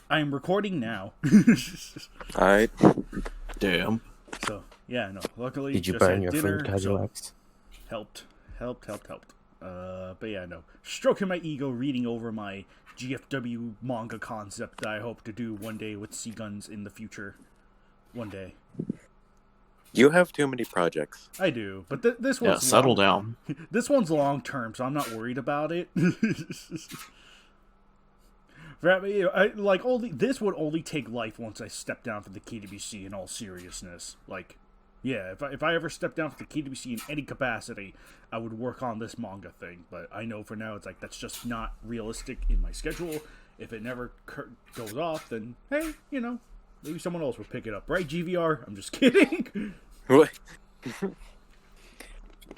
I am recording now. Alright. Damn. So, yeah, no. Luckily, Did you just burn had your dinner, food, KaijuX? so helped. But yeah, no. Stroking my ego, reading over my GFW manga concept that I hope to do one day with C-Guns in the future. One day. You have too many projects. I do, but this Yeah, one's settle down. This one's long term, so I'm not worried about it. This would only take life once I step down from the KWC in all seriousness. Like, yeah, if I ever step down from the KWC in any capacity, I would work on this manga thing. But I know for now it's like that's just not realistic in my schedule. If it never goes off, then hey, maybe someone else will pick it up, right? GVR? I'm just kidding. What?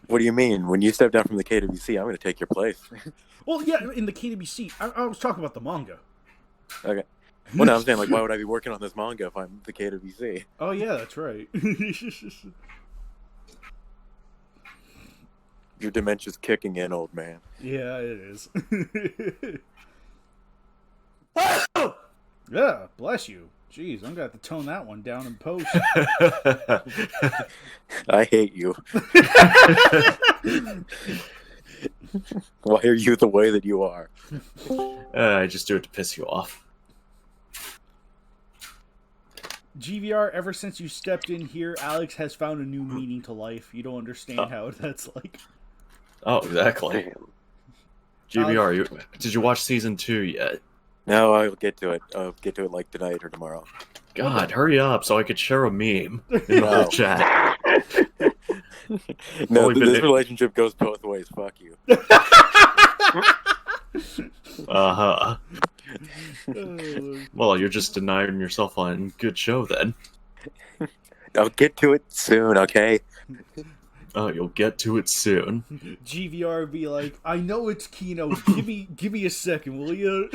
What do you mean? When you step down from the KWC, I'm going to take your place. Well, yeah, in the KWC, I was talking about the manga. Okay. Well, no, I'm saying, like, why would I be working on this manga if I'm the KWC? Oh, yeah, that's right. Your dementia's kicking in, old man. Yeah, it is. Yeah, bless you. Jeez, I'm going to have to tone that one down in post. I hate you. Why are you the way that you are? I just do it to piss you off. GVR, ever since you stepped in here, Alex has found a new meaning to life. You don't understand how that's like. Oh, exactly. GBR, did you watch season 2 yet? No, I'll get to it. I'll get to it like tonight or tomorrow. God, hurry up so I could share a meme in the chat. No, this relationship goes both ways. Fuck you. Uh-huh. Well, you're just denying yourself on good show then. I'll get to it soon, okay? Oh, you'll get to it soon. GVR be like, I know it's Kino. Give me a second, will you?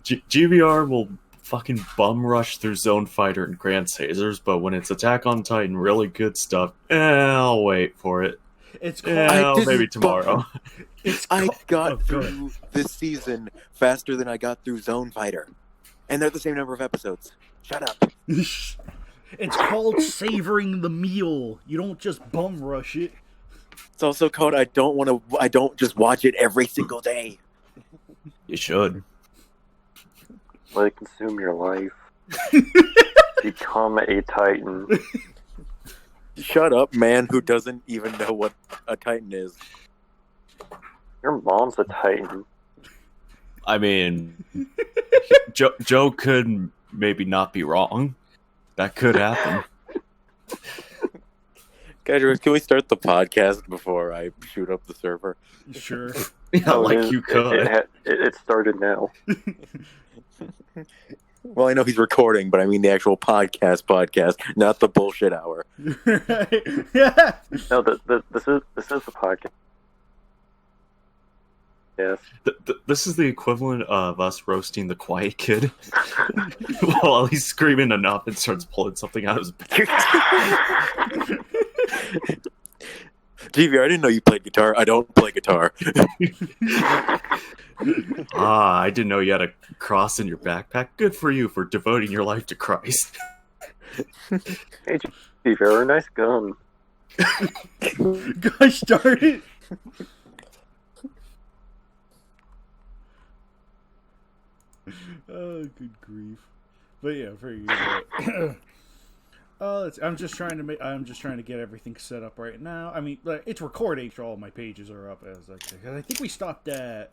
GVR will fucking bum rush through Zone Fighter and Grand Sazers, but when it's Attack on Titan, really good stuff, I'll wait for it. It's called, maybe tomorrow. I got through this season faster than I got through Zone Fighter. And they're the same number of episodes. Shut up. It's called savoring the meal. You don't just bum rush it. It's also called I don't just watch it every single day. You should. Let it consume your life. Become a Titan. Shut up, man who doesn't even know what a Titan is. Your mom's a Titan. I mean, Joe could maybe not be wrong. That could happen. Guys, can we start the podcast before I shoot up the server? Sure. Yeah, you could. It started now. Well, I know he's recording, but I mean the actual podcast, not the bullshit hour. Yeah. No, this is the podcast. Yes. This is the equivalent of us roasting the quiet kid while he's screaming enough and starts pulling something out of his GV, I didn't know you played guitar. I don't play guitar. I didn't know you had a cross in your backpack. Good for you for devoting your life to Christ. Hey, very nice gun. Gosh darn it. Oh, good grief! But yeah, very good. I'm just trying to get everything set up right now. I mean, it's recording, so all my pages are up. I think we stopped at,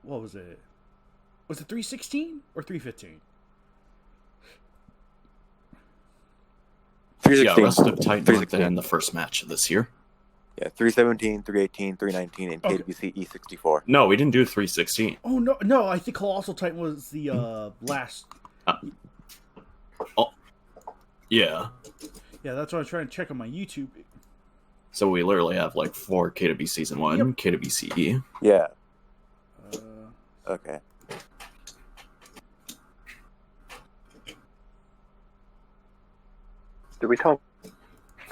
what was it? Was it 316 or 315? Yeah, Rest of Titan was in the first match of this year. Yeah, 317, 318, 319, and KWCE 64. No, we didn't do 316. Oh, no, I think Colossal Titan was the last. Yeah. Yeah, that's what I was trying to check on my YouTube. So we literally have 4 KWCs in one, KWCE. Yeah. Okay. Did we talk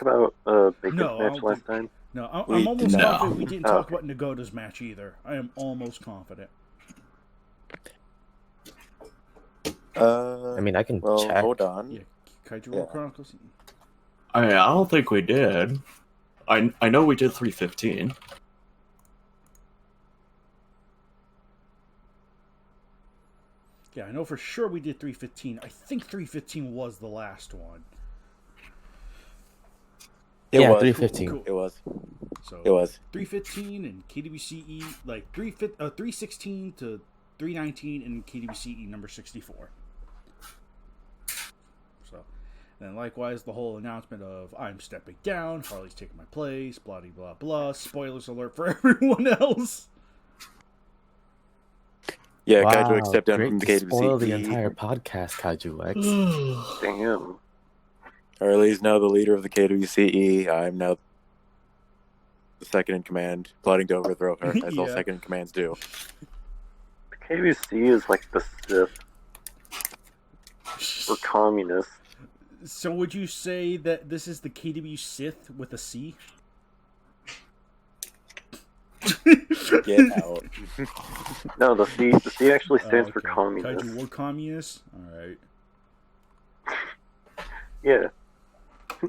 about Bacon's match last time? No, I'm almost confident we didn't talk about Nagota's match either. I am almost confident. I mean, I can check. Hold on. Yeah, Kaiju World Chronicles. I don't think we did. I know we did 315. Yeah, I know for sure we did 315. I think 315 was the last one. It was 315. Cool. It was. So It was. 315 and KWCE, like 316 to 319 and KWCE number 64. So, and then likewise the whole announcement of I'm stepping down, Harley's taking my place, blah blah blah blah. Spoilers alert for everyone else. Yeah, Wow, KaijuX stepped down great from the to spoil the KWCE. entire podcast, KaijuX. Damn. Harley's now the leader of the KWCE. I'm now the second in command, plotting to overthrow her, as all Yeah. second in commands do. The KWC is like the Sith. We're communists. So would you say that this is the KW Sith with a C? Get out. No, the C actually stands for Okay. communist. Kaiju War Communists? Alright. Yeah.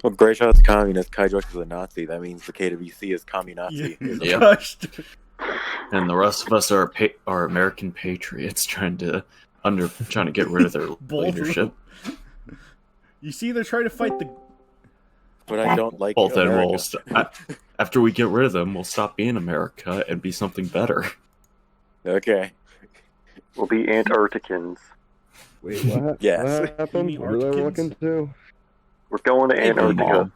Well, Greyshot's communist, KaijuX is a Nazi. That means the KWC is communazi. Yeah. Gosh. And the rest of us are American patriots trying to get rid of their Both. leadership. You see, they're trying to fight the... But I don't like Well, then America. after we get rid of them, we'll stop being America and be something better. Okay. We'll be Antarcticans. Wait, what? Yes. What happened? You What mean are they Arcticans? looking to? We're going to Hey, Antarctica.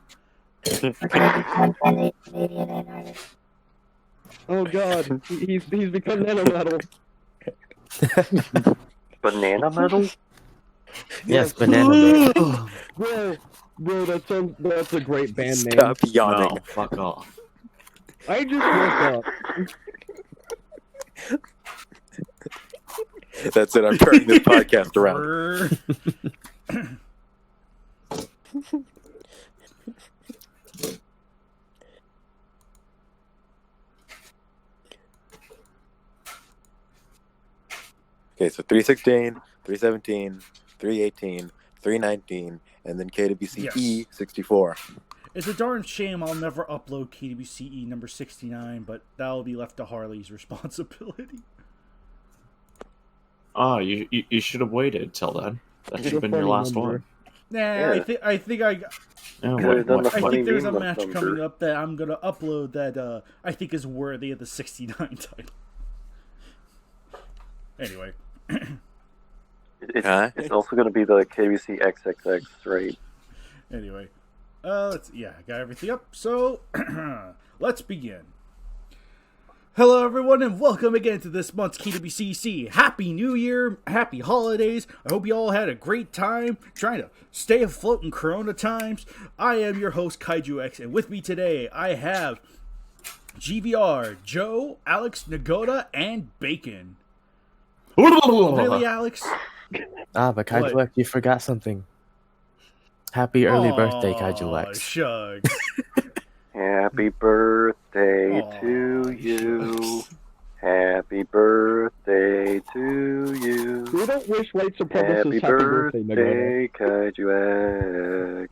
Mom. Oh god, he's become nanometal. Banana metal? Yes, banana. Bro, that's a great band name. Stop yawning. No, fuck off. I just woke up. That's it. I'm turning this podcast around. Okay, so 316, 317, 318, 319, and then KWCE Yes. 64. It's a darn shame I'll never upload KWCE number 69, but that'll be left to Harley's responsibility. Ah, you should have waited till then. That should have been your funny last number. one. Nah, Yeah. I think I Yeah, Could've done the I funny think there's a meme match number. coming up that I'm gonna upload that I think is worthy of the 69 title. Anyway, Huh? It's also going to be the KWC XXX, right? anyway, I got everything up. So let's begin. Hello, everyone, and welcome again to this month's KWCC. Happy New Year, happy holidays. I hope you all had a great time trying to stay afloat in Corona times. I am your host, KaijuX, and with me today I have GVR, Joe, Alex, Nagoda, and Bacon. Really, Alex? But KaijuX, you forgot something. Happy early birthday, Aw, KaijuX. shucks. Happy birthday Aw, to you. Happy birthday to you. We don't wish white supremacists Happy happy birthday, Nagoda. birthday, KaijuX.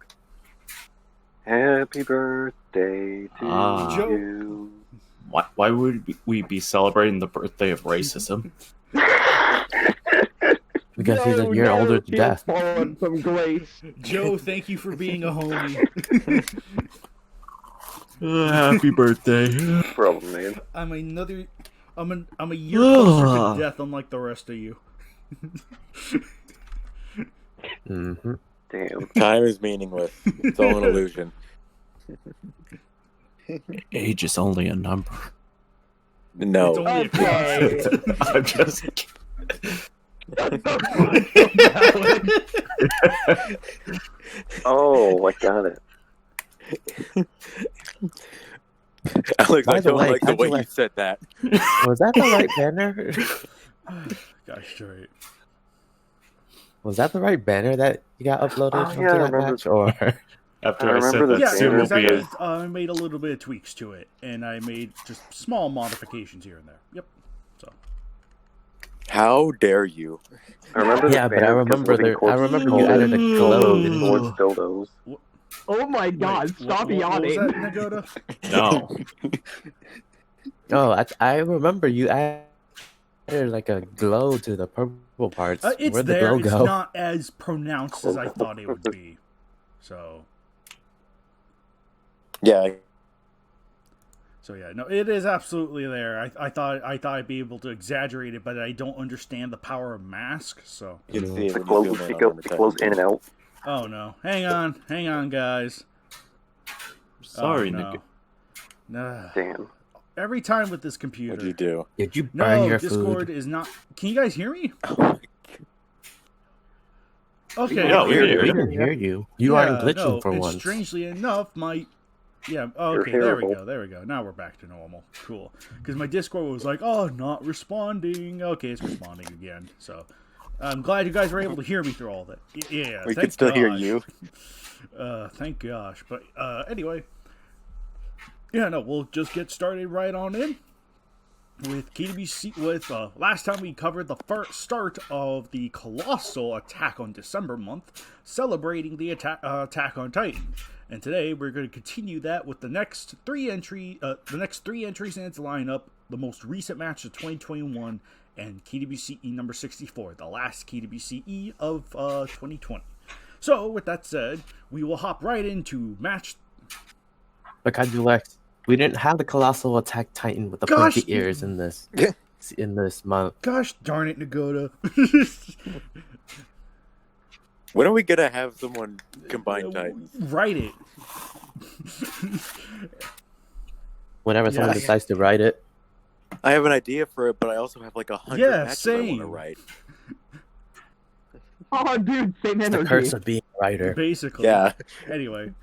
Happy birthday to Ah. you. Why would we be celebrating the birthday of racism? Because he's a year older to death. Fallen from grace. Joe, thank you for being a homie. Happy birthday. Problem, man. I'm a year closer to death, unlike the rest of you. Mm-hmm. Damn. Time is meaningless. It's all an illusion. Age is only a number. It's No. only a Okay. I'm just Oh, I got it. Alex, By I the don't way, like the way you KaijuX- said that. Was that the right banner? Gosh, straight. Was that the right banner that you got uploaded Oh, from yeah, I that remember. match? Or after I I, said remember that the Yeah, soon will banner be because- I made a little bit of tweaks to it, and I made just small modifications here and there. Yep. So How dare you? I remember Yeah, the but I banner because remember living I remember you corpses added a glow, didn't towards you? dildos. Oh my god, stop yawning. What was that, Nagoda? No. Oh, I remember you added like a glow to the purple parts. It's Where'd the there. glow It's go? not as pronounced as I thought it would be. So Yeah, yeah, no, it is absolutely there. I thought I'd be able to exaggerate it, but I don't understand the power of mask. So you can see it The when glow, you zoom in it on goes, Armor it glows in and out. oh no, hang on, guys. Sorry, oh, Nick. no. Damn. Every time with this computer. What'd you do? Did you burn No, your Discord food? is not. Can you guys hear me? Oh, Okay. Yeah, we We hear you. can hear you. You aren't glitching for and once. Strangely enough, my You're okay, there we terrible. go. There we go. Now we're back to normal. Cool. Because my Discord was like, oh, not responding. Okay, it's responding again. So I'm glad you guys were able to hear me through all that. Yeah, we thank can still hear gosh. you. Thank gosh. But anyway, yeah, no, we'll just get started right on in with KWC. With last time we covered the first start of the colossal Attack on December month, celebrating the Attack on Titan. And today we're going to continue that with the next three entries in its lineup, the most recent match of 2021 and KWCE number 64, the last KWCE of 2020. So with that said, we will hop right into match. But KaijuX, we didn't have the colossal attack titan with the Gosh! pointy ears in this month. Gosh darn it, Nagoda. When are we gonna have someone combine Titans? Write it. Whenever someone Yes. decides to write it. I have an idea for it, but I also have like 100 Yeah, matches I want to same. write. Oh, dude, same It's the energy. curse of being a writer. Basically. Yeah. Anyway.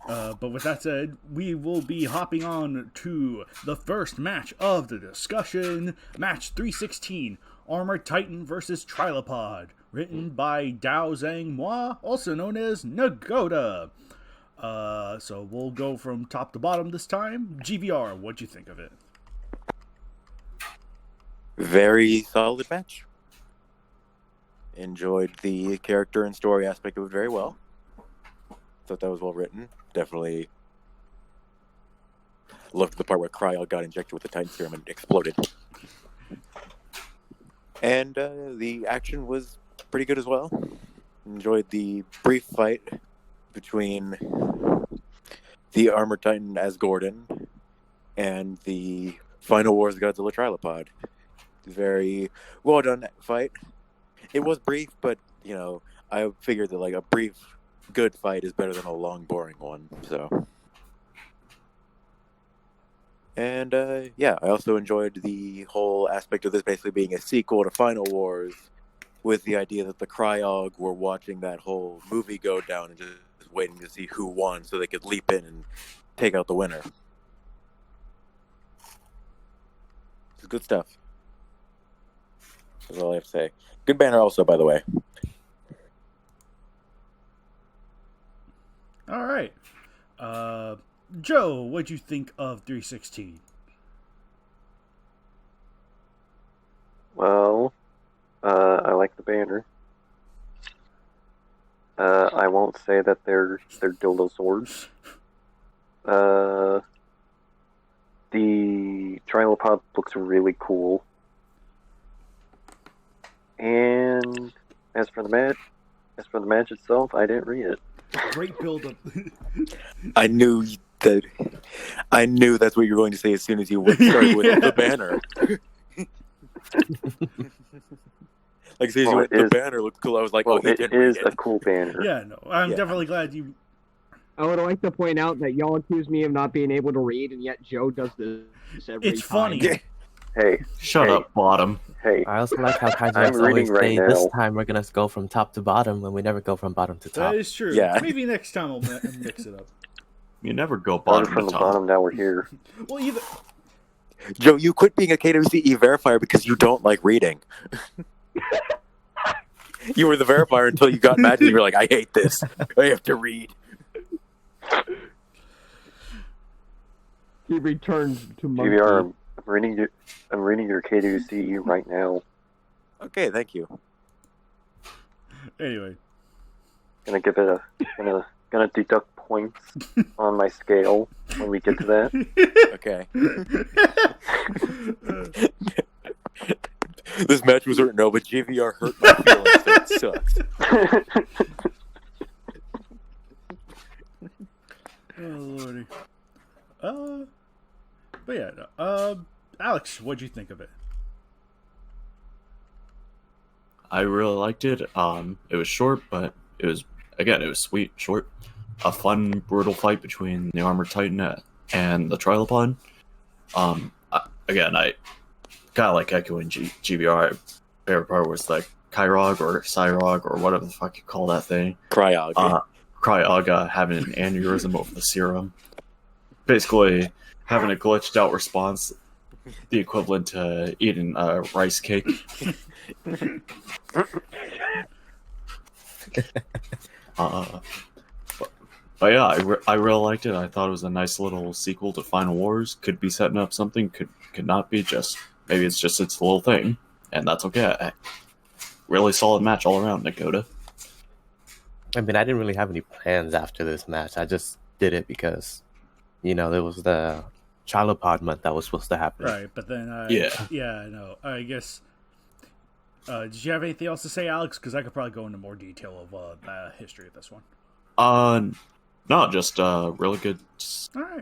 But with that said, we will be hopping on to the first match of the discussion. Match 316, Armored Titan versus Trilopod. Written by Dao Zhang Moi, also known as Nagoda. So we'll go from top to bottom this time. GVR, what'd you think of it? Very solid match. Enjoyed the character and story aspect of it very well. Thought that was well written. Definitely loved the part where Cryo got injected with the Titan Serum and exploded. And the action was pretty good as well. Enjoyed the brief fight between the Armored Titan as Gordon and the Final Wars Godzilla Trilopod. Very well done fight. It was brief, but you know, I figured that like a brief, good fight is better than a long, boring one. So, and yeah, I also enjoyed the whole aspect of this basically being a sequel to Final Wars, with the idea that the Cryog were watching that whole movie go down and just waiting to see who won so they could leap in and take out the winner. It's good stuff. That's all I have to say. Good banner also, by the way. All right. Joe, what'd you think of 316? Well, I like the banner. I won't say that they're dildo swords. The Trilopod looks really cool. And as for the match itself, I didn't read it. Great build-up. I knew that's what you were going to say as soon as you started with the banner. Like, as soon as you went, the banner looked cool, I was like, Well, he it didn't read is a cool banner. Yeah, no, I'm Yeah. definitely glad you... I would like to point out that y'all accuse me of not being able to read, and yet Joe does this every It's time. funny. Hey, Shut Hey. up, bottom. hey, I also like how I'm KaijuX reading always right say, this now. time we're going to go from top to bottom when we never go from bottom to top. That is true. Yeah. Maybe next time I'll mix it up. You never go started bottom from to the top. bottom, now we're here. Well, either... Joe, you quit being a KWCE verifier because you don't like reading. You were the verifier until you got mad and you were like, I hate this. I have to read. He returned to monkey. GVR, I'm reading your KWCE right now. Okay, thank you. Anyway. Gonna give it gonna deduct points on my scale when we get to that. Okay. This match was hurt, no, but JVR hurt my feelings, so it sucks. Oh lordy. But yeah, Alex, what'd you think of it? I really liked it. It was short, but it was sweet, short. A fun, brutal fight between the Armored Titan and the Trilopod. I kind of like echoing GBR. Favorite part was like Kyrog or Cyrog or whatever the fuck you call that thing. Cryog. Cryog having an aneurysm over the serum. Basically, having a glitched out response, the equivalent to eating a rice cake. But yeah, I really liked it. I thought it was a nice little sequel to Final Wars. Could be setting up something, could not be. Just maybe it's just its little thing, and that's okay. Really solid match all around, Nagoda. I mean, I didn't really have any plans after this match. I just did it because, there was the Trilopod month that was supposed to happen. Right, but then I know. I guess. Did you have anything else to say, Alex? Because I could probably go into more detail of the history of this one. No, just a really good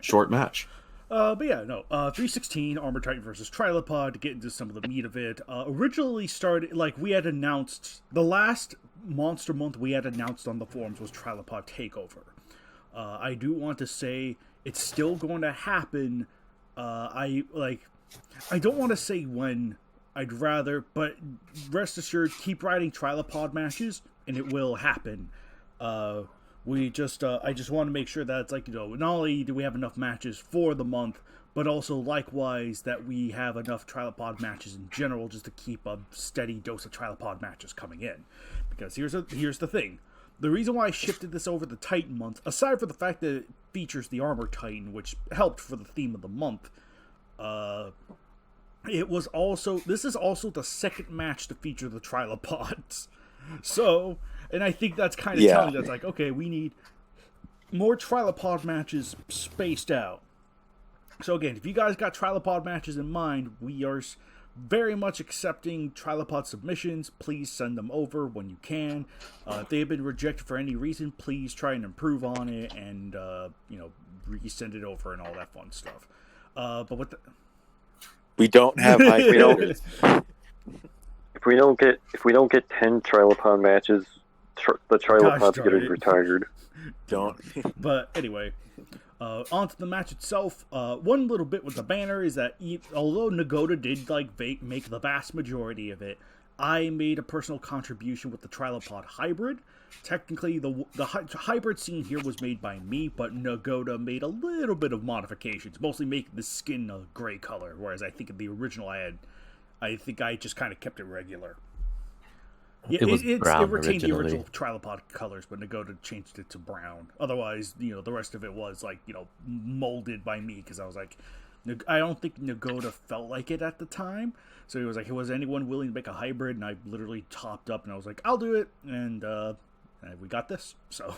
short match. But yeah, no. 316 Armored Titan versus Trilopod. To get into some of the meat of it, originally started we had announced the last Monster Month we had announced on the forums was Trilopod Takeover. I do want to say it's still going to happen. I don't want to say when. I'd rather, but rest assured, keep writing Trilopod matches, and it will happen. I just want to make sure that it's not only do we have enough matches for the month, but also likewise that we have enough Trilopod matches in general just to keep a steady dose of Trilopod matches coming in. Because here's the thing. The reason why I shifted this over the Titan month, aside from the fact that it features the Armor Titan, which helped for the theme of the month, this is also the second match to feature the Trilopods. So, and I think that's kind of telling that's okay, we need more Trilopod matches spaced out. So again, if you guys got Trilopod matches in mind, we are very much accepting Trilopod submissions. Please send them over when you can. If they have been rejected for any reason, please try and improve on it and, resend it over and all that fun stuff. But with the... We don't have high standards. If we don't get 10 Trilopod matches, the Trilopod's getting retired. Don't. But anyway, on to the match itself. One little bit with the banner is that although Nagoda did make the vast majority of it, I made a personal contribution with the Trilopod hybrid. Technically, the hybrid scene here was made by me, but Nagoda made a little bit of modifications, mostly making the skin a gray color, whereas I think in the original I just kind of kept it regular. Yeah, it retained the original Trilopod colors, but Nagoda changed it to brown. Otherwise, the rest of it was molded by me, because I was I don't think Nagoda felt like it at the time. So he was was anyone willing to make a hybrid? And I literally topped up, and I was I'll do it, and we got this. So,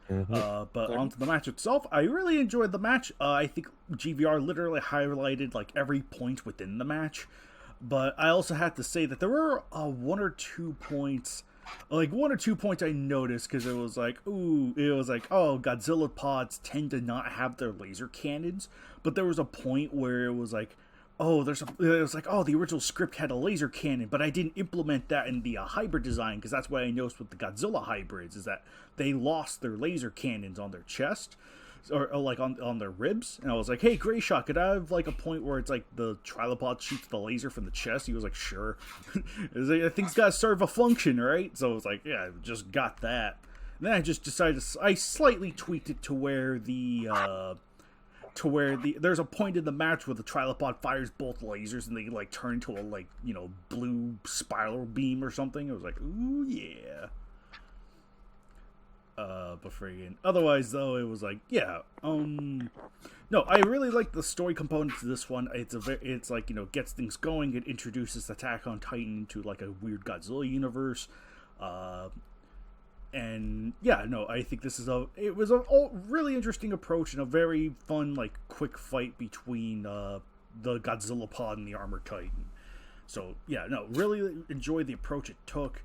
but on to the match itself. I really enjoyed the match. I think GVR literally highlighted every point within the match. But I also had to say that there were one or two points I noticed, because it was Godzilla pods tend to not have their laser cannons. But there was a point where it was the original script had a laser cannon, but I didn't implement that in the hybrid design, because that's what I noticed with the Godzilla hybrids, is that they lost their laser cannons on their chest, or on their ribs. And I was hey, Greyshot, could I have a point where it's the Trilopod shoots the laser from the chest? He was sure. I think it's got to serve a function, right? So it was yeah, I just got that. And then I just decided I slightly tweaked it to where there's a point in the match where the Trilopod fires both lasers and they turn into a blue spiral beam or something. It was ooh yeah. But friggin' otherwise though, it was like, yeah, no, I really like the story component to this one. It's like, gets things going. It introduces Attack on Titan into like a weird Godzilla universe. And yeah, no, I think it was a really interesting approach and a very fun, like, quick fight between the Godzilla pod and the Armored Titan. So yeah, no, really enjoyed the approach it took.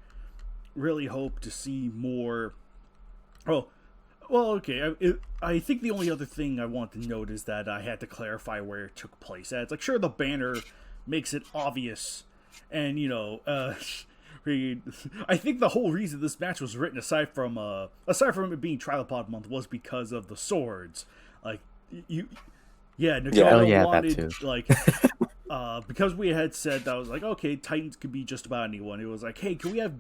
Really hope to see more. Well, okay. I think the only other thing I want to note is that I had to clarify where it took place at. It's like, sure, the banner makes it obvious, and I think the whole reason this match was written, aside from it being Trilopod month, was because of the swords. Like, Nagano wanted, like, because we had said that, I was like, okay, Titans could be just about anyone. It was like, hey, can we have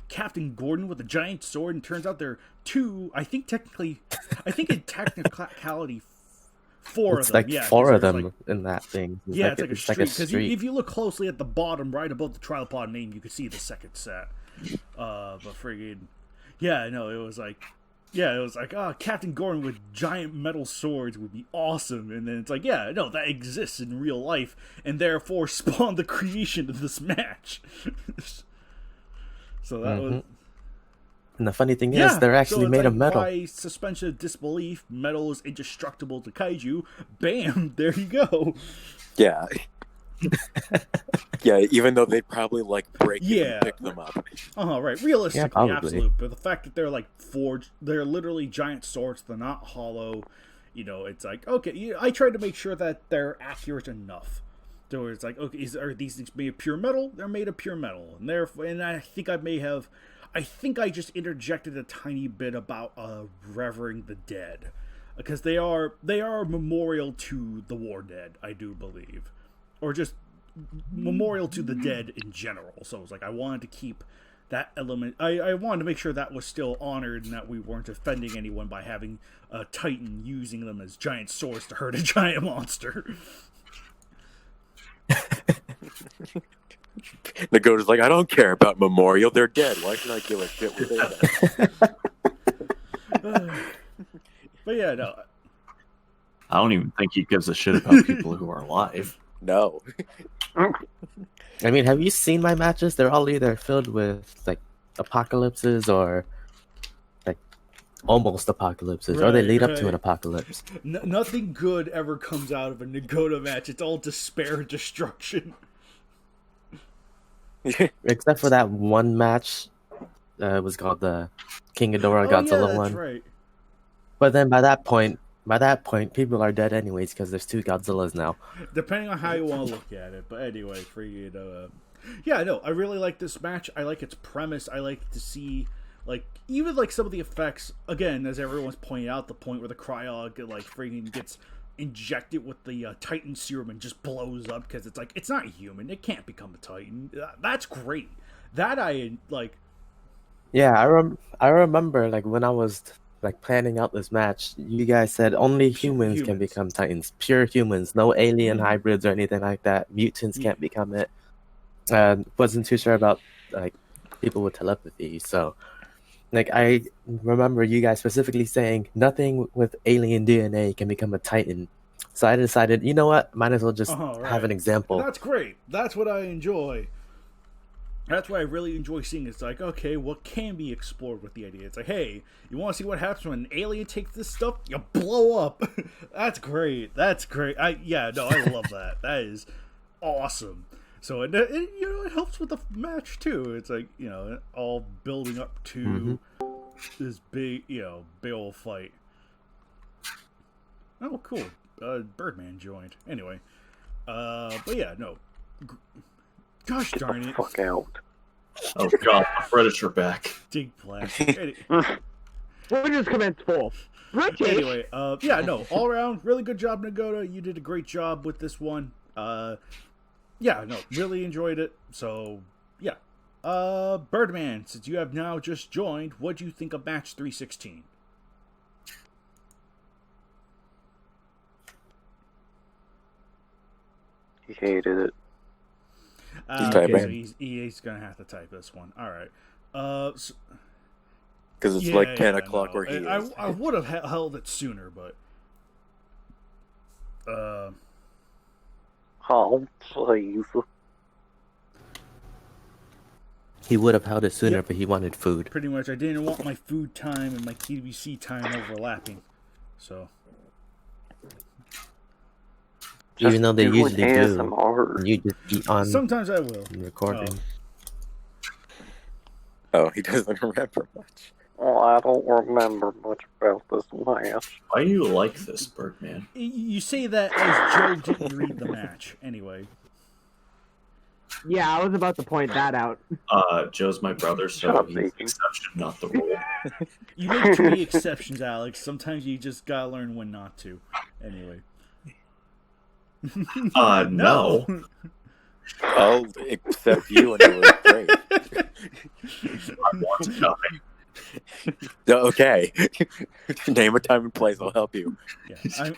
Captain Gordon with a giant sword? And turns out there are two. I think in technicality, four it's of them. Like yeah, four of them in that thing. It's like a street. Because if you look closely at the bottom, right above the Trilopod name, you can see the second set. But friggin', yeah, no, it was like, Captain Gordon with giant metal swords would be awesome. And then it's like, yeah, no, that exists in real life, and therefore spawned the creation of this match. So that was. And the funny thing is, they're actually made of metal. By suspension of disbelief, metal is indestructible to kaiju. Bam! There you go. Yeah. Yeah, even though they'd probably like break and pick them up. Right. Realistically, absolute. But the fact that they're like forged, they're literally giant swords. They're not hollow. It's like, okay. I tried to make sure that they're accurate enough. So it's like, okay, are these things made of pure metal? They're made of pure metal, and I think I just interjected a tiny bit about revering the dead, because they are memorial to the war dead, I do believe, or just memorial to the dead in general. So it's like, I wanted to keep that element. I wanted to make sure that was still honored and that we weren't offending anyone by having a Titan using them as giant swords to hurt a giant monster. Nagota's like, I don't care about memorial. They're dead. Why should I give a shit what they said? But yeah, no. I don't even think he gives a shit about people who are alive. No. I mean, have you seen my matches? They're all either filled with like apocalypses or like almost apocalypses, or they lead up to an apocalypse. Nothing good ever comes out of a Nagota match. It's all despair and destruction. Except for that one match, it was called the King Ghidorah Godzilla one. Right. But then by that point, people are dead anyways because there's two Godzillas now. Depending on how you want to look at it, but anyway, I really like this match. I like its premise. I like to see, like, even like some of the effects. Again, as everyone's pointing out, the point where the Cryog gets injected with the Titan serum and just blows up because it's like, it's not human. It can't become a Titan. That's great. That I like. Yeah, I remember like when I was like planning out this match, you guys said only humans can become Titans, pure humans, no alien hybrids or anything like that. Mutants can't become it. Wasn't too sure about like people with telepathy, so like I remember you guys specifically saying nothing with alien DNA can become a Titan. So I decided, you know what, might as well just have an example. That's great. That's what I enjoy. That's what I really enjoy seeing. It's like, okay, what can be explored with the idea? It's like, hey, you want to see what happens when an alien takes this stuff? You blow up. That's great. That's great. I love that. That is awesome. So it helps with the match too. It's like, all building up to this big old fight. Oh, cool. Birdman joined. Anyway, but yeah, no. Gosh darn it! Fuck out. Oh god, the Predator back. Dig blast. We'll just commence full. Anyway, all around, really good job, Nagota. You did a great job with this one. Really enjoyed it. So, yeah. Birdman, since you have now just joined, what do you think of match 316? He hated it. So he's gonna have to type this one. All right. Because it's like 10 o'clock where he is. I would have held it sooner, but Oh, please. He would have held it sooner, but he wanted food. pretty much I didn't want my food time and my KWC time overlapping. So Even though they do usually do, ASMR. and you just eat on sometimes I will. recording. Oh, he doesn't remember much. Oh, I don't remember much about this match. Why do you like this, Birdman? You say that as Joe didn't read the match. Anyway. Yeah, I was about to point that out. Joe's my brother, Shut so up, he's the Nathan. exception, not the rule. You make too many exceptions, Alex. Sometimes you just gotta learn when not to. Anyway. No. I'll accept you and it was great. I want to die. Okay. Name a time and place, I'll help you. Yeah,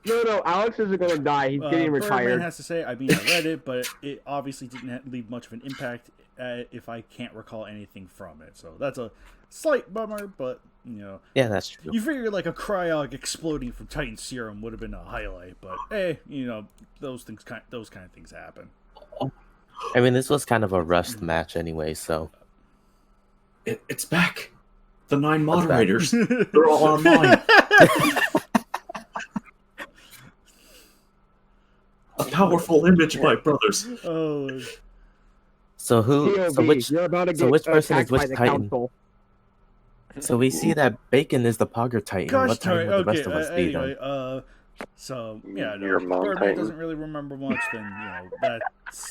No, Alex isn't gonna die. He's getting Birdman retired. has to say, I mean, I read it, but it obviously didn't leave much of an impact if I can't recall anything from it. So that's a slight bummer, but, you know. Yeah, that's true. You figure like a cryog exploding from Titan Serum would have been a highlight, but you know, those kind of things happen. I mean, this was kind of a rushed match anyway, so It's back. The 9 moderators. They're all online. A powerful image, my brothers. Oh, so who? POV, So which? you're about to so get which person is attacked by which the Titan? council. So we see that Bacon is the Pogger Titan. gosh, What Titan sorry. would the Okay. rest of us be Anyway, then? so yeah, Your no, mom Birdman Titan. doesn't really remember much. Then you know that's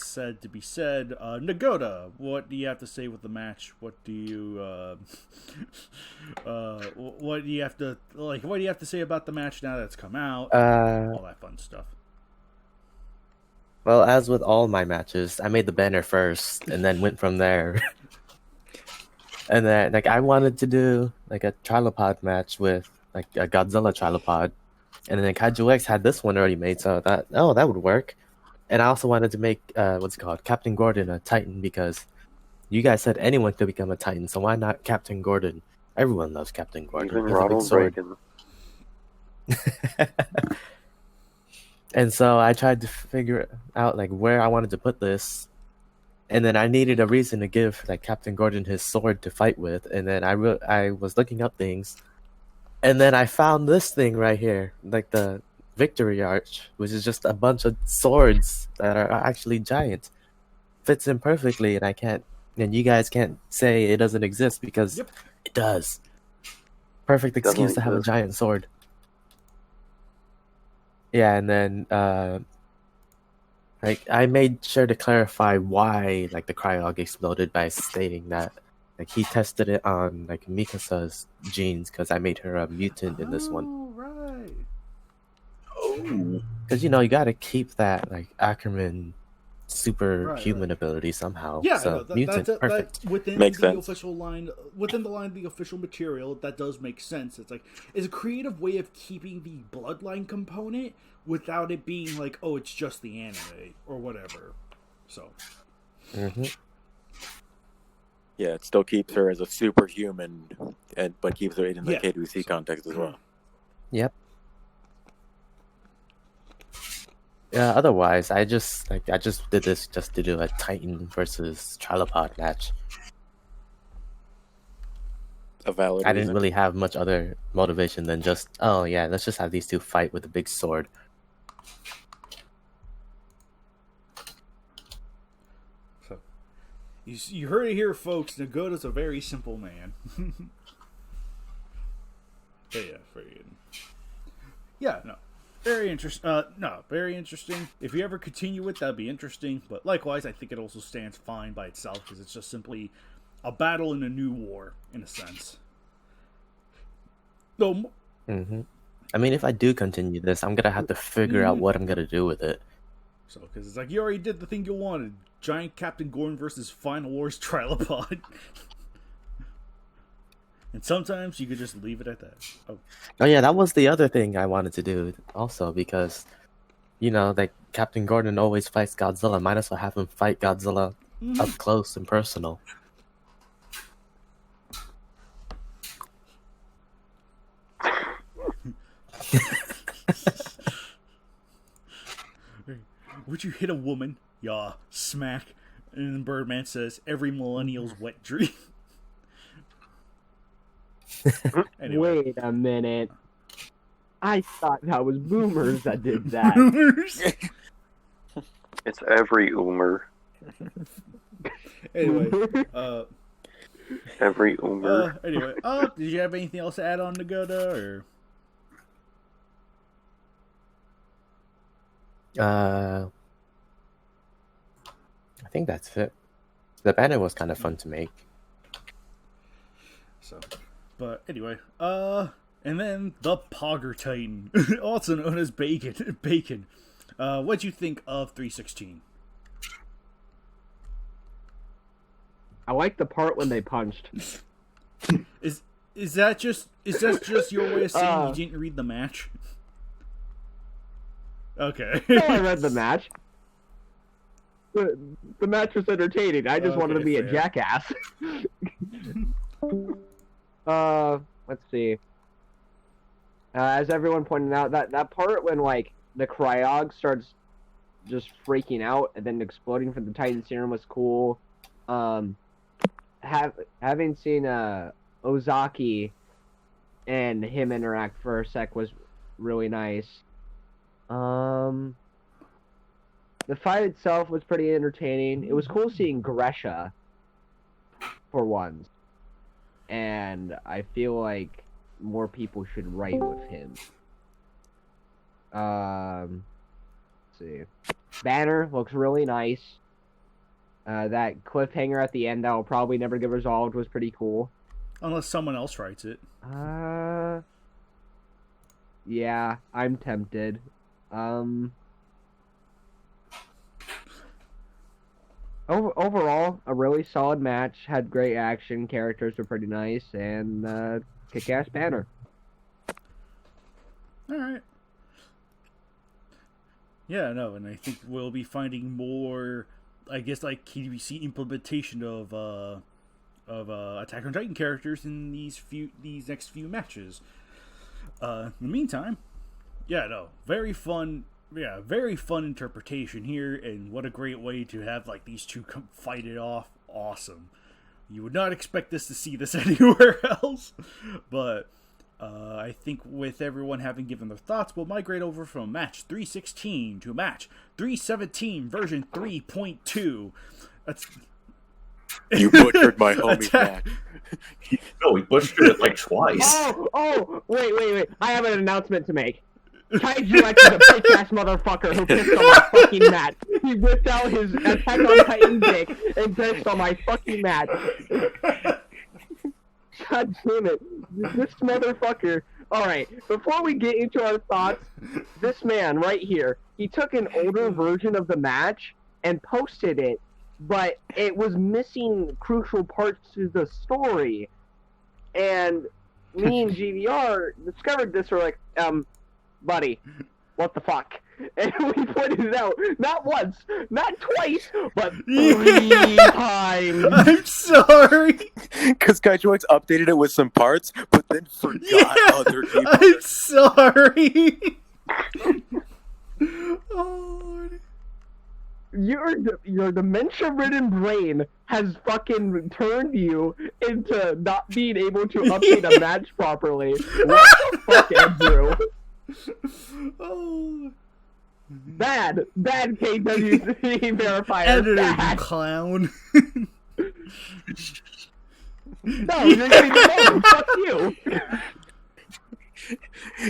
said to be said. Nagoda, what do you have to say with the match? What do you what do you have to like? What do you have to say about the match now that's come out? All that fun stuff. Well, as with all my matches, I made the banner first and then went from there. And then, like, I wanted to do like a trilopod match with like a Godzilla trilopod, and then KaijuX had this one already made, so I thought, oh, that would work. And I also wanted to make what's it called, Captain Gordon a Titan, because you guys said anyone could become a Titan, so why not Captain Gordon? Everyone loves Captain Gordon. Even He has a big Ronald sword. Reagan. And so I tried to figure out like where I wanted to put this, and then I needed a reason to give like Captain Gordon his sword to fight with. And then I was looking up things, and then I found this thing right here, like the Victory Arch, which is just a bunch of swords that are actually giant. Fits in perfectly, and you guys can't say it doesn't exist because it does. Perfect excuse to have a exist. giant sword. Yeah, and then like I made sure to clarify why like the cryog exploded by stating that like he tested it on like Mikasa's genes because I made her a mutant in this one. Oh, right. Oh. Because you know you got to keep that like Ackerman superhuman ability somehow. Yeah, so no, mutant, that's perfect. within Makes the sense. official line, within the line of the official material, that does make sense. It's like it's a creative way of keeping the bloodline component without it being like, oh, it's just the anime or whatever. So, hmm Yeah, it still keeps her as a superhuman, but keeps her in the Yeah. KWC context as well. Yep. Yeah. Otherwise, I just did this just to do a Titan versus Trilopod match. A valid I didn't reason. really have much other motivation than just, oh yeah, let's just have these two fight with a big sword. so you heard it here, folks. Nagoda's a very simple man. But yeah, no. Very interesting. Very interesting. If you ever continue it, that'd be interesting. But likewise, I think it also stands fine by itself because it's just simply a battle in a new war, in a sense. Though, hmm I mean, if I do continue this, I'm gonna have to figure out what I'm gonna do with it. so because it's like you already did the thing you wanted: giant Captain Gordon versus Final Wars Trilopod. And sometimes you could just leave it at that. Oh, Oh yeah, that was the other thing I wanted to do also because, you know, like Captain Gordon always fights Godzilla. Might as well have him fight Godzilla up close and personal. Would you hit a woman? Yeah, smack. And then Birdman says, every millennial's wet dream. Anyway. Wait a minute. I thought that was boomers that did that. Boomers? It's every Oomer. Anyway, Every Oomer. anyway, did you have anything else to add on to Goda, or? I think that's it. The banner was kind of fun to make. So, but anyway, and then the Pogger Titan, also known as Bacon. What'd you think of 316? I like the part when they punched. Is that just your way of saying you didn't read the match? Okay. No, I read the match. The match was entertaining. I just wanted to be a jackass. Let's see. As everyone pointed out, that part when like the Cryog starts just freaking out and then exploding from the Titan Serum was cool. Having seen Ozaki and him interact for a sec was really nice. The fight itself was pretty entertaining. It was cool seeing Greyshot for once. And I feel like more people should write with him. Let's see. Banner looks really nice. That cliffhanger at the end that will probably never get resolved was pretty cool. Unless someone else writes it. Yeah, I'm tempted. Overall, a really solid match. Had great action. Characters were pretty nice, and kick-ass banner. All right. Yeah, no, and I think we'll be finding more, I guess, like KWC implementation of Attack on Titan characters in these next few matches. In the meantime, yeah, no, very fun interpretation here, and what a great way to have like these two fight it off. Awesome. You would not expect to see this anywhere else, but I think with everyone having given their thoughts, we'll migrate over from match 316 to match 317 version 3.2. You butchered my homie's match. No, we butchered it like twice. Wait. I have an announcement to make. KaijuX is a bitch-ass motherfucker who pissed on my fucking mat. He whipped out his Attack on Titan dick and pissed on my fucking mat. God damn it. This motherfucker. Alright, before we get into our thoughts, this man right here, he took an older version of the match and posted it, but it was missing crucial parts to the story. And me and GVR discovered this, we're like, buddy, what the fuck? And we pointed it out, not once, not twice, but 3 times. I'm sorry. Because KaijuX updated it with some parts, but then forgot other people. I'm sorry. Oh, your dementia-ridden brain has fucking turned you into not being able to update a match properly. What the fuck, Andrew? Oh. Bad KWCC verifier. Editor, you Bad. clown. No, you're getting the fuck you.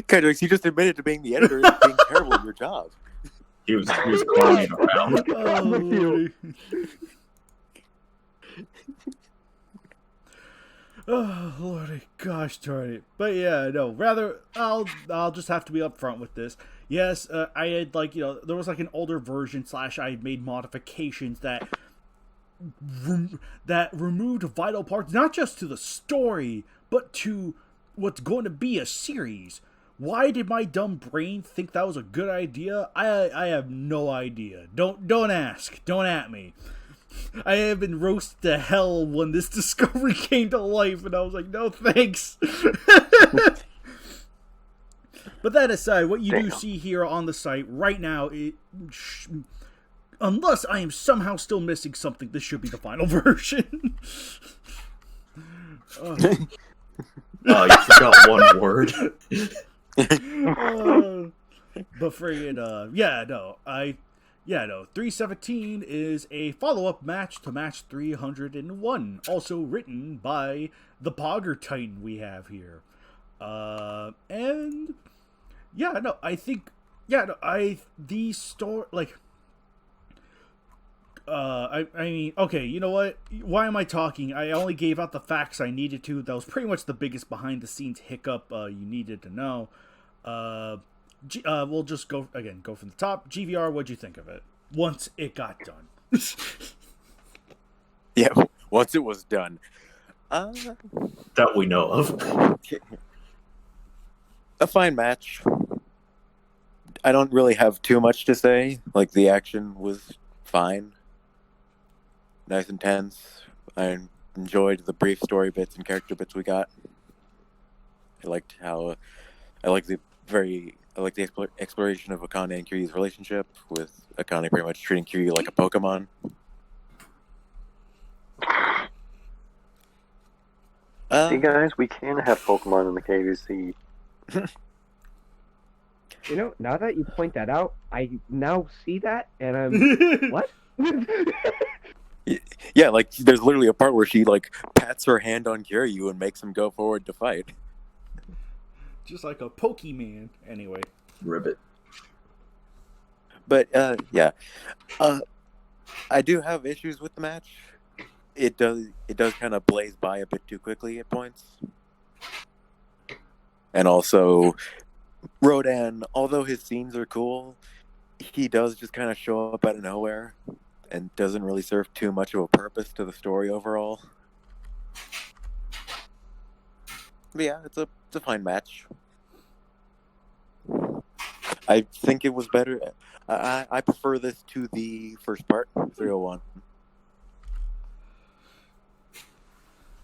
KaijuX, you just admitted to being the editor and being terrible at your job. He was clowning around. Oh, with you. Oh, lordy, gosh darn it. But yeah, no, rather, I'll just have to be upfront with this. Yes, I had, like, you know, there was, like, an older version / I had made modifications that removed vital parts, not just to the story, but to what's going to be a series. Why did my dumb brain think that was a good idea? I have no idea. Don't ask. Don't at me. I have been roasted to hell when this discovery came to life, and I was like, no thanks. But that aside, what you do Damn. see here on the site right now, unless I am somehow still missing something, this should be the final version. You forgot one word. But friggin', 317 is a follow-up match to match 301, also written by the Pogger Titan we have here. I mean, okay, you know what? Why am I talking? I only gave out the facts I needed to. That was pretty much the biggest behind-the-scenes hiccup you needed to know. We'll just go from the top. GVR, what'd you think of it? Once it got done. Yeah, once it was done. That we know of. A fine match. I don't really have too much to say. Like, the action was fine. Nice and tense. I enjoyed the brief story bits and character bits we got. I liked the exploration of Akane and Kiryu's relationship, with Akane pretty much treating Kiryu like a Pokemon. Hey guys, we can have Pokemon in the KWC. You know, now that you point that out, I now see that, and I'm what? Yeah, like, there's literally a part where she, like, pats her hand on Kiryu and makes him go forward to fight. Just like a Pokemon. Anyway. Ribbit. But, I do have issues with the match. It does kind of blaze by a bit too quickly at points. And also, Rodan, although his scenes are cool, he does just kind of show up out of nowhere and doesn't really serve too much of a purpose to the story overall. But yeah, it's a fine match. I think it was better. I prefer this to the first part, 301.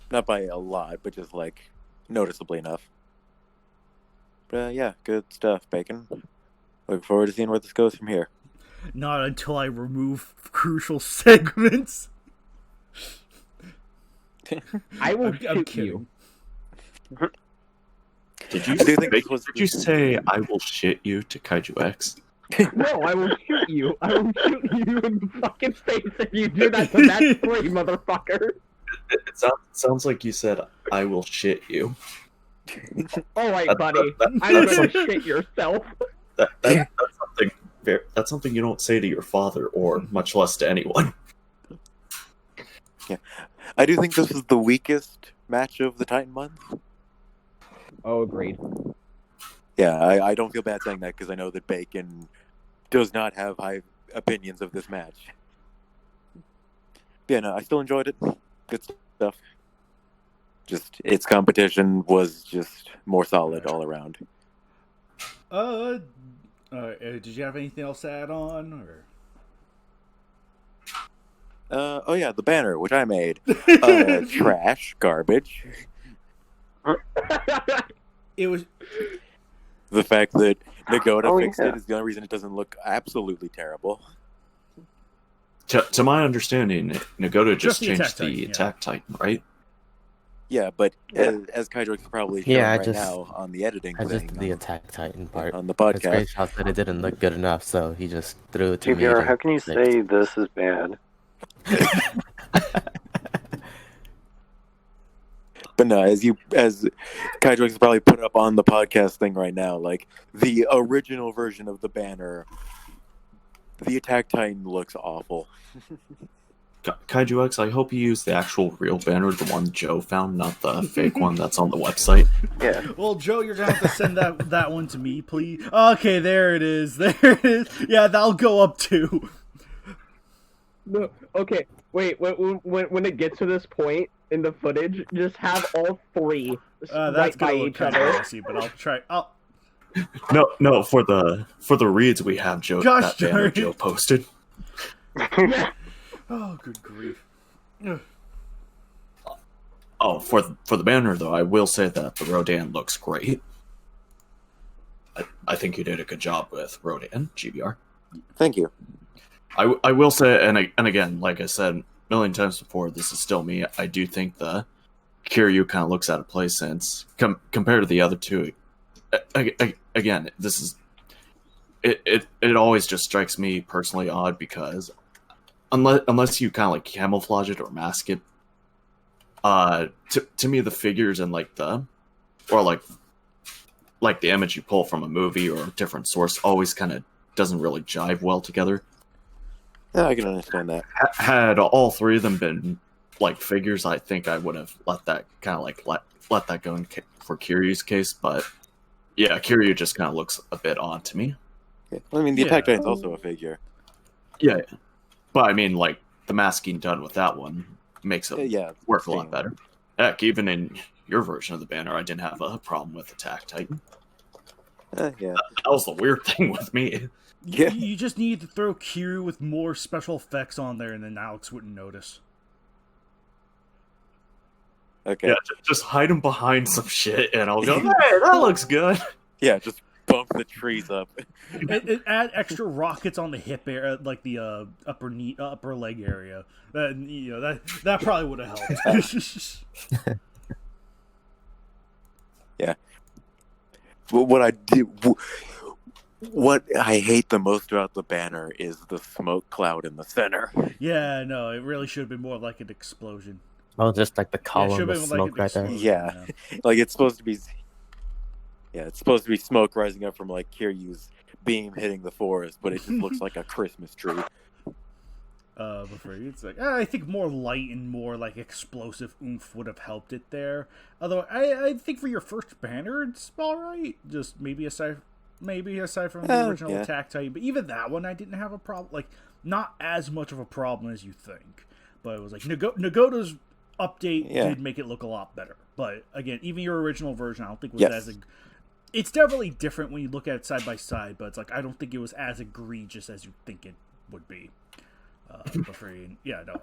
Not by a lot, but just, like, noticeably enough. But yeah, good stuff, Bacon. Looking forward to seeing where this goes from here. Not until I remove crucial segments. I will I'm shoot kidding. you. Did you, did you say I will shit you to KaijuX? No, I will shoot you. I will shoot you in the fucking face if you do that to match 3, motherfucker. It sounds like you said I will shit you. Alright, buddy. I'm gonna shit yourself. That's something you don't say to your father, or much less to anyone. Yeah, I do think this is the weakest match of the Titan month. Oh, agreed. Yeah, I don't feel bad saying that, because I know that Bacon does not have high opinions of this match. Yeah, no, I still enjoyed it. Good stuff. Just, its competition was just more solid all around. Did you have anything else to add on, or? Oh yeah, the banner, which I made. Trash, garbage. It was... The fact that Nagoda fixed it is the only reason it doesn't look absolutely terrible. To my understanding, Nagoda just the changed Attack the Titan, Attack Titan, right? Yeah, but as KaijuX probably showing now on the editing I just thing, did the Attack Titan part. on the Because podcast. Greyshot said it didn't look good enough, so he just threw it to me. GVR, how can you say this is bad? But no, as KaijuX probably put up on the podcast thing right now, like, the original version of the banner, the Attack Titan looks awful. KaijuX, I hope you use the actual real banner, the one Joe found, not the fake one that's on the website. Yeah. Well, Joe, you're gonna have to send that one to me, please. Okay, there it is. There it is. Yeah, that'll go up too. No, okay, wait. When it gets to this point in the footage, just have all 3 That's right by gonna look each kind of other. messy, but I'll try. No, for the reads we have, Joe. Gosh that banner darn it. Joe posted. Oh, good grief. Ugh. Oh, for the banner though, I will say that the Rodan looks great. I think you did a good job with Rodan, GBR. Thank you. I will say, and again, like I said a million times before, this is still me. I do think the Kiryu kind of looks out of place since compared to the other two. Again, this is it always just strikes me personally odd because unless you kind of like camouflage it or mask it, to me the figures and like the image you pull from a movie or a different source always kind of doesn't really jive well together. Yeah, I can understand that. Had all three of them been like figures, I think I would have let that kind of like let that go for Kiryu's case. But yeah, Kiryu just kind of looks a bit odd to me. Yeah. Well, I mean, the Attack Titan's also a figure. Yeah, but I mean, like the masking done with that one makes it work a lot better. Heck, even in your version of the banner, I didn't have a problem with Attack Titan. Yeah, that was the weird thing with me. Yeah. You just need to throw Kiryu with more special effects on there, and then Alex wouldn't notice. Okay. Yeah, just hide him behind some shit, and I'll go, hey, that looks good. Yeah, just bump the trees up. And add extra rockets on the hip area, like the upper leg area. That probably would have helped. Yeah. What I hate the most about the banner is the smoke cloud in the center. Yeah, no, it really should have been more like an explosion. Oh, just like the column of like smoke right there. Yeah. Like it's supposed to be. Yeah, it's supposed to be smoke rising up from like Kiryu's beam hitting the forest, but it just looks like a Christmas tree. Before it's like I think more light and more like explosive oomph would have helped it there. Although I think for your first banner, it's all right. Just maybe aside from the original Attack Titan, but even that one I didn't have a problem. Like not as much of a problem as you think, but it was like Nagota's update did make it look a lot better. But again, even your original version, I don't think was as. It's definitely different when you look at it side by side, but it's like I don't think it was as egregious as you think it would be.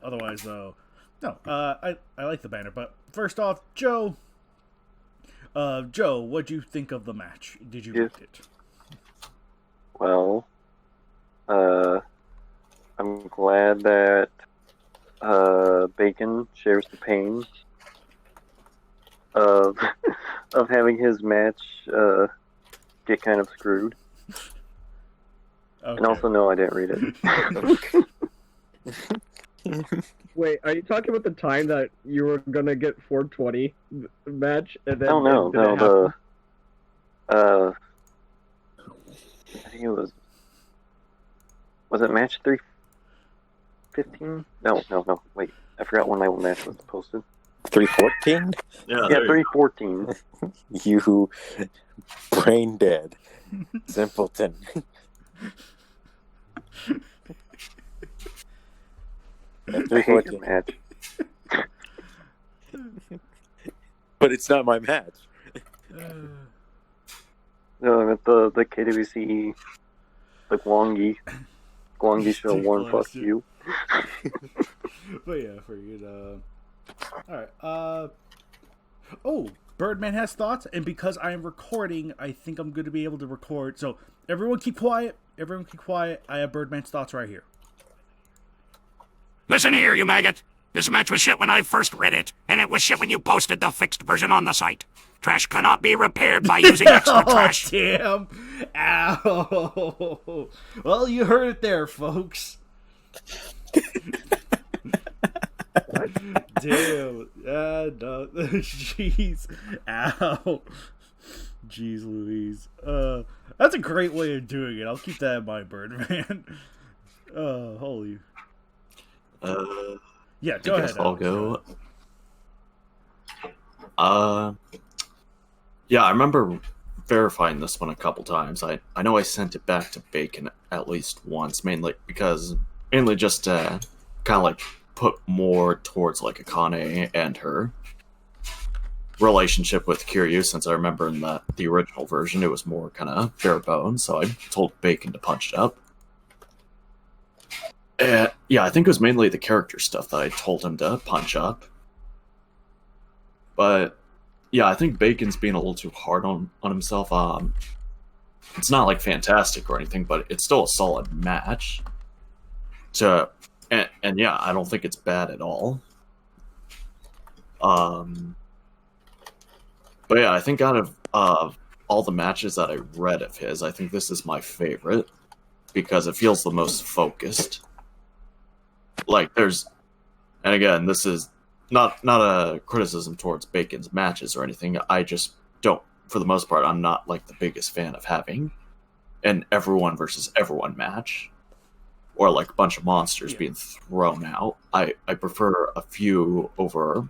Otherwise, though, no. I like the banner, but first off, Joe, what'd you think of the match? Did you like it? Well, I'm glad that Bacon shares the pain of having his match get kind of screwed. Okay. And also, no, I didn't read it. Wait, are you talking about the time that you were gonna get 420 match and then? No. I think it was it match 315? No. Wait, I forgot when my match was posted. 314? Yeah, 314. You brain dead simpleton. I hate your match. But it's not my match. No, I meant the KWCE, the Guangi show one fuck you. But yeah, figured. All right. Birdman has thoughts, and because I am recording, I think I'm going to be able to record. So everyone keep quiet. I have Birdman's thoughts right here. Listen here, you maggot. This match was shit when I first read it, and it was shit when you posted the fixed version on the site. Trash cannot be repaired by using extra trash. Damn. Ow. Well, you heard it there, folks. Damn. No. Jeez. Ow. Jeez Louise. That's a great way of doing it. I'll keep that in mind, Birdman. Holy. Yeah, go ahead. I'll go. Yeah, I remember verifying this one a couple times. I know I sent it back to Bacon at least once, mainly just to kind of like put more towards like Akane and her relationship with Kiryu, since I remember in the original version it was more kind of bare bones, so I told Bacon to punch it up. Yeah, I think it was mainly the character stuff that I told him to punch up. But yeah, I think Bacon's being a little too hard on himself. it's not like fantastic or anything, but it's still a solid match. And yeah, I don't think it's bad at all. But yeah, I think out of all the matches that I read of his, I think this is my favorite because it feels the most focused. Like and again, this is not a criticism towards Bacon's matches or anything. I just don't, for the most part, I'm not like the biggest fan of having an everyone versus everyone match or like a bunch of monsters being thrown out. I prefer a few over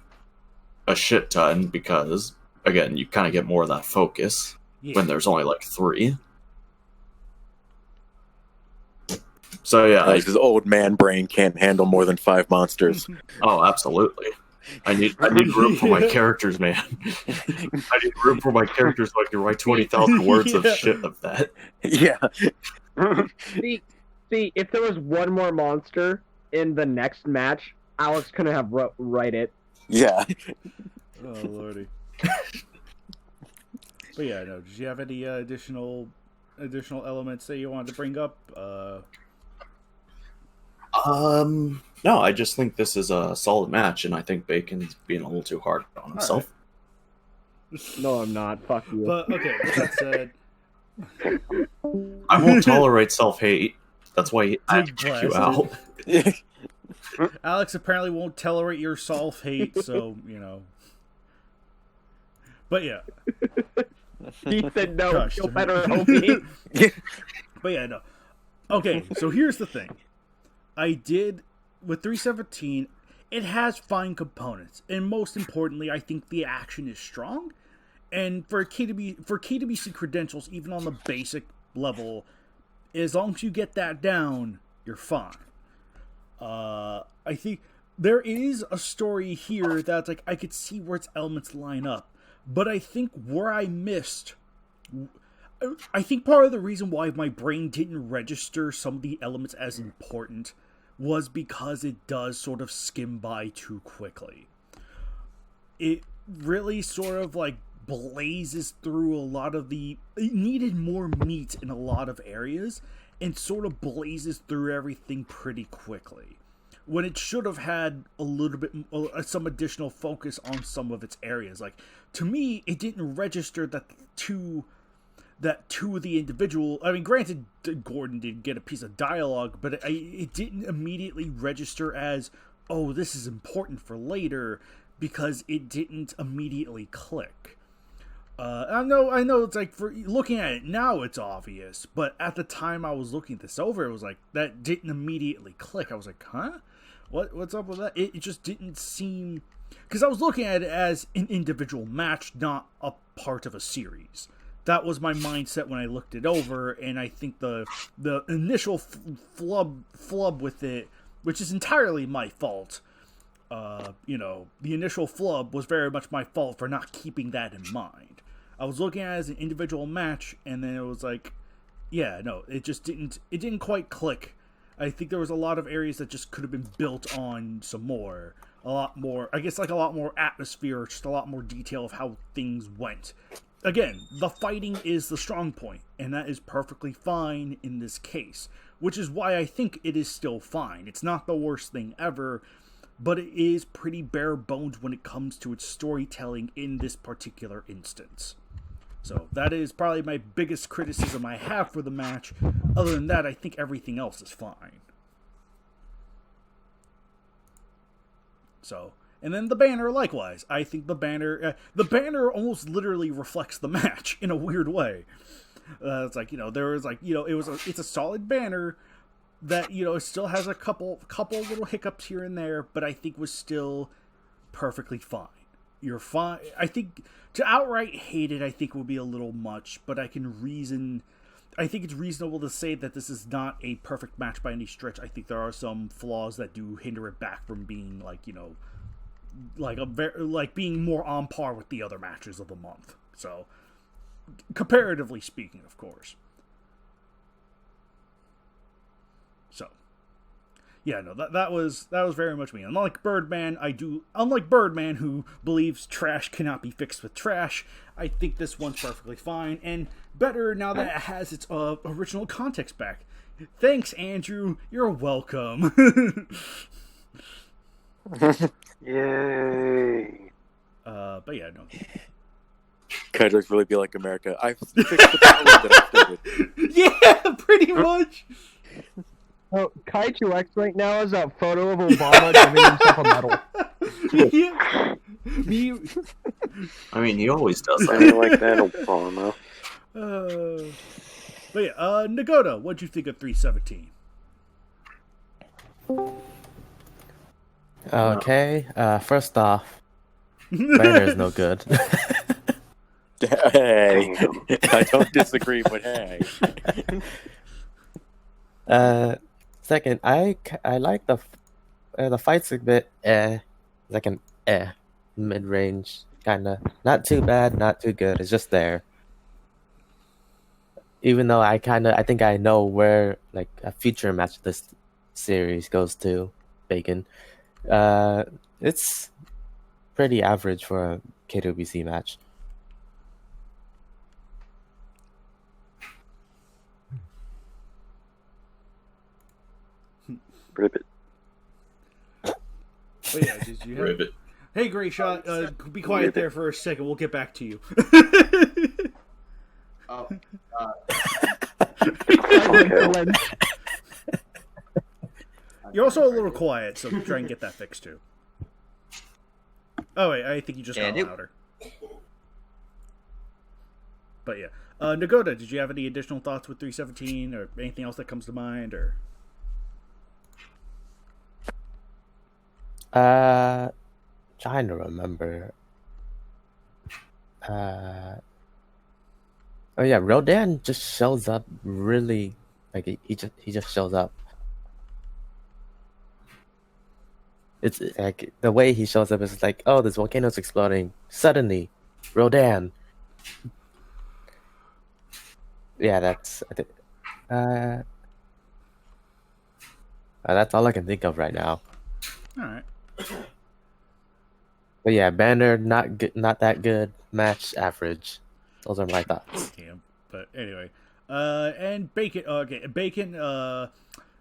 a shit ton because, again, you kind of get more of that focus when there's only like 3. So yeah, his old man brain can't handle more than 5 monsters. Oh, absolutely. I need room for my characters, man. I need room for my characters so I can write 20,000 words of shit of that. Yeah. See, if there was one more monster in the next match, Alex couldn't have write it. Yeah. Oh lordy. But yeah, no. Did you have any additional elements that you wanted to bring up? No, I just think this is a solid match, and I think Bacon's being a little too hard on himself. Right. No, I'm not. Fuck you. But okay, with that said, I won't tolerate self-hate. That's why I had to kick you out. Alex apparently won't tolerate your self-hate, so, But yeah. He said no, Gosh, feel better, Opie. But yeah, no. Okay, so here's the thing. With 317, it has fine components, and most importantly, I think the action is strong. And for KWC credentials, even on the basic level, as long as you get that down, you're fine. I think there is a story here that's like I could see where its elements line up, but I think where I missed. I think part of the reason why my brain didn't register some of the elements as important was because it does sort of skim by too quickly. It really sort of like blazes through a lot of it needed more meat in a lot of areas and sort of blazes through everything pretty quickly when it should have had a little bit some additional focus on some of its areas. Like, to me, it didn't register that two of the individual... I mean, granted, Gordon did get a piece of dialogue, but it didn't immediately register as, oh, this is important for later, because it didn't immediately click. I know it's like, for looking at it now, it's obvious, but at the time I was looking this over, it was like, that didn't immediately click. I was like, huh? What's up with that? It just didn't seem... Because I was looking at it as an individual match, not a part of a series. That was my mindset when I looked it over, and I think the initial flub with it, which is entirely my fault, the initial flub was very much my fault for not keeping that in mind. I was looking at it as an individual match, and then it was like, yeah, no, it didn't quite click. I think there was a lot of areas that just could have been built on some more. A lot more atmosphere, just a lot more detail of how things went. Again, the fighting is the strong point, and that is perfectly fine in this case, which is why I think it is still fine. It's not the worst thing ever, but it is pretty bare bones when it comes to its storytelling in this particular instance. So that is probably my biggest criticism I have for the match. Other than that, I think everything else is fine. So... And then the banner, likewise. I think the banner almost literally reflects the match in a weird way. It's like, it's a solid banner that, it still has a couple little hiccups here and there, but I think was still perfectly fine. You're fine. I think to outright hate it, I think would be a little much, but I think it's reasonable to say that this is not a perfect match by any stretch. I think there are some flaws that do hinder it back from being being more on par with the other matches of the month. So, comparatively speaking, of course. So, yeah, no, that was very much me. Unlike Birdman, who believes trash cannot be fixed with trash, I think this one's perfectly fine and better now that it has its original context back. Thanks, Andrew. You're welcome. Yay! But yeah, no. KaijuX really be like America. I fixed the problem that I started. Yeah, pretty much. Oh, KaijuX right now is a photo of Obama giving himself a medal. Yeah. Me. I mean, he always does I that. like that Obama. But yeah, Nagoda, what'd you think of 317? Okay, first off, Banner's no good. Hey, I don't disagree, but hey. Second, I like the fights a bit like an mid range kind of, not too bad, not too good. It's just there. Even though I think I know where like a future match of this series goes to, Bacon. It's pretty average for a KWC match. Ribbit. Oh yeah, did you have... Ribbit. Hey, Greyshot, be quiet there for a second. We'll get back to you. Oh, You're also a little quiet, so try and get that fixed too. Oh wait, I think you just got louder. But yeah, Nagoda, did you have any additional thoughts with 317 or anything else that comes to mind? Or trying to remember. Oh yeah, Rodan just shows up really like he just shows up. It's like the way he shows up is like, oh, this volcano's exploding. Suddenly, Rodan. Yeah, that's that's all I can think of right now. all right, But yeah, Banner not good, not that good. Match average. Those are my thoughts. damn. But anyway, and Bacon. Okay, Bacon.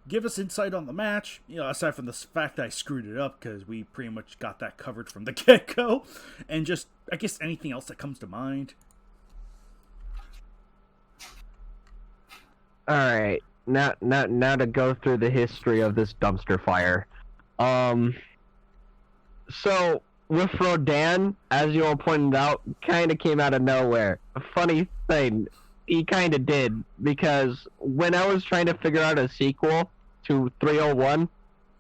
Give us insight on the match. You know, aside from the fact that I screwed it up because we pretty much got that covered from the get-go, and just I guess anything else that comes to mind. All right, now to go through the history of this dumpster fire. So with Rodan, as you all pointed out, kind of came out of nowhere. A funny thing, he kind of did, because when I was trying to figure out a sequel to 301,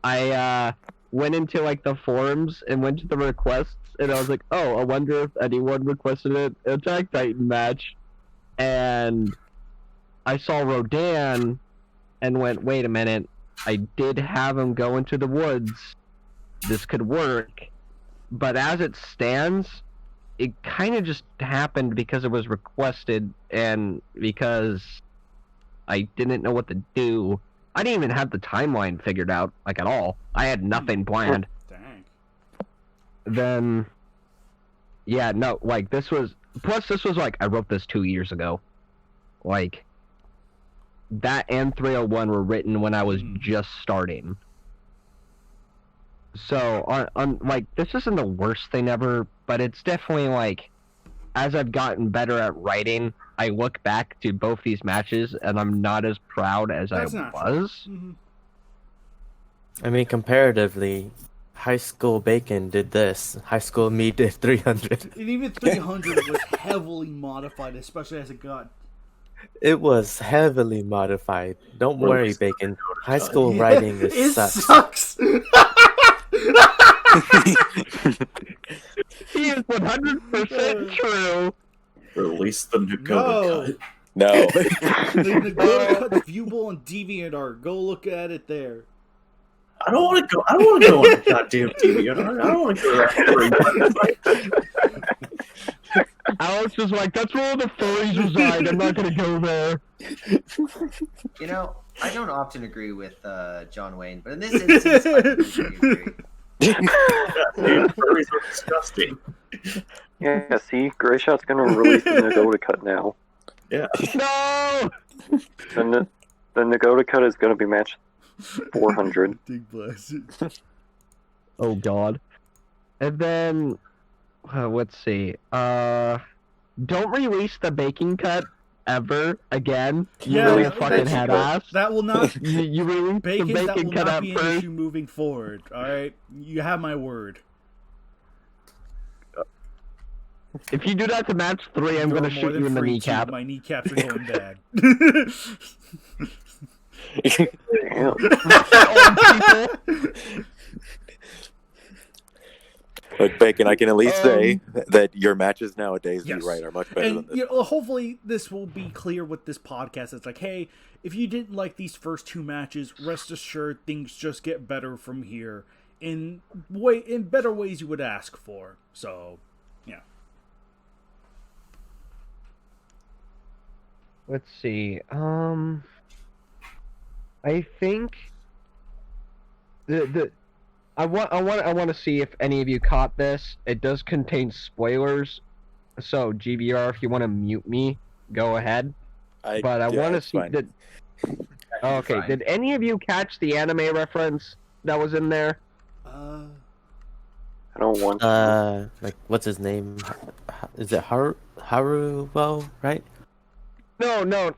I went into like the forums and went to the requests, and I was like, oh, I wonder if anyone requested an Attack Titan match, and I saw Rodan and went, wait a minute, I did have him go into the woods. This could work. But as it stands, it kind of just happened because it was requested and because I didn't know what to do. I didn't even have the timeline figured out, like, at all. I had nothing planned. Dang. Then, yeah, no, like, this was... Plus, this was, like, I wrote this 2 years ago. Like, that and 301 were written when I was just starting. So, like, this isn't the worst thing ever, but it's definitely, like, as I've gotten better at writing, I look back to both these matches, and I'm not as proud as That's I not was. Mm-hmm. I mean, comparatively, High School Bacon did this. High School Me did 300. And even 300 was heavily modified, especially as it got... It was heavily modified. Don't worry, Bacon. High school writing It sucks. He is 100% true. Release the Nagoda cut. No. The Go Cut, Viewable, and Deviant Art. Go look at it there. I don't want to go. I don't want to go on the goddamn TV. I don't want to go there. Alex was like, that's where all the furries reside. I'm not going to go there. You know, I don't often agree with John Wayne, but in this instance, I completely agree. Furries are disgusting. Yeah, see, Greyshot's gonna release the Nagoda cut now. Yeah. No! And the Nagoda cut is gonna be match 400. Big bless. Oh god. And then, let's see. Don't release the baking cut ever again. You Yeah, really that- fucking head ass. That will not. You release the Bacon, that bacon will cut not at be an first. issue moving forward. All right, you have my word. If you do that to match 3, I'm You're gonna more shoot than you in the free to. kneecap. My kneecaps are going bad. Damn. Old people. But Bacon, I can at least say that your matches nowadays, Yes. you're right, are much better than And this. you know, hopefully this will be clear with this podcast. It's like, hey, if you didn't like these first 2 matches, rest assured things just get better from here in better ways you would ask for. So, yeah. Let's see. I think I want to see if any of you caught this. It does contain spoilers, so GBR, if you want to mute me, go ahead. But I want to it's see fine. that. Okay, Fine. did any of you catch the anime reference that was in there? I don't want to. Like what's his name? Is it Haruo, right? No.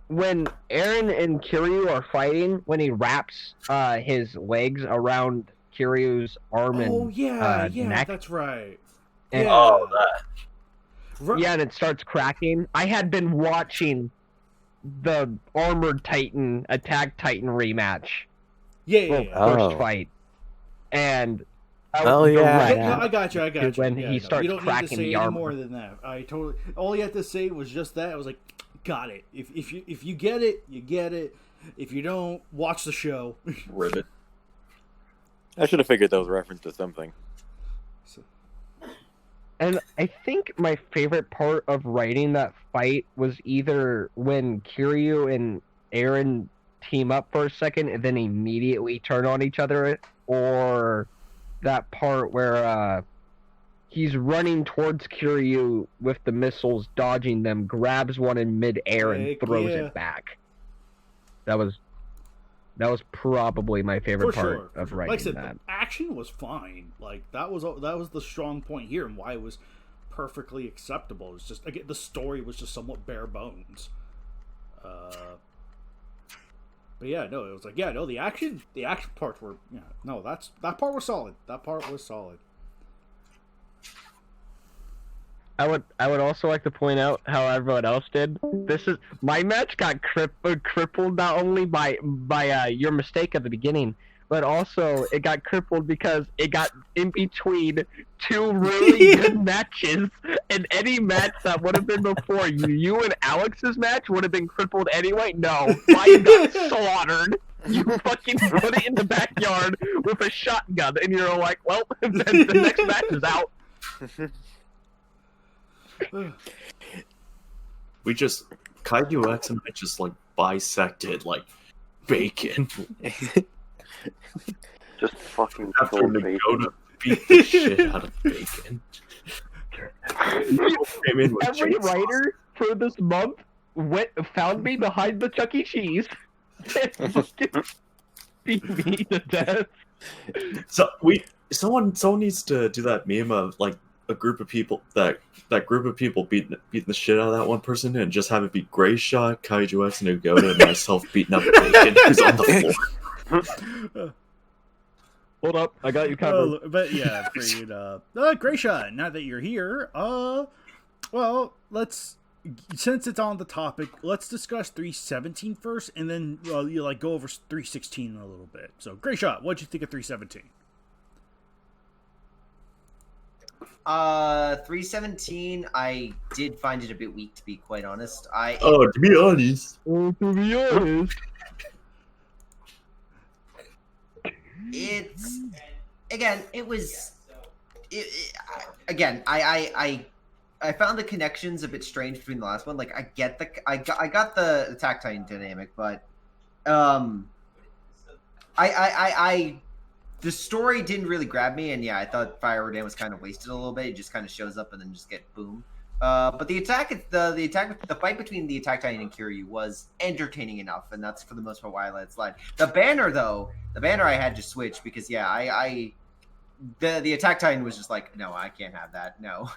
When Eren and Kiryu are fighting, when he wraps his legs around Kiryu's arm Oh and yeah, neck, that's right. and, Oh, that. yeah, and it starts cracking. I had been watching the Armored Titan Attack Titan rematch, Yeah. first Oh. fight, and Oh, the yeah, red- No, I got you. When Yeah, he no, starts you don't need to cracking say the any armor. more than that. I totally. All you had to say was just that. I was like, got it. If you get it, you get it. If you don't, watch the show. Ribbit. I should have figured that was a reference to something. And I think my favorite part of writing that fight was either when Kiryu and Eren team up for a second and then immediately turn on each other, or that part where he's running towards Kiryu with the missiles, dodging them, grabs one in midair and Heck throws yeah. it back. That was probably my favorite For part sure. of writing Like I said, that. the action was fine. Like that was the strong point here, and why it was perfectly acceptable. It's just again the story was just somewhat bare bones. But yeah, no, it was like the action parts were that part was solid. That part was solid. I would also like to point out how everyone else did. This is my match got crippled not only by your mistake at the beginning, but also it got crippled because it got in between 2 really good matches, and any match that would have been before you and Alex's match would have been crippled anyway. No, mine got slaughtered. You fucking put it in the backyard with a shotgun, and you're like, well, the next match is out. KaijuX and I just like bisected like bacon Just fucking after kill bacon. Nagoda beat the shit out of bacon. Every writer for this month found me behind the Chuck E. Cheese and fucking beat me to death. So someone needs to do that meme of like a group of people that group of people beating the shit out of that one person and just have it be Greyshot, KaijuX, Nagoda, and myself beating up bacon who's on the floor. Hold up, I got you covered. But yeah, great. Greyshot, now that you're here, well, since it's on the topic, let's discuss 317 first, and then you go over 316 a little bit. So, Greyshot, what'd you think of 317? 317, I did find it a bit weak, to be quite honest. To be honest. To be honest. It's again. It was. Again, I I found the connections a bit strange between the last one. Like I got the Attack Titan dynamic, but I the story didn't really grab me, and yeah, I thought Fire Rodan was kind of wasted a little bit. It just kind of shows up and then just get boom. But the fight between the Attack Titan and Kiryu was entertaining enough, and that's for the most part why I let it slide. The banner I had to switch because the Attack Titan was just like, no, I can't have that. No.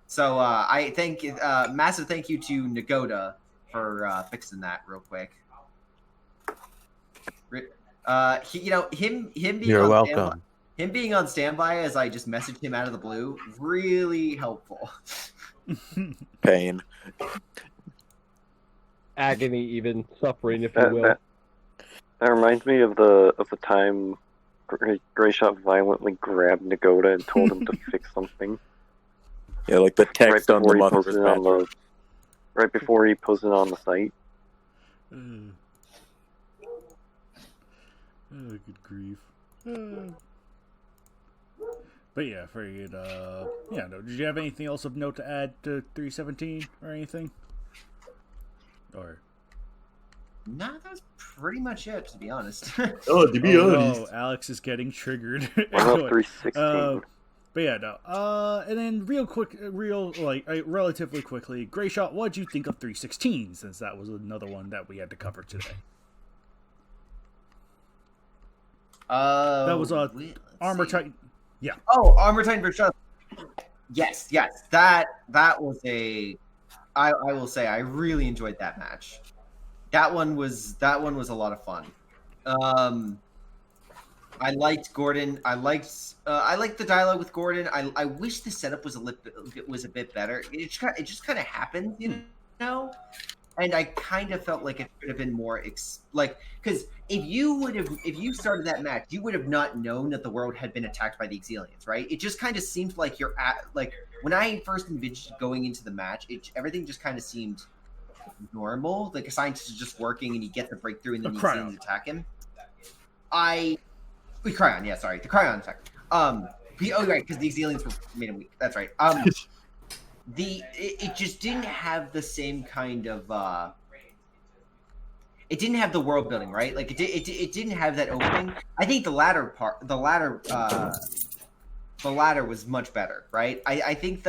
So I thank massive thank you to Nagoda for fixing that real quick. Him being You're welcome. Him being on standby as I just messaged him out of the blue, really helpful. Pain. Agony, even suffering, if you will. That reminds me of the time Greyshot violently grabbed Nagoda and told him to fix something. Yeah, like the text on the mother's match. Right before he posted on the site. Oh, good grief. But yeah, figured, no. Did you have anything else of note to add to 317 or anything? Or... No, that was pretty much it, to be honest. To be honest. No, Alex is getting triggered. What about 316? But yeah, no. And then relatively quickly, Greyshot, what'd you think of 316, since that was another one that we had to cover today? That was Armor Titan. Yeah. Oh, Armor Titan versus Yes. That was I will say I really enjoyed that match. That one was a lot of fun. I liked Gordon. I liked the dialogue with Gordon. I wish the setup was a bit better. It just kind of happened, you know. And I kind of felt like it should have been more because if you started that match, you would have not known that the world had been attacked by the Exilians, right? It just kind of seemed like you're at when I first envisioned going into the match, everything just kind of seemed normal. Like a scientist is just working and he gets the breakthrough and then the Exilians attack him. The Cryon attack. Right, because the Exilians made him weak. That's right. It just didn't have the same kind of it didn't have the world building, right? Like it didn't have that opening. I think the latter was much better, right? I think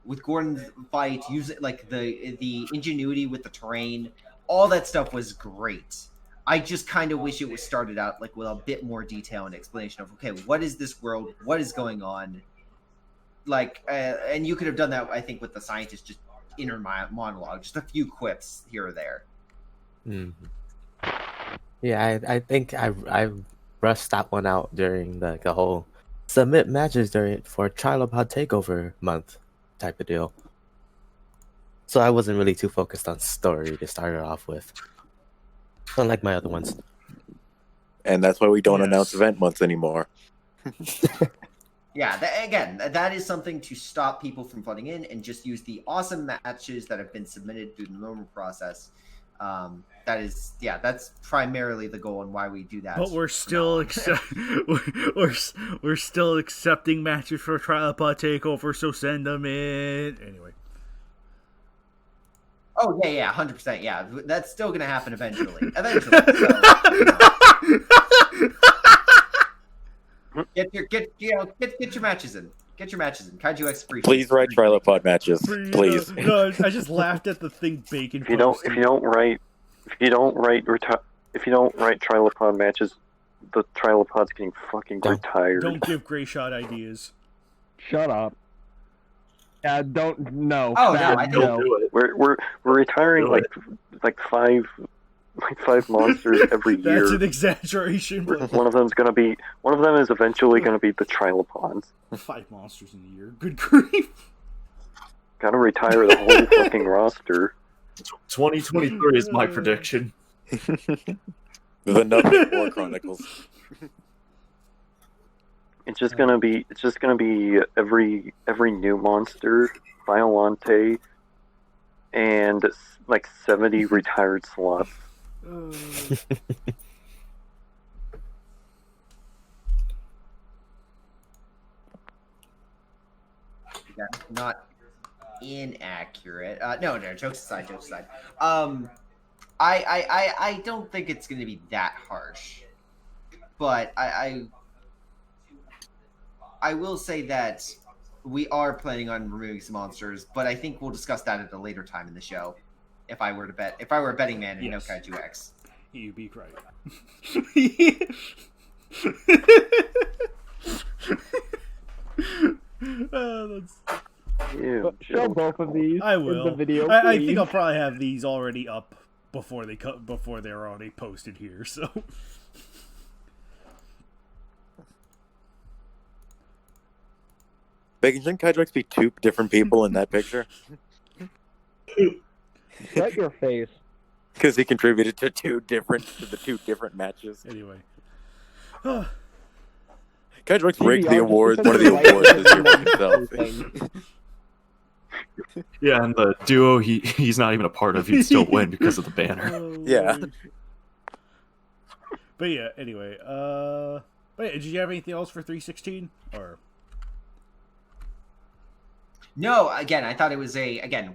with Gordon's fight, using like the ingenuity with the terrain, all that stuff was great. I just kind of wish it was started out like with a bit more detail and explanation of, okay, what is this world? What is going on? Like, and you could have done that, I think, with the scientist, just inner monologue, just a few quips here or there. Mm-hmm. Yeah, I think I rushed that one out during the whole submit matches for Trilopod Takeover month type of deal. So I wasn't really too focused on story to start it off with. Unlike my other ones. And that's why we don't announce event months anymore. Yeah, that is something to stop people from flooding in and just use the awesome matches that have been submitted through the normal process. That's primarily the goal and why we do that. But we're still we're still accepting matches for Trilopod Takeover, so send them in anyway. Oh yeah, 100%. Yeah, that's still gonna happen eventually. So, Get your matches in. Get your matches in. KaijuX free. Please write Trilopod matches. Please. No, I just laughed at the thing Bacon. If you don't write Trilopod matches, the Trilopod's getting fucking retired. Don't give Greyshot ideas. Shut up. Don't no. Oh no, I don't do it. We're retiring like five monsters every year. That's an exaggeration. But... One of them is eventually going to be the Trilopods. 5 monsters in a year. Good grief. Gotta retire the whole fucking roster. 2023 is my prediction. The Nothing War Chronicles. It's just gonna be every new monster, Violante, and like 70 retired slots. Yeah, not inaccurate. No, jokes aside, jokes aside. I don't think it's going to be that harsh, but I will say that we are planning on removing some monsters, but I think we'll discuss that at a later time in the show. If I were a betting man and no KaijuX. You'd be right. Show both of these. I will. In the video, I think I'll probably have these already up before they're already posted here. So. Bacon, shouldn't KaijuX be two different people in that picture? Shut your face. Because he contributed to the two different matches. Anyway. KaijuX rigged the awards, one of the awards this year for himself. Yeah, and the duo he's not even a part of, he'd still win because of the banner. Yeah. But yeah, anyway. Did you have anything else for 316? Or... No, again, I thought it was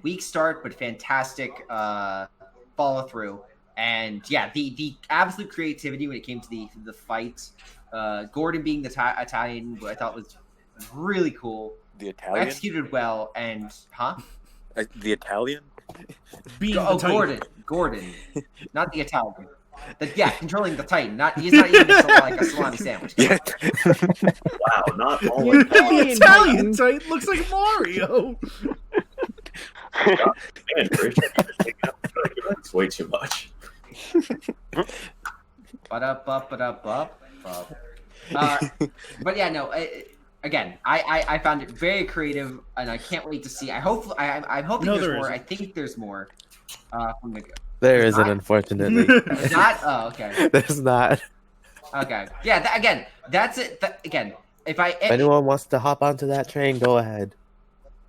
weak start, but fantastic follow through. And yeah, the absolute creativity when it came to the fight. Gordon being the Italian, I thought was really cool. The Italian? Executed well, and the Italian? Gordon, not the Italian. Controlling the Titan. He's not even like a salami sandwich. Yeah. Wow, not all the Italian Titan looks like Mario. Man, that's way too much. But yeah, no. Again, I found it very creative, and I can't wait to see. I'm hoping there's more. I think there's more. From the. There isn't, unfortunately. There's not? Oh, okay. There's not. Okay. Yeah, that's it. If anyone wants to hop onto that train, go ahead.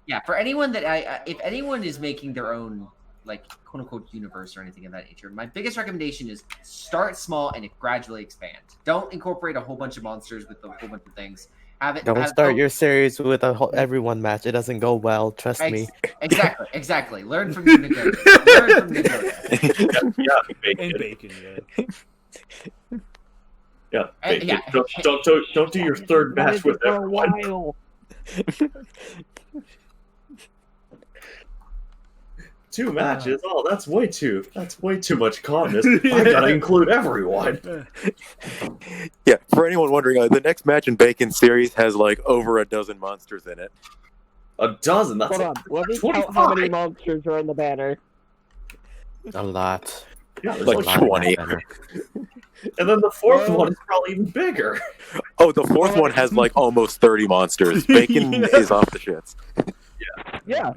Yeah, for anyone that if anyone is making their own, like, quote-unquote universe or anything of that nature, my biggest recommendation is start small and gradually expand. Don't incorporate a whole bunch of monsters with a whole bunch of things. Don't start your series with everyone match. It doesn't go well. Trust me. Exactly. Learn from Nagoda. And Bacon, yeah. Bacon. Don't do your third match with everyone. Two matches? Oh, that's way too much calmness. I gotta include everyone. Yeah, for anyone wondering, the next match in Bacon's series has like over a dozen monsters in it. A dozen? That's Hold on. Let me count how many monsters are in the banner. A lot. Yeah, like 20. And then the fourth one is probably even bigger. Oh, the fourth one has like almost 30 monsters. Bacon is off the shits. Yeah.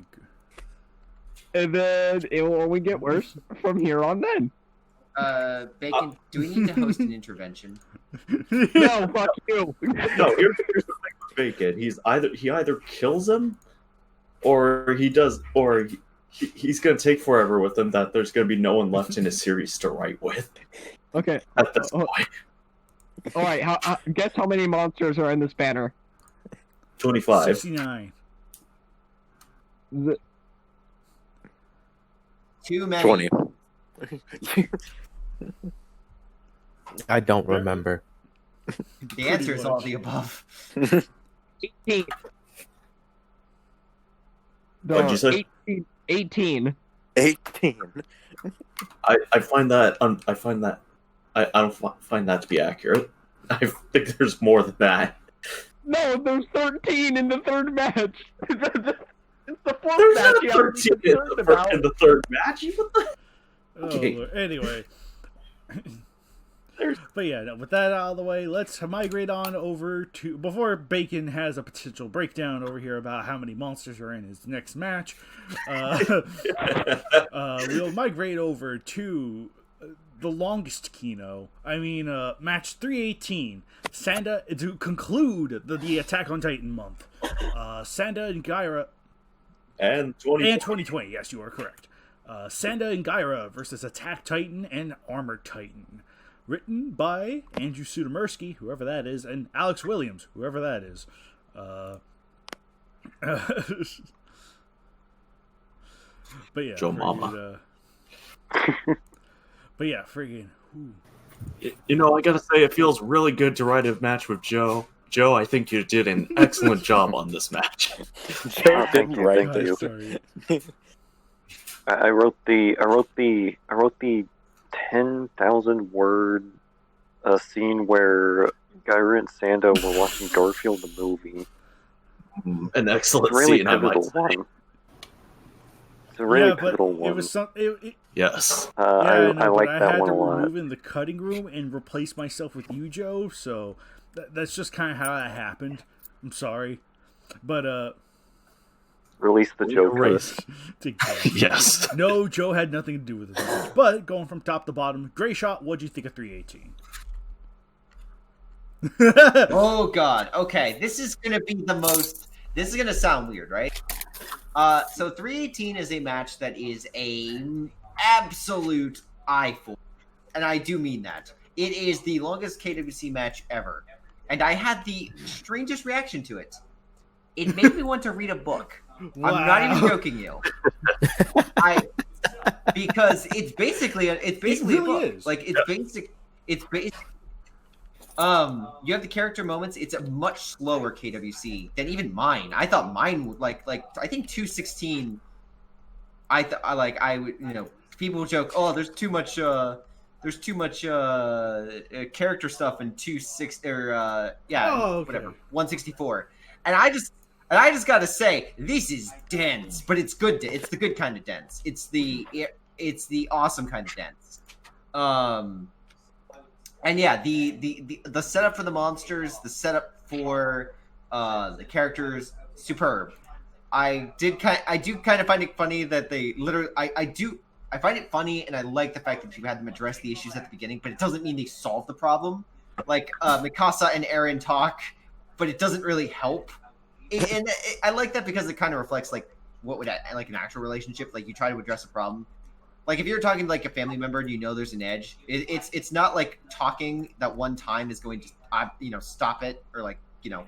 And then it will only get worse from here on then. Bacon, do we need to host an intervention? No, fuck you. No, here's the thing with Bacon. He either kills him, or he's gonna take forever with him. That there's gonna be no one left in his series to write with. Okay. At this point. All right. Guess how many monsters are in this banner? 25. 69. Too many. 20. I don't remember. The answer is all the above. 18. What'd you say? 18. 18. I find that I don't find that to be accurate. I think there's more than that. No, there's 13 in the third match. It's the fourth There's match. not 13 in the third match. What the? Okay. Anyway. But yeah, with that out of the way, let's migrate on over to, before Bacon has a potential breakdown over here about how many monsters are in his next match, we'll migrate over to the longest Kino. Match 318. Sanda, to conclude the Attack on Titan month. Sanda and Gaira. And 2020, yes, you are correct. Sanda and Gaira versus Attack Titan and Armor Titan. Written by Andrew Sudomersky, whoever that is, and Alex Williams, whoever that is. But yeah, Joe friggin', Mama. But yeah, friggin'. You know, I gotta say, it feels really good to write a match with Joe. Joe, I think you did an excellent job on this match. Joe didn't write thank you. this. I wrote the 10,000 word scene where Gyra and Sanda were watching Garfield the movie. An excellent It's a really scene, I might pivotal say. one. It's a really Yeah, but pivotal one. it was some. Yes. Yeah, I like but I that had one to a lot. remove in the cutting room and replace myself with you, Joe. So that's just kind of how that happened. I'm sorry, but Release the Joker. Erase. together. Yes. No, Joe had nothing to do with it. But going from top to bottom, Greyshot, what'd you think of 318? Oh god. Okay, this is gonna be the most. This is gonna sound weird, right? So 318 is a match that is a absolute eyeful, and I do mean that. It is the longest KWC match ever, and I had the strangest reaction to it. It made me want to read a book. Wow. I'm not even joking you. Because it's basically a really book. is. Like it's basic. You have the character moments. It's a much slower KWC than even mine. I thought mine would like I think 216. I would, you know, people joke, oh, there's too much character stuff in 26 or whatever 164, and I just gotta say this is dense, but it's good. It's the good kind of dense. It's the awesome kind of dense. And yeah, the setup for the monsters, the setup for the characters, superb. I do kind of find it funny that they literally. I find it funny, and I like the fact that you had them address the issues at the beginning, but it doesn't mean they solve the problem. Like Mikasa and Eren talk, but it doesn't really help. I like that because it kind of reflects like what would like an actual relationship. Like you try to address a problem. Like if you're talking to like a family member and you know there's an edge, it's not like talking that one time is going to stop it or like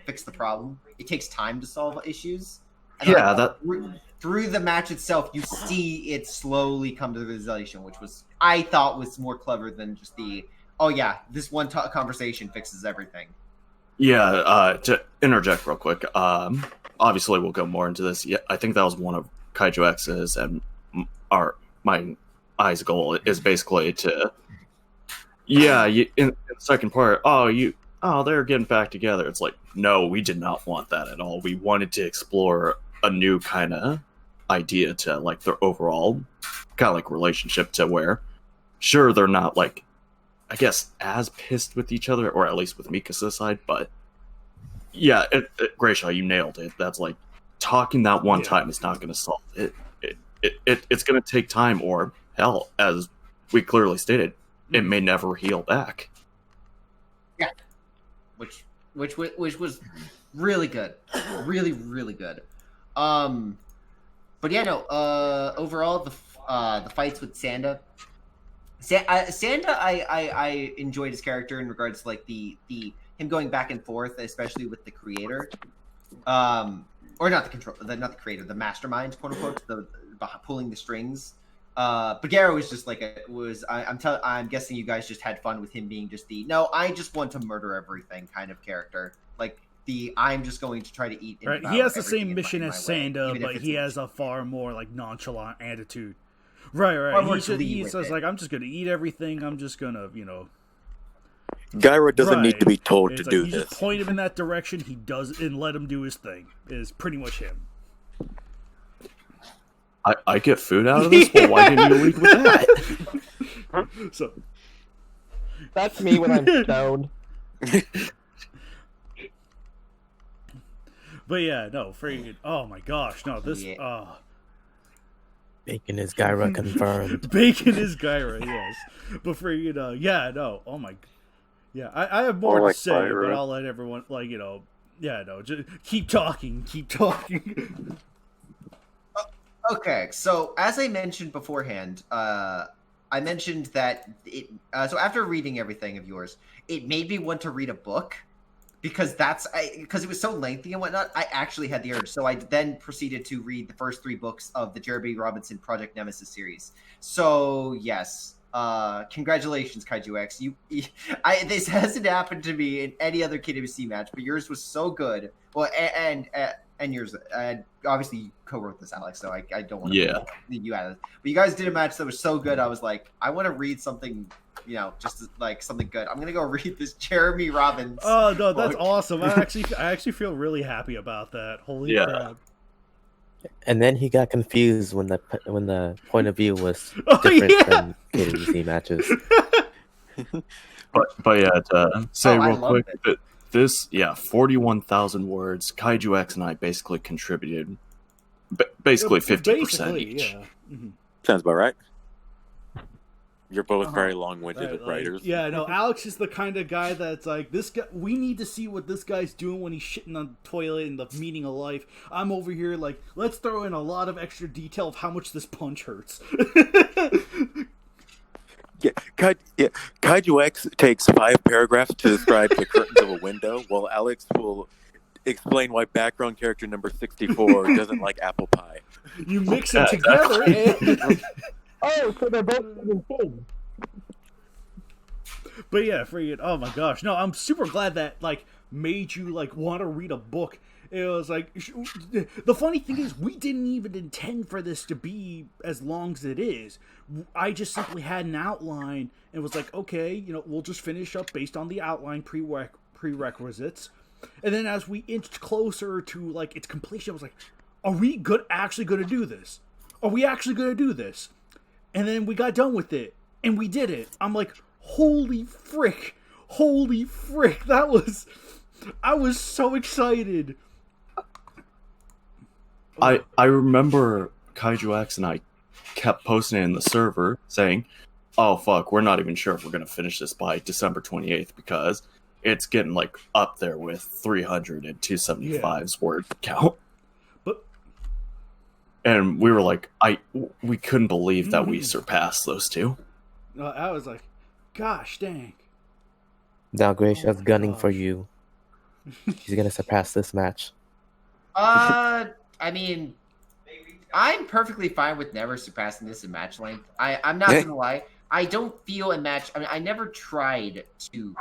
fix the problem. It takes time to solve issues. And through the match itself, you see it slowly come to the realization, which I thought was more clever than just this one conversation fixes everything. Yeah, to interject real quick, obviously we'll go more into this. Yeah, I think that was one of KaijuX's and my eyes goal is basically to, in the second part, they're getting back together. It's like, no, we did not want that at all. We wanted to explore a new kind of idea to like their overall kind of like relationship to where, sure, they're not like, I guess, as pissed with each other, or at least with Mikasa's side, but yeah, Greyshot, you nailed it. That's like, talking that one time is not going to solve it. It's going to take time, or hell, as we clearly stated, it may never heal back. Yeah, which was really good, really really good. But yeah, no. Overall, the fights with Sanda. Sanda, I enjoyed his character in regards to like the him going back and forth, especially with the creator, or not the creator, the mastermind, quote unquote, the pulling the strings. Bagheera was just like I'm guessing you guys just had fun with him being just I just want to murder everything kind of character, like I'm just going to try to eat. Right, he has the same mission as Sanda, but he has a far more like nonchalant attitude. Right. He says like, I'm just gonna eat everything. I'm just gonna, Gyra doesn't need to be told to do you this. Just point him in that direction. He does, and let him do his thing. Is pretty much him. I get food out of this. Well, why didn't you lead with that? So that's me when I'm stoned. But yeah, no, freaking. Oh my gosh, no, this. Bacon is Gyra confirmed. Bacon is Gyra, yes. But freaking, no, oh my. Yeah, I have more to say, but I'll let everyone, just keep talking. Okay, so as I mentioned beforehand, I mentioned that so after reading everything of yours, it made me want to read a book because because it was so lengthy and whatnot, I actually had the urge. So I then proceeded to read the first 3 books of the Jeremy Robinson Project Nemesis series. So yes, congratulations, KaijuX. This hasn't happened to me in any other KWC match, but yours was so good. Well, and yours, obviously you co-wrote this, Alex. So I don't want to leave you out of it. But you guys did a match that was so good. I was like, I want to read something. Just like something good. I'm gonna go read this Jeremy Robbins. Oh no, that's book. awesome! I actually feel really happy about that. Holy crap! And then he got confused when the point of view was different from KWC matches. But yeah, to say real quick that this 41,000 words. KaijuX and I basically contributed, basically 50% each. Yeah. Mm-hmm. Sounds about right. You're both very long-winded writers. Yeah, no, Alex is the kind of guy that's like, this guy, we need to see what this guy's doing when he's shitting on the toilet and the meaning of life. I'm over here like, let's throw in a lot of extra detail of how much this punch hurts. KaijuX takes 5 paragraphs to describe the curtains of a window, while Alex will explain why background character number 64 doesn't like apple pie. You mix them together and... Oh, so they're both Stephen King. But yeah, freaking, oh my gosh. No, I'm super glad that, like, made you, like, want to read a book. It was like, the funny thing is, we didn't even intend for this to be as long as it is. I just simply had an outline and was like, okay, we'll just finish up based on the outline prerequisites. And then as we inched closer to, like, its completion, I was like, are we actually going to do this? Are we actually going to do this? And then we got done with it, and we did it. I'm like, holy frick, I was so excited. I remember KaijuX and I kept posting it in the server saying, oh fuck, we're not even sure if we're going to finish this by December 28th because it's getting like up there with 300 and 275's word count. And we were like, we couldn't believe that we surpassed those two. I was like, gosh dang. Now Greyshot's gunning for you. He's gonna surpass this match. I mean, I'm perfectly fine with never surpassing this in match length. I'm not gonna lie. I don't feel a match. I mean, I never tried to.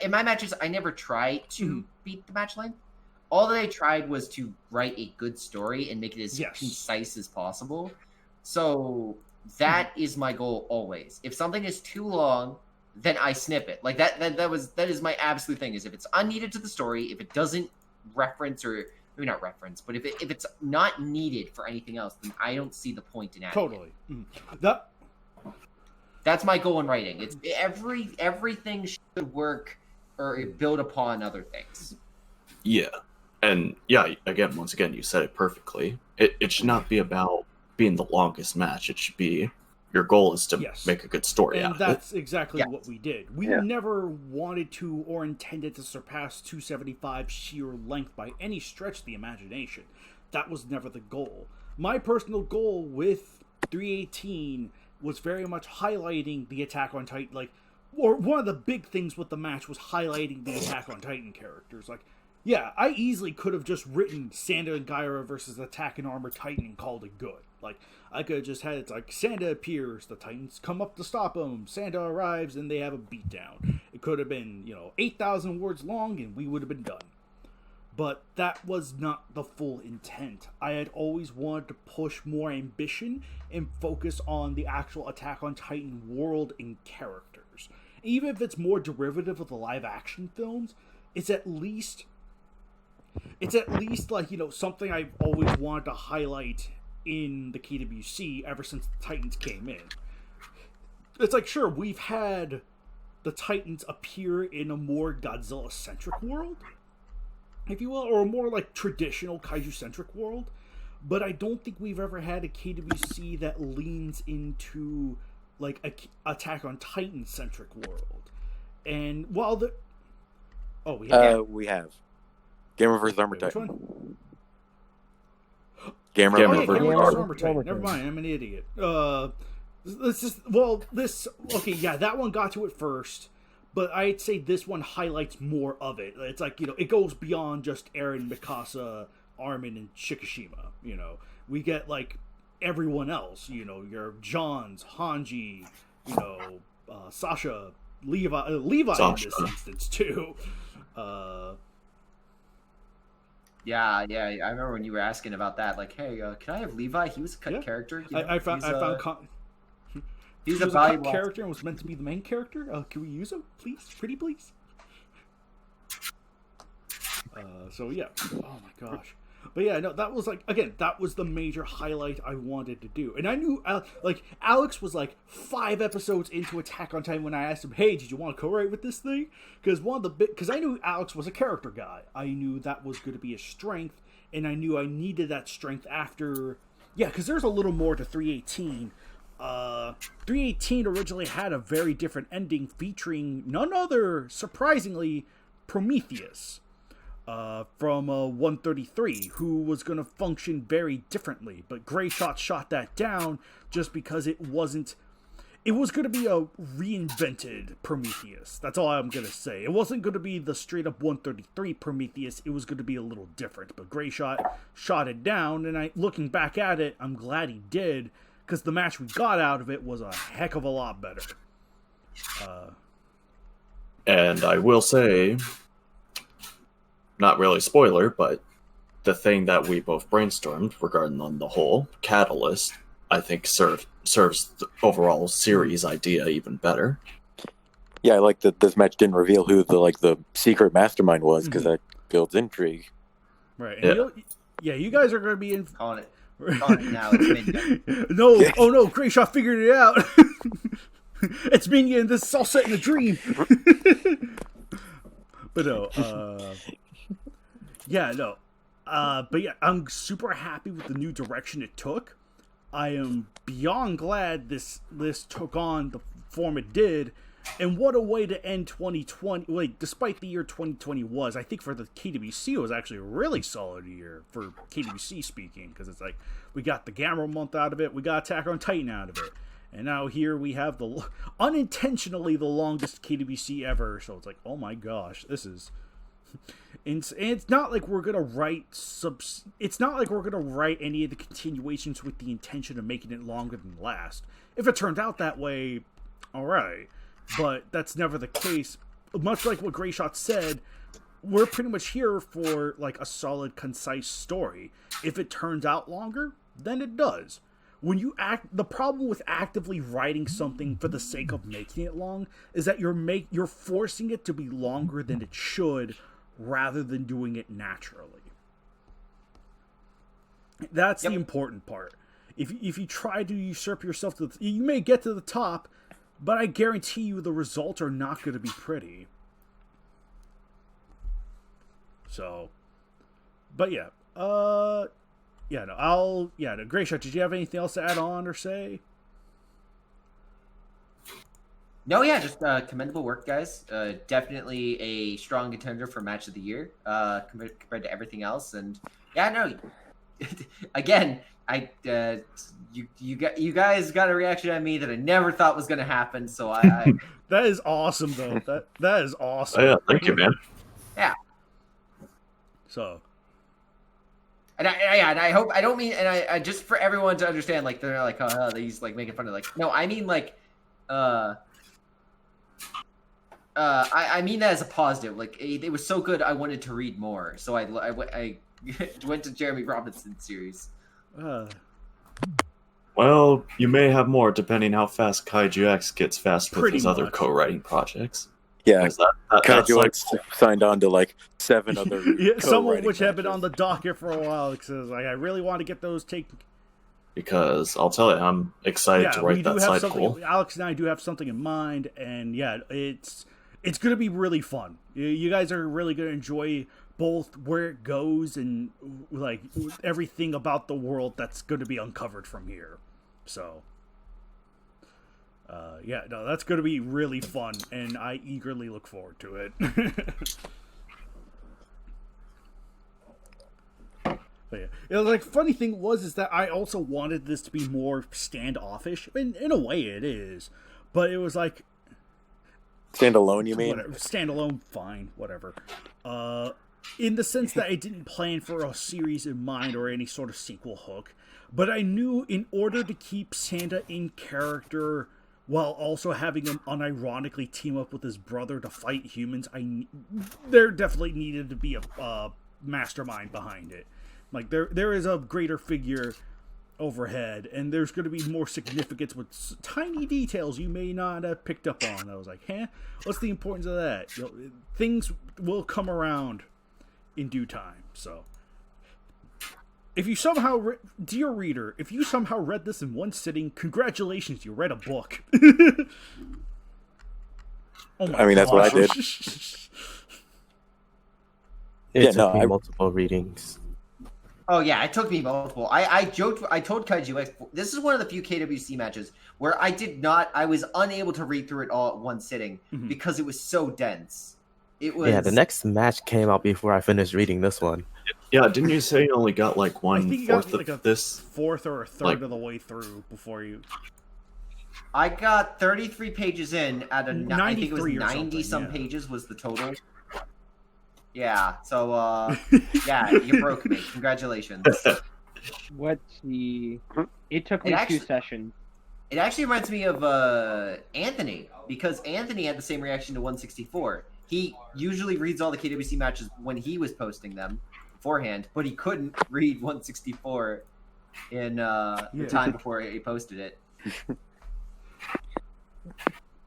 In my matches, I never tried to beat the match length. All that I tried was to write a good story and make it as concise as possible. So that is my goal always. If something is too long, then I snip it. Like that is my absolute thing. Is if it's unneeded to the story, if it doesn't reference or maybe not reference, but if it's not needed for anything else, then I don't see the point in adding it. That's my goal in writing. It's everything should work or build upon other things. Yeah. And yeah, once again, you said it perfectly. It should not be about being the longest match. It should be, your goal is to make a good story out of it. And that's exactly what we did. We never wanted to or intended to surpass 275 sheer length by any stretch of the imagination. That was never the goal. My personal goal with 318 was very much highlighting the Attack on Titan, or one of the big things with the match was highlighting the Attack on Titan characters. Yeah, I easily could have just written Sanda and Gyra versus Attack and Armor Titan and called it good. I could have just had it's like, Sanda appears, the Titans come up to stop him, Sanda arrives, and they have a beatdown. It could have been, 8,000 words long, and we would have been done. But that was not the full intent. I had always wanted to push more ambition and focus on the actual Attack on Titan world and characters. Even if it's more derivative of the live-action films, it's at least something I've always wanted to highlight in the KWC ever since the Titans came in. It's like, sure, we've had the Titans appear in a more Godzilla-centric world, if you will, or a more traditional Kaiju-centric world, but I don't think we've ever had a KWC that leans into a Attack on Titan-centric world. And while the... Oh, we have... we have. Gamer vs. Armor Titan. One? Gamer vs. Armor Titan. Never mind, I'm an idiot. That one got to it first, but I'd say this one highlights more of it. It's like, it goes beyond just Eren, Mikasa, Armin, and Shikishima. We get like everyone else. Your Johns, Hanji, Sasha, Levi Sasha. in this instance too. Yeah, I remember when you were asking about that. Like, hey, can I have Levi? He was a cut character. I found he's he a was a cut valuable character and was meant to be the main character. Can we use him, please? Pretty please. So yeah. Oh my gosh. But yeah, no, that was like, again, that was the major highlight I wanted to do. And I knew, Alex was like 5 episodes into Attack on Titan when I asked him, hey, did you want to co-write with this thing? Because I knew Alex was a character guy. I knew that was going to be a strength, and I knew I needed that strength after, because there's a little more to 318. 318 originally had a very different ending featuring none other, surprisingly, Prometheus. From 133, who was going to function very differently, but Greyshot shot that down just because it was going to be a reinvented Prometheus. That's all I'm going to say. It wasn't going to be the straight up 133 Prometheus. It was going to be a little different, but Greyshot shot it down, and looking back at it, I'm glad he did, because the match we got out of it was a heck of a lot better. And I will say, not really spoiler, but the thing that we both brainstormed regarding on the whole catalyst, I think serves the overall series idea even better. Yeah, I like that this match didn't reveal who the secret mastermind was, because that builds intrigue. Right. And you guys are going to be in. calling it now. It's midnight. No, oh no, Greyshot figured it out. It's Minion, this is all set in a dream. But no, but yeah, I'm super happy with the new direction it took. I am beyond glad this took on the form it did, and what a way to end 2020. Like, despite the year 2020 was, I think for the KWC it was actually a really solid year for KWC speaking, because it's like we got the Gamera month out of it, we got Attack on Titan out of it, and now here we have unintentionally the longest KWC ever. So it's like, oh my gosh, this is. And it's not like we're gonna write It's not like we're gonna write any of the continuations with the intention of making it longer than the last. If it turned out that way, all right. But that's never the case. Much like what Greyshot said, we're pretty much here for like a solid, concise story. If it turns out longer, then it does. The problem with actively writing something for the sake of making it long is that you're forcing it to be longer than it should, rather than doing it naturally. That's the important part. If you try to usurp yourself, you may get to the top, but I guarantee you the results are not going to be pretty. So, but yeah, Greyshot, did you have anything else to add on or say? No, yeah, just commendable work, guys. Definitely a strong contender for match of the year compared to everything else. And yeah, no, again, you guys got a reaction on me that I never thought was going to happen. So I that is awesome, though. That is awesome. Oh, yeah, thank you, man. Yeah. So. And I hope I don't mean, and I just for everyone to understand, like they're like, oh, he's like making fun of, like, no, I mean like, I mean that as a positive. Like, it was so good, I wanted to read more. So I went to Jeremy Robinson's series. Well, you may have more depending how fast KaijuX gets fast with Pretty his other much. co-writing projects. Yeah, That's KaijuX signed on to like 7 other. Some of which have been matches. on the docket for a while, because like I really want to get those taken. Because I'll tell you, I'm excited to write that side pool. Alex and I do have something in mind, and yeah, it's going to be really fun. You guys are really going to enjoy both where it goes and like everything about the world that's going to be uncovered from here. So, that's going to be really fun, and I eagerly look forward to it. But yeah, like, funny thing is that I also wanted this to be more standoffish. In a way, it is, but it was like, Standalone, you mean? Whatever. Standalone, fine, whatever. In the sense that I didn't plan for a series in mind or any sort of sequel hook, but I knew in order to keep Santa in character while also having him unironically team up with his brother to fight humans, there definitely needed to be a mastermind behind it. Like, there is a greater figure overhead, and there's going to be more significance with tiny details you may not have picked up on. I was like, what's the importance of that? Things will come around in due time. So, if you somehow, dear reader, if you somehow read this in one sitting, congratulations, you read a book. Oh my I mean, that's what I did. It took me multiple readings. Oh yeah, it took me multiple. I joked. I told KaijuX, this is one of the few KWC matches where I was unable to read through it all at one sitting because it was so dense. It was. Yeah, the next match came out before I finished reading this one. Yeah, didn't you say you only got like I think you got fourth like of a this? fourth or a third of the way through before you. I got 33 pages in at a. I think it was 90 some yeah. pages was the total. Yeah. So yeah, you broke me. Congratulations. Let's see. It took me 2 sessions. It actually reminds me of Anthony, because Anthony had the same reaction to 164. He usually reads all the KWC matches when he was posting them beforehand, but he couldn't read 164 in the time before he posted it.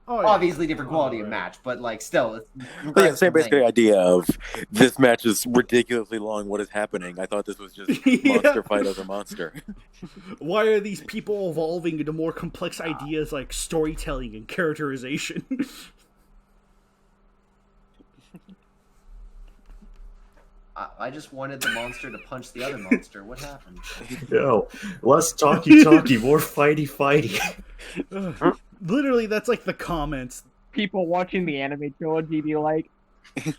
Oh, yeah. Obviously different quality of match, but like still. Yeah, same basically idea of this match is ridiculously long. What is happening? I thought this was just monster fight over monster. Why are these people evolving into more complex ideas like storytelling and characterization? I just wanted the monster to punch the other monster. What happened? Yo, less talky, more fighty. Literally, that's like the comments. People watching the anime trilogy be like, we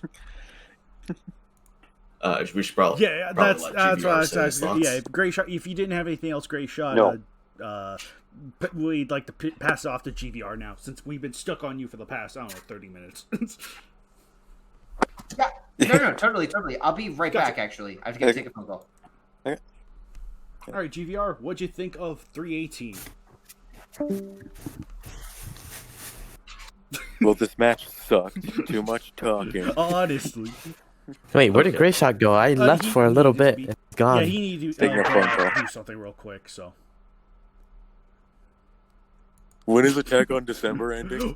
should probably that's what I was saying. Yeah, Greyshot. If you didn't have anything else, Greyshot, No. we'd like to pass it off to GVR now, since we've been stuck on you for the past 30 minutes. Yeah, no, totally. I'll be right back. Actually, I have to take a phone call. Okay. All right, GVR, what'd you think of 318? Well, this match sucked. Too much talking. Honestly. Wait, where did Greyshot go? I left for a little bit. It's gone. Yeah, he needed Taking a phone call. do something real quick. So. When is Attack on December ending?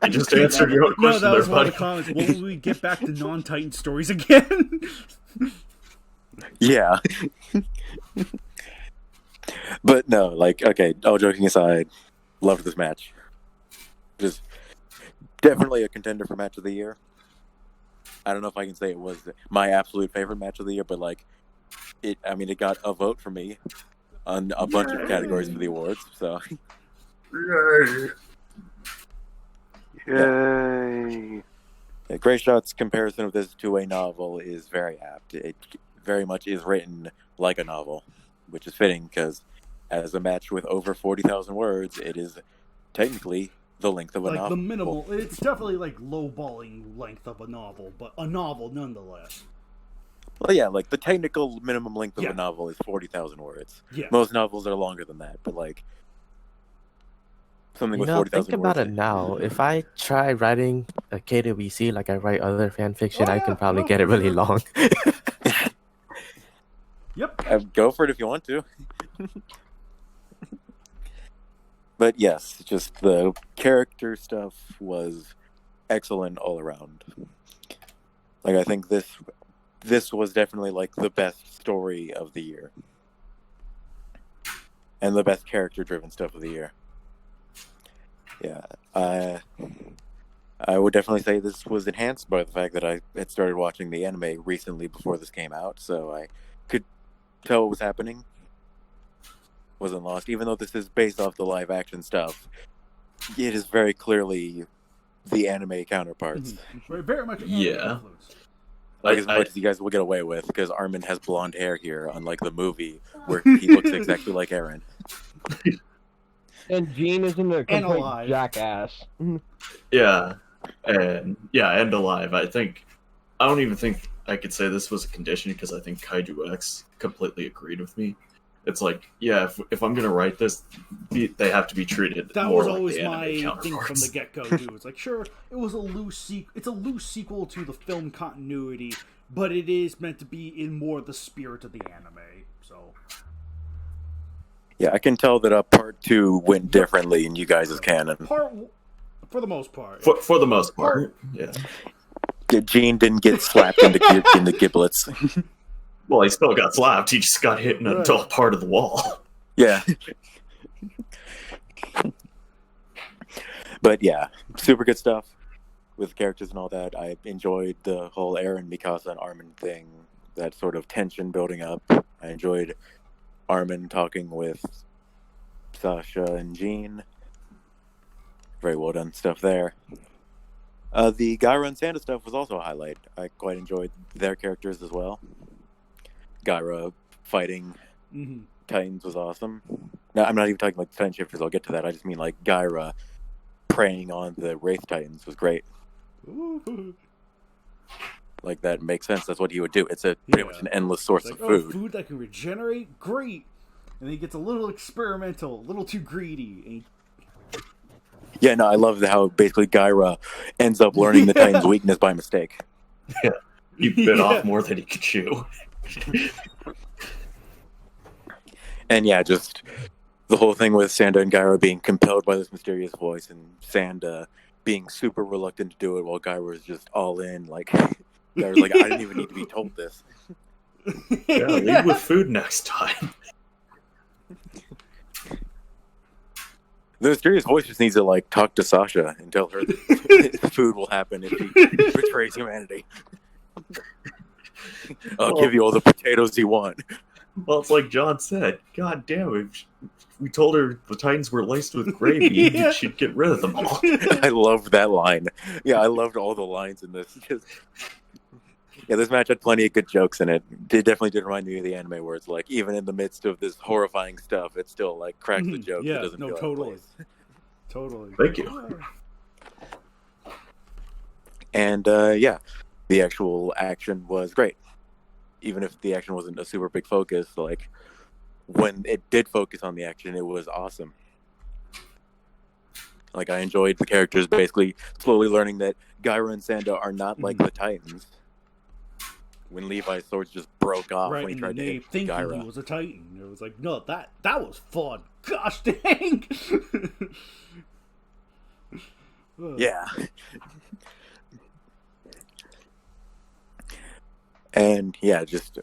I just answered your own question. No, that was there, one buddy. of the comments. When will we get back to non-Titan stories again? Yeah. But no, like, okay, all joking aside, loved this match. Just definitely a contender for match of the year. I don't know if I can say it was my absolute favorite match of the year, but like, it got a vote for me on a bunch of categories for the awards, so. Yay! Greyshot's comparison of this to a novel is very apt. It very much is written like a novel, which is fitting because as a match with over 40,000 words, it is technically the length of a novel. The minimal. It's definitely like lowballing length of a novel, but a novel nonetheless. Well, yeah, like the technical minimum length of a novel is 40,000 words. Yeah. Most novels are longer than that, but like something with 40,000 words. Think about it now. If I try writing a KWC like I write other fan fiction, I can probably get it really long. Yep. Go for it if you want to. But yes, just the character stuff was excellent all around. Like, I think this was definitely like the best story of the year. And the best character-driven stuff of the year. Yeah. I would definitely say this was enhanced by the fact that I had started watching the anime recently before this came out, so I could tell what was happening. Wasn't lost. Even though this is based off the live-action stuff, it is very clearly the anime counterparts. Very much. Yeah. Like as much as you guys will get away with, because Armin has blonde hair here, unlike the movie where he looks exactly like Eren. And Gene isn't a And complete alive. jackass. Yeah, and alive. I don't even think I could say this was a condition because I think KaijuX completely agreed with me. It's like, yeah, if I'm gonna write this, they have to be treated. That more was like always the my anime thing from counterparts. the get-go, too. It's like, sure, it was it's a loose sequel to the film continuity, but it is meant to be in more the spirit of the anime, so... Yeah, I can tell that part 2 went differently in you guys' canon. For the most part. For the most part, yeah. Gene didn't get slapped in the giblets. Well, he still got slapped. He just got hit in a dull part of the wall. Yeah. But yeah, super good stuff with characters and all that. I enjoyed the whole Eren, Mikasa, and Armin thing. That sort of tension building up. I enjoyed Armin talking with Sasha and Jean. Very well done stuff there. The Gyra and Sanda stuff was also a highlight. I quite enjoyed their characters as well. Gyra fighting Titans was awesome. Now, I'm not even talking like Titan Shifters, I'll get to that. I just mean like Gyra preying on the Wraith Titans was great. Like, that makes sense. That's what he would do. It's pretty much an endless source of food. Food that can regenerate? Great! And he gets a little experimental, a little too greedy. Yeah, no, I love how basically Gyra ends up learning the Titan's weakness by mistake. Yeah, he bit off more than he could chew. And yeah, just the whole thing with Sanda and Gyra being compelled by this mysterious voice, and Sanda being super reluctant to do it while Gyra is just all in. Like, Gyra's like, I didn't even need to be told this. Yeah, lead with food next time. The mysterious voice just needs to like talk to Sasha and tell her that food will happen if she betrays humanity. I'll give you all the potatoes you want. Well, it's like John said. God damn it. If we told her the Titans were laced with gravy, she'd get rid of them all. I loved that line. Yeah, I loved all the lines in this. Yeah, this match had plenty of good jokes in it. It definitely did remind me of the anime where it's like, even in the midst of this horrifying stuff, it still like cracks the jokes. Yeah, it doesn't feel totally. out of place. Totally. Thank you. And yeah, the actual action was great. Even if the action wasn't a super big focus, like when it did focus on the action, it was awesome. Like, I enjoyed the characters basically slowly learning that Gyra and Sanda are not like the Titans. When Levi's swords just broke off when he tried to hit thinking Gyra. he was a Titan. It was like, no, that was fun. Gosh dang! Yeah. And yeah, just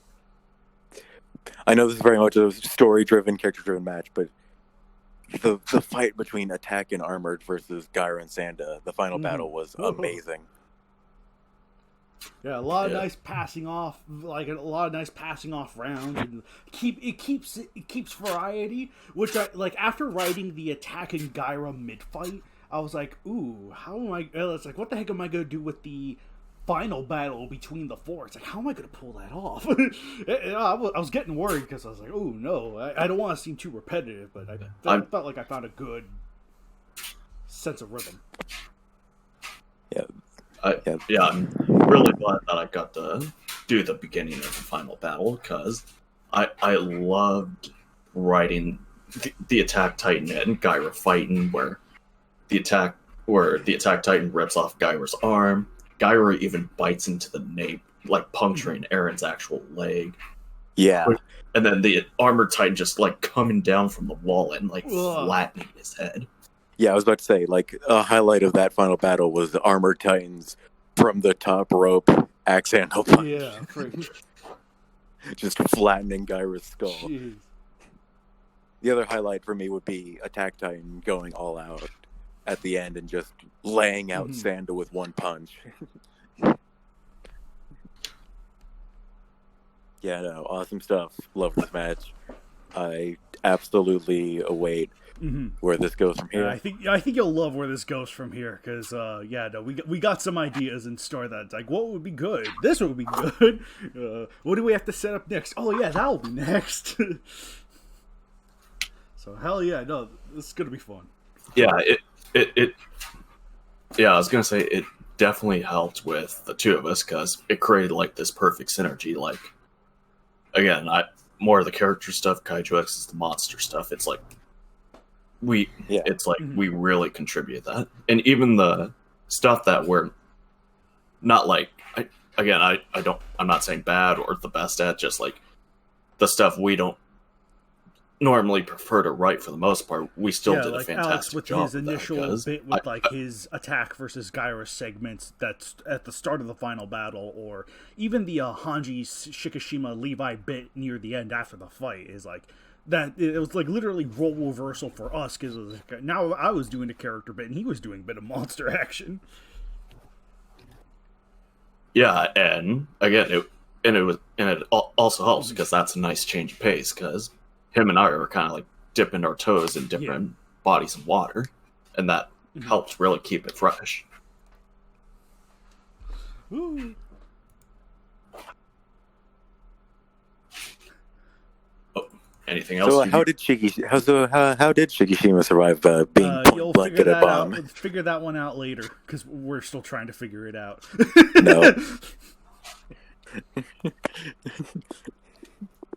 I know this is very much a story-driven, character-driven match, but the fight between Attack and Armored versus Gyra and Sanda, the final battle was amazing. Yeah, a lot of nice passing off, like a lot of nice passing off rounds, and it keeps variety. Which I like after writing the Attack and Gyra mid fight, I was like, ooh, how am I? It's like, what the heck am I gonna do with the final battle between the four? It's like, how am I gonna pull that off? I was getting worried because I was like, oh no, I don't want to seem too repetitive, but I felt like I found a good sense of rhythm. Yeah. I'm really glad that I got to do the beginning of the final battle because I loved writing the Attack Titan and Gyra fighting where the Attack Titan rips off Gyra's arm. Gyra even bites into the nape, like puncturing Eren's actual leg. Yeah. And then the Armored Titan just like coming down from the wall and like flattening his head. Yeah, I was about to say, like, a highlight of that final battle was the Armored Titans from the top rope axe handle punch. Yeah, just flattening Gyra's skull. Jeez. The other highlight for me would be Attack Titan going all out at the end and just laying out Sanda with one punch. Yeah, no, awesome stuff. Love this match. I absolutely await where this goes from here. I think you'll love where this goes from here because we got some ideas in store that's like, what would be good? This would be good. What do we have to set up next? Oh yeah, that'll be next. So hell yeah, no, this is gonna be fun. Yeah, it yeah, I was gonna say it definitely helped with the two of us because it created like this perfect synergy. Like, again, more of the character stuff, KaijuX is the monster stuff. It's like we really contribute that, and even the stuff that we're not like. I'm not saying bad or the best at, just like the stuff we don't normally prefer to write for the most part. We still did a fantastic Alex with job his initial bit with his attack versus Gyra segments that's at the start of the final battle, or even the Hanji Shikishima Levi bit near the end after the fight is like that. It was like literally role reversal for us because now I was doing a character bit and he was doing a bit of monster action. Yeah, and again, it also helps because that's a nice change of pace because him and I are kind of like dipping our toes in different bodies of water, and that helps really keep it fresh. Ooh. Oh, anything else? So how did Shikishima survive being point blank at a bomb? Figure that one out later because we're still trying to figure it out. No.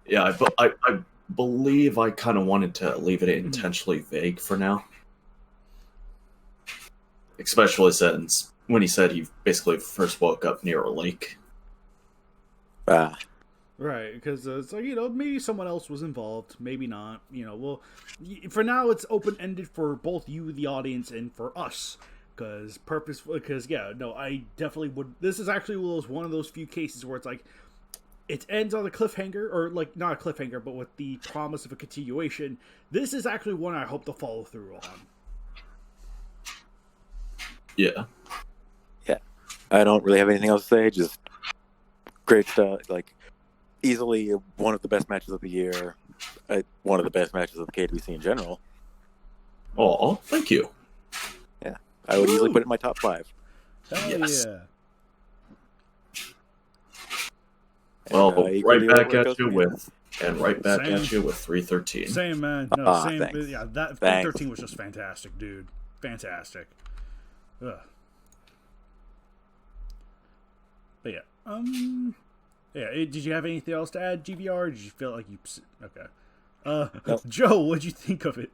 Yeah, I believe I kind of wanted to leave it intentionally vague for now. Especially since when he said he basically first woke up near a lake. Right, because it's like, maybe someone else was involved, maybe not. Well, for now it's open-ended for both you, the audience, and for us. I definitely would. This is actually one of those few cases where it's like, it ends on a cliffhanger, or like not a cliffhanger, but with the promise of a continuation. This is actually one I hope to follow through on. Yeah. Yeah. I don't really have anything else to say. Just great stuff. Like, easily one of the best matches of the year. One of the best matches of the KWC in general. Oh, thank you. Yeah. I would easily put it in my top 5. Hell yes. Yeah. Well, right back at you with 313. Same, man. No, same. Thanks. Yeah, that 313 was just fantastic, dude. Fantastic. Ugh. But yeah, did you have anything else to add, GVR? Did you feel like you? Okay. Nope. Joe, what'd you think of it?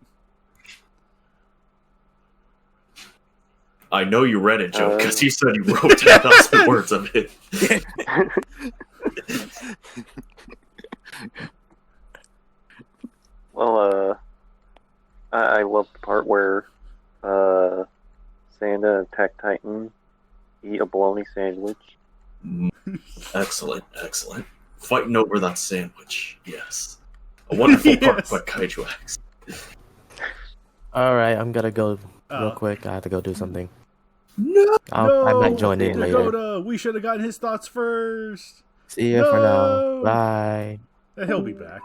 I know you read it, Joe, because you said you wrote 10,000 words of it. Well, I love the part where Sanda and Tech Titan eat a bologna sandwich. Excellent. Fighting over that sandwich, yes. A wonderful part by KaijuX. Alright, I'm gonna go real quick. I have to go do something. No! I might join in later. Dakota, we should have gotten his thoughts first. See you for now. Bye. He'll be back.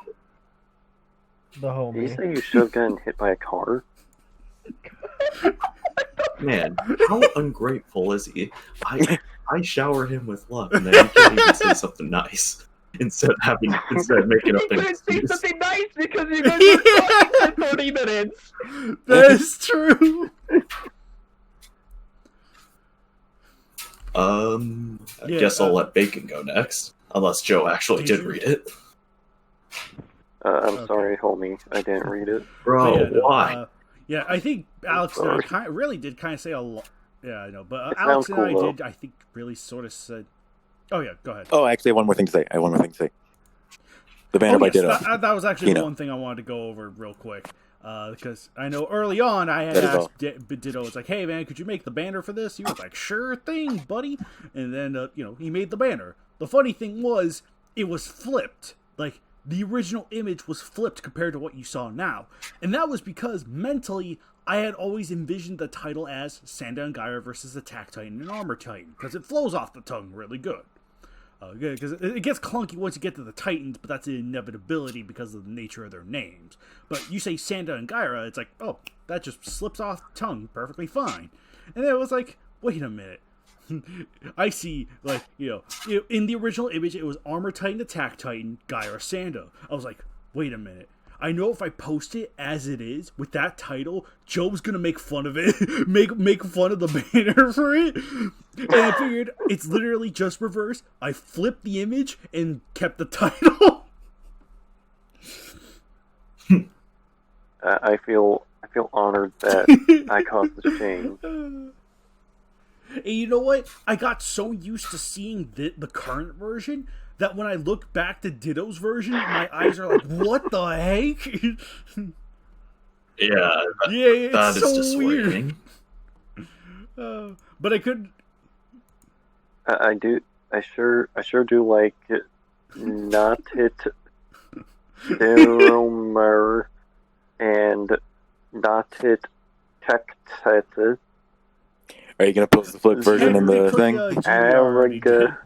The homie. Did you say you should have gotten hit by a car? Man, how ungrateful is he? I shower him with love, and then he can't even say something nice. Instead of making up an excuse. Say something nice because you guys were talking for 30 minutes. That is true. I guess I'll let Bacon go next, unless Joe actually did read it. I'm sorry, homie. I didn't read it. Bro, why? Yeah, I think Alex and I really did kind of say a lot. Yeah, I know. But Alex and I did, I think, really sort of said... Oh, yeah, go ahead. Oh, actually, I have one more thing to say. The banner by Ditto. That was actually the one thing I wanted to go over real quick. Because I know early on I had asked Ditto, it's like, hey man, could you make the banner for this? He was like, sure thing, buddy. And then, he made the banner. The funny thing was, it was flipped. Like, the original image was flipped compared to what you saw now. And that was because, mentally, I had always envisioned the title as Sanda and Gyra versus Attack Titan and Armor Titan. Because it flows off the tongue really good. Because it gets clunky once you get to the Titans, but that's an inevitability because of the nature of their names. But you say Sanda and Gyra, it's like, oh, that just slips off the tongue perfectly fine. And then it was like, wait a minute. I see, like, in the original image, it was Armor Titan, Attack Titan, Gyra, Sanda. I was like, wait a minute. I know if I post it as it is with that title, Joe's gonna make fun of it, make fun of the banner for it. And I figured it's literally just reverse. I flipped the image and kept the title. I feel honored that I caused this change. And you know what? I got so used to seeing the current version that when I look back to Ditto's version, my eyes are like, "What the heck?" Yeah, It's that is so disorienting. weird. But I could. I sure do like not it Deromer and not it Texas. Are you gonna post the flip version in the thing? Araga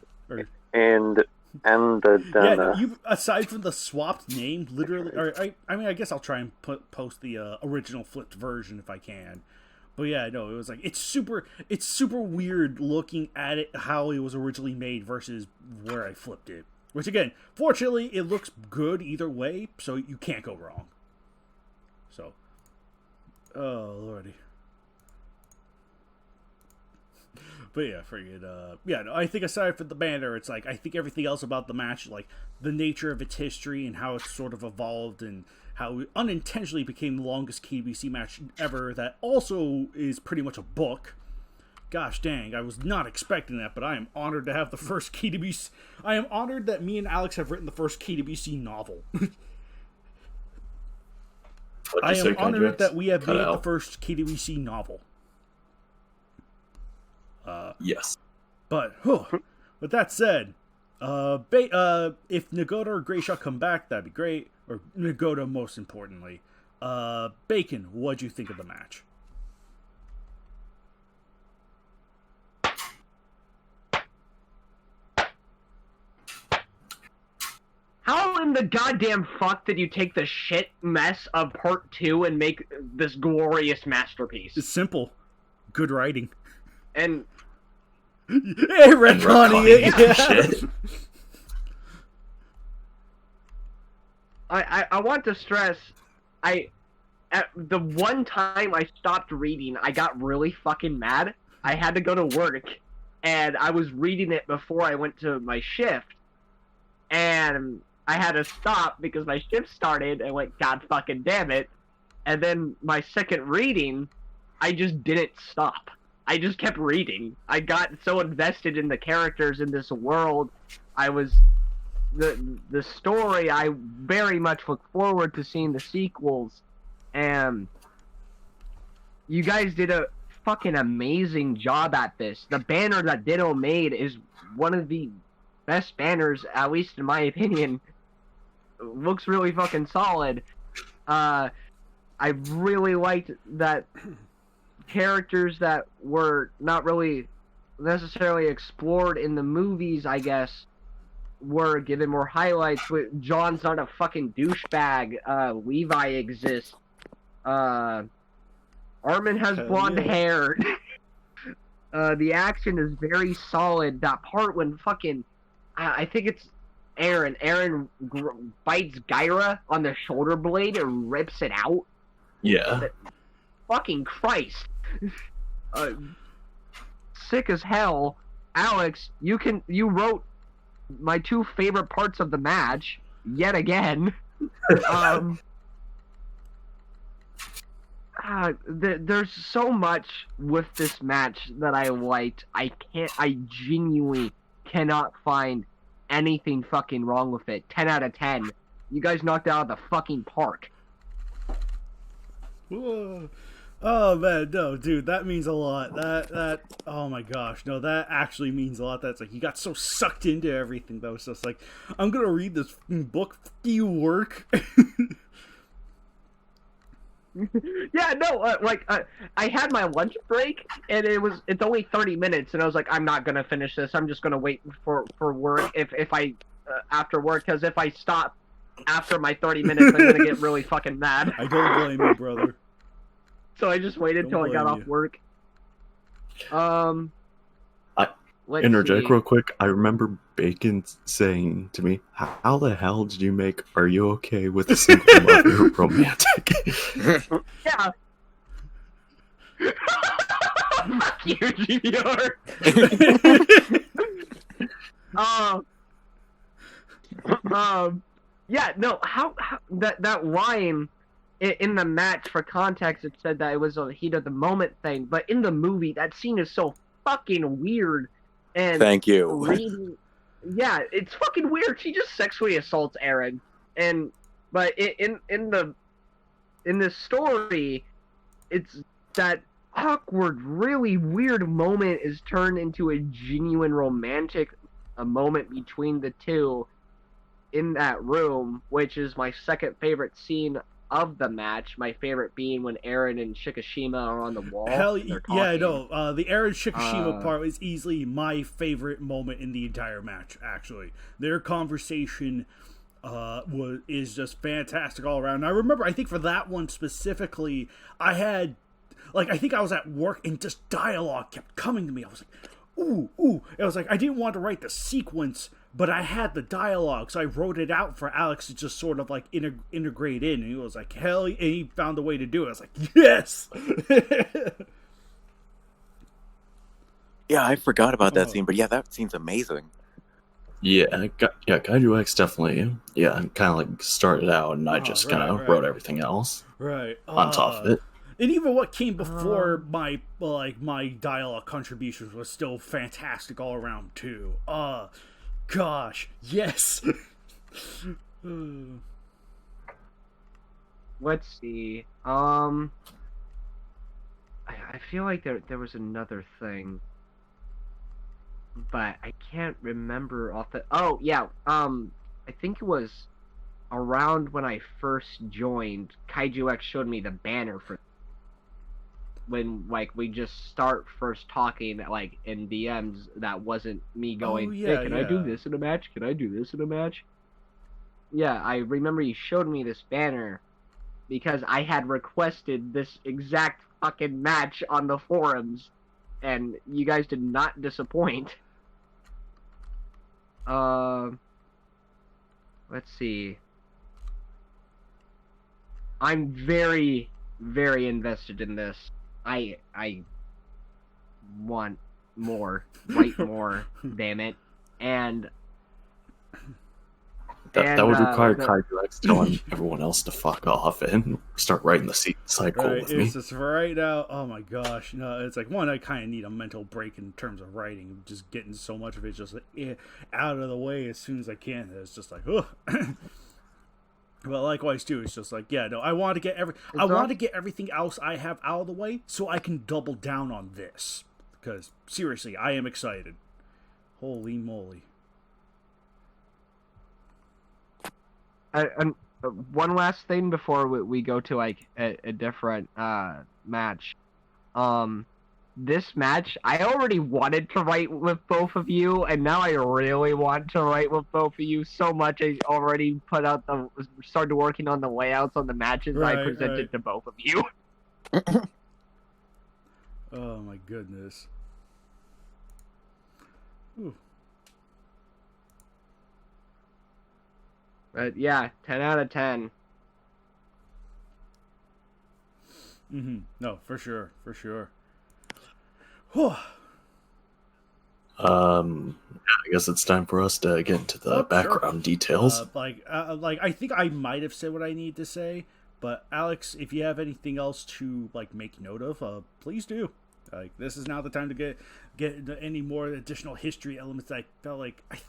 and Yeah, no, you aside from the swapped name, literally. Or I mean, I guess I'll try and post the original flipped version if I can. But yeah, no, it was like it's super weird looking at it how it was originally made versus where I flipped it. Which again, fortunately, it looks good either way, so you can't go wrong. So, oh lordy. But yeah, yeah, no, I think aside from the banner, it's like, I think everything else about the match, like, the nature of its history and how it's sort of evolved and how it unintentionally became the longest KWC match ever that also is pretty much a book. Gosh dang, I was not expecting that, but I am honored to have the first KWC... I am honored that me and Alex have written the first KWC novel. I am honored that we have made the first KWC novel. Yes. But, with that said, if Nagoda or Greyshot come back, that'd be great. Or Nagoda, most importantly. Bacon, what'd you think of the match? How in the goddamn fuck did you take the shit mess of part 2 and make this glorious masterpiece? It's simple. Good writing. And... Hey, retconning it! Shit. I want to stress, at the one time I stopped reading, I got really fucking mad. I had to go to work, and I was reading it before I went to my shift, and I had to stop because my shift started, and went, God fucking damn it. And then my second reading, I just didn't stop. I just kept reading. I got so invested in the characters in this world. The story, I very much look forward to seeing the sequels. And you guys did a fucking amazing job at this. The banner that Ditto made is one of the best banners, at least in my opinion. It looks really fucking solid. I really liked that characters that were not really necessarily explored in the movies, I guess, were given more highlights. John's not a fucking douchebag. Levi exists. Armin has blonde hair. The action is very solid. That part when fucking... I think it's Aaron. Aaron bites Gyra on the shoulder blade and rips it out. Yeah. Fucking Christ. Sick as hell. Alex, you wrote my two favorite parts of the match yet again. There's so much with this match that I liked. I genuinely cannot find anything fucking wrong with it. 10 out of 10. You guys knocked it out of the fucking park. Whoa. Oh man, no, dude, that means a lot. That oh my gosh, no, that actually means a lot. That's like you got so sucked into everything that was just like, I'm gonna read this book. Do you work? Yeah, no, I had my lunch break and it's only 30 minutes, and I was like, I'm not gonna finish this. I'm just gonna wait for work if I after work, because if I stop after my 30 minutes, I'm gonna get really fucking mad. I don't blame you, brother. So I just waited till I got off work. let's interject see. real quick. I remember Bacon saying to me, "How the hell did you make Are You Okay with a Single Mother romantic?" Yeah. Fuck you, GDR. Yeah, no, how that line in the match, for context, it said that it was a heat of the moment thing, but in the movie, that scene is so fucking weird. And Thank you. Yeah, it's fucking weird. She just sexually assaults Aaron, but in this story, it's that awkward, really weird moment is turned into a genuine romantic moment between the two in that room, which is my second favorite scene of the match. My favorite being when Aaron and Shikishima are on the wall. Hell and they're yeah, talking. no. The Aaron Shikishima part is easily my favorite moment in the entire match. Actually, their conversation is just fantastic all around. And I remember, I think for that one specifically, I think I was at work and just dialogue kept coming to me. I was like, ooh. It was like, I didn't want to write the sequence, but I had the dialogue, so I wrote it out for Alex to just sort of like integrate in. And he was like, hell, and he found a way to do it. I was like, yes! Yeah, I forgot about that scene, but yeah, that scene's amazing. Yeah, KaijuX definitely, kind of like started out, and I just kind of wrote everything else on top of it. And even what came before my dialogue contributions was still fantastic all around too. Gosh, yes. Let's see. I feel like there was another thing, but I can't remember off the. Oh yeah. I think it was around when I first joined. KaijuX showed me the banner for. When we just start first talking in DMs, that wasn't me going, hey, can I do this in a match? Can I do this in a match? Yeah, I remember you showed me this banner because I had requested this exact fucking match on the forums, and you guys did not disappoint. Let's see. I'm very, very invested in this. I want more, write more, damn it, and that would require KaijuX telling everyone else to fuck off and start writing the cycle with me. It's just right now. Oh my gosh, no! It's like, one, I kind of need a mental break in terms of writing, just getting so much of it just out of the way as soon as I can. It's just like, ugh. But likewise too, it's just like, I want to get everything else I have out of the way so I can double down on this. Because seriously, I am excited. Holy moly! And one last thing before we go to a different match. This match, I already wanted to write with both of you, and now I really want to write with both of you so much. I already started working on the layouts on the matches I presented to both of you. Oh my goodness. Ooh. But yeah, 10 out of 10. No, for sure. I guess it's time for us to get into the background details. I think I might have said what I need to say, but Alex, if you have anything else to make note of, please do. This is now the time to get any more additional history elements. I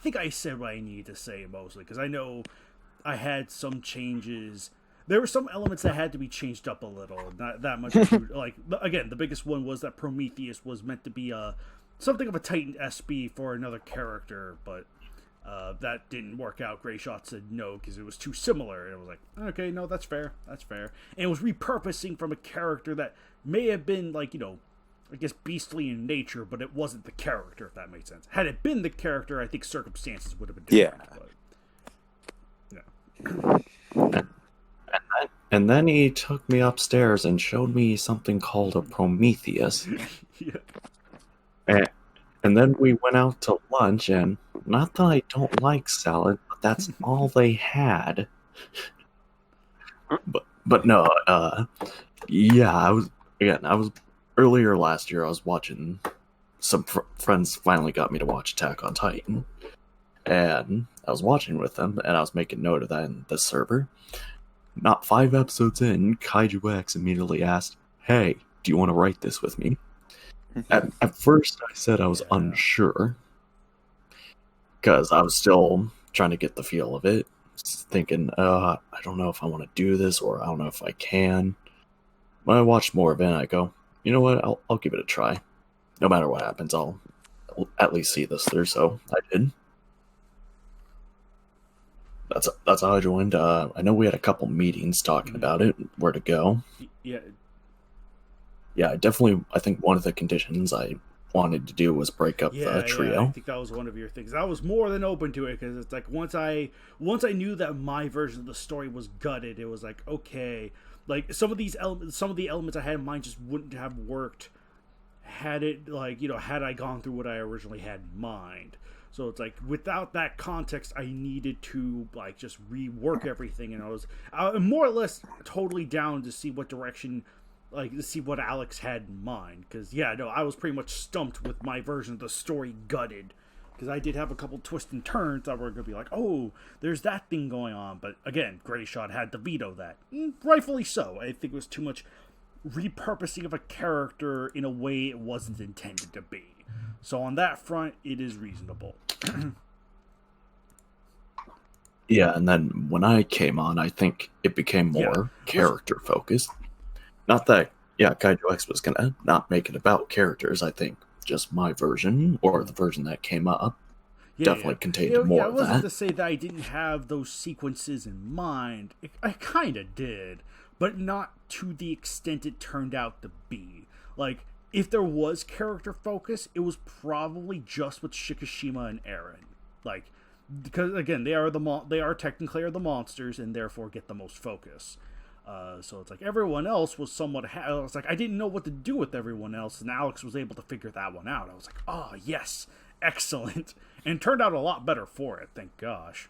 think I said what I needed to say mostly, because I know I had some changes. There were some elements that had to be changed up a little, not that much. Again, the biggest one was that Prometheus was meant to be something of a Titan SB for another character, but that didn't work out. Greyshot said no because it was too similar. It was like, okay, no, that's fair. And it was repurposing from a character that may have been I guess beastly in nature, but it wasn't the character, if that makes sense. Had it been the character, I think circumstances would have been different. Yeah. And then he took me upstairs and showed me something called a Prometheus. And then we went out to lunch, and not that I don't like salad, but that's all they had. But no, yeah, I was earlier last year. I was watching. Some friends finally got me to watch Attack on Titan, and I was watching with them, and I was making note of that in the server. Not 5 episodes in, KaijuX immediately asked, "Hey, do you want to write this with me?" At first, I said I was unsure, because I was still trying to get the feel of it, thinking, I don't know if I want to do this, or I don't know if I can. When I watched more of it, I go, you know what, I'll give it a try. No matter what happens, I'll at least see this through, so I did. That's how I joined. I know we had a couple meetings talking about it, where to go. Yeah. Yeah, I think one of the conditions I wanted to do was break up the trio. Yeah, I think that was one of your things. I was more than open to it, because it's like once I knew that my version of the story was gutted, it was like, okay, like some of the elements I had in mind just wouldn't have worked had it, like, had I gone through what I originally had in mind. So it's like, without that context, I needed to, like, just rework everything, and I was more or less totally down to see what direction, like, to see what Alex had in mind. Because, I was pretty much stumped with my version of the story gutted. Because I did have a couple twists and turns that were going to be like, oh, there's that thing going on. But, again, Greyshot had to veto that. Rightfully so. I think it was too much repurposing of a character in a way it wasn't intended to be. So on that front, it is reasonable. Yeah, and then when I came on, I think it became more character-focused. Not that, KaijuX was going to not make it about characters. I think just my version, or the version that came up, definitely contained more of that. I wasn't to say that I didn't have those sequences in mind. I kind of did, but not to the extent it turned out to be. Like, if there was character focus, it was probably just with Shikishima and Eren. Like, because again, they are technically the monsters, and therefore get the most focus. So it's like everyone else was somewhat. I was like, I didn't know what to do with everyone else, and Alex was able to figure that one out. I was like, oh yes, excellent, and it turned out a lot better for it. Thank gosh.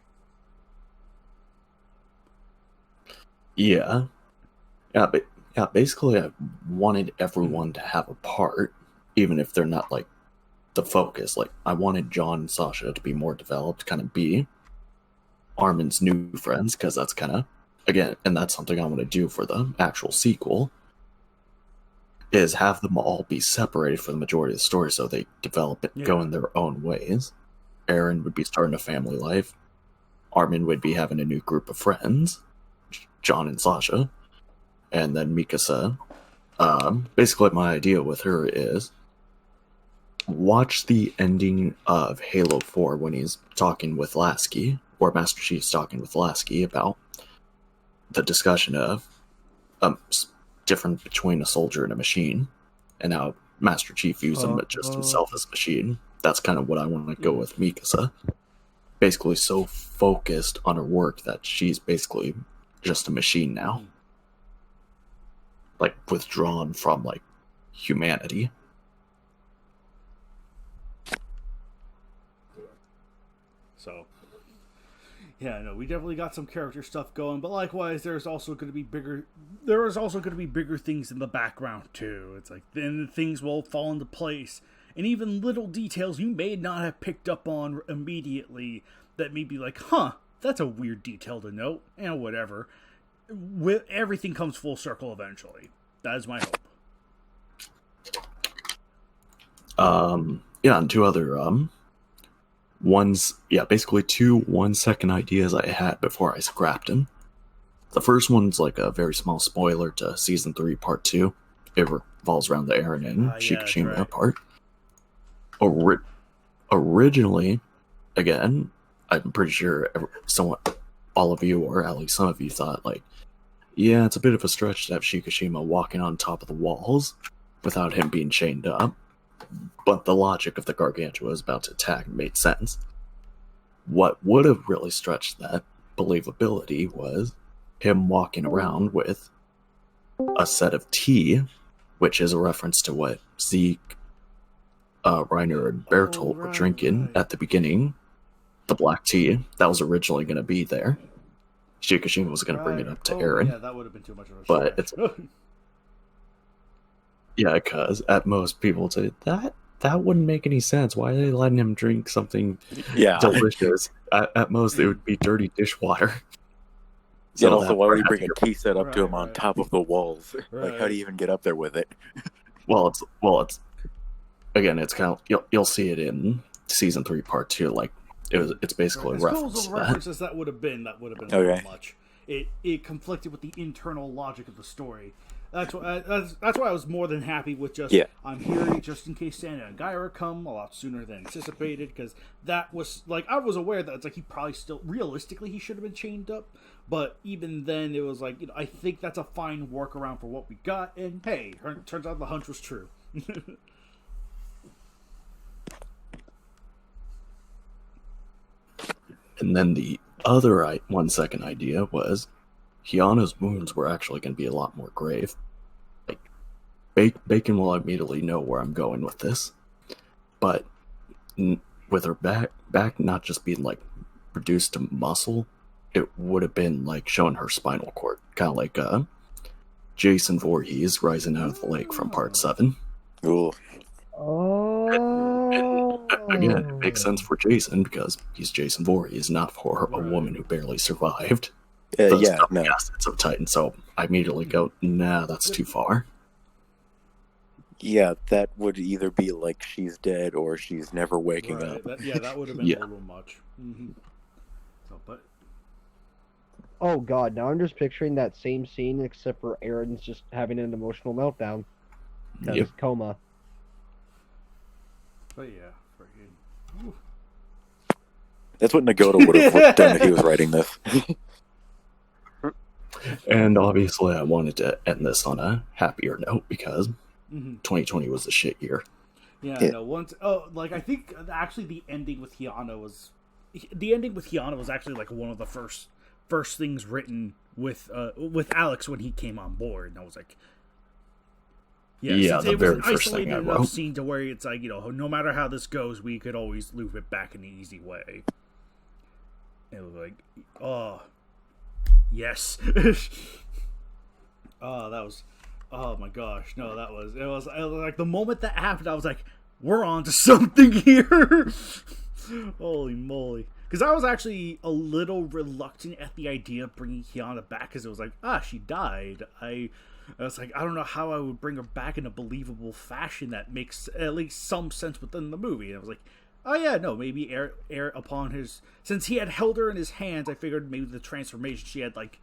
Yeah, but basically, I wanted everyone to have a part, even if they're not like the focus. Like, I wanted John and Sasha to be more developed, kind of be Armin's new friends, because that's kind of, again, and that's something I want to do for the actual sequel, is have them all be separated for the majority of the story so they develop it, go in their own ways. Eren would be starting a family life. Armin would be having a new group of friends, John and Sasha. And then Mikasa, basically my idea with her is watch the ending of Halo 4 when he's talking with Lasky, or Master Chief's talking with Lasky about the discussion of difference between a soldier and a machine, and how Master Chief views him just himself as a machine. That's kind of what I want to go with Mikasa. Basically so focused on her work that she's basically just a machine now. Like, withdrawn from, like, humanity. So, we definitely got some character stuff going, but likewise, there's also going to be bigger things in the background too. It's like, then things will fall into place, and even little details you may not have picked up on immediately that may be like, that's a weird detail to note, and whatever. Everything comes full circle eventually. That is my hope. And 2 other basically 2 1-second ideas I had before I scrapped them. The first one's like a very small spoiler to Season 3, Part 2. It revolves around the Eren and Shikishima part. Originally, again, I'm pretty sure all of you, or at least some of you, thought, like, yeah, it's a bit of a stretch to have Shikishima walking on top of the walls without him being chained up. But the logic of the Gargantua was about to attack made sense. What would have really stretched that believability was him walking around with a set of tea, which is a reference to what Zeke Reiner and Bertolt were drinking at the beginning, the black tea that was originally going to be there. Shikishima was going to bring it up to Aaron. Yeah, that would have been too much of a but stretch. it's yeah, because at most people would say that wouldn't make any sense. Why are they letting him drink something delicious? At most, it would be dirty dishwater. So and also, why would you bring a tea set up to him on top of the walls? Like, how do you even get up there with it? Well, it's again, it's kind of you'll see it in season 3, part 2. Like it's basically a reference. As references that would have been a little much. It conflicted with the internal logic of the story. That's why I was more than happy with just I'm here just in case Santa and Gyra come a lot sooner than anticipated, because that was like I was aware that it's like he probably still realistically he should have been chained up, but even then it was like, you know, I think that's a fine workaround for what we got, and hey, turns out the hunch was true. And then the other 1 second idea was Hyana's wounds were actually going to be a lot more grave. Like, Bacon will immediately know where I'm going with this, but with her back not just being like reduced to muscle, it would have been like showing her spinal cord, kind of like Jason Voorhees rising out of the lake from part 7. Cool. Again, it makes sense for Jason because he's Jason Voorhees, not for a woman who barely survived. Assets of Titan. So I immediately go, nah, that's too far. Yeah, that would either be like she's dead or she's never waking up. That would have been a little much. Mm-hmm. So, but oh god, now I'm just picturing that same scene except for Aaron's just having an emotional meltdown. Because coma. But yeah, freaking. Ooh. That's what Nagoda would have done if he was writing this. And obviously, I wanted to end this on a happier note because 2020 was a shit year. Yeah. No. I think actually the ending with Hyana was actually like one of the first things written with Alex when he came on board, and I was like, the very first thing I wrote. Scene to where it's like, you know, no matter how this goes, we could always loop it back in an easy way. It was like, oh. Yes. Oh my gosh. No, it was like the moment that happened, I was like, we're on to something here. Holy moly. Because I was actually a little reluctant at the idea of bringing Hyana back, because it was like, she died. I was like, I don't know how I would bring her back in a believable fashion that makes at least some sense within the movie. And I was like, oh yeah, no, maybe Air upon his, since he had held her in his hands, I figured maybe the transformation she had, like,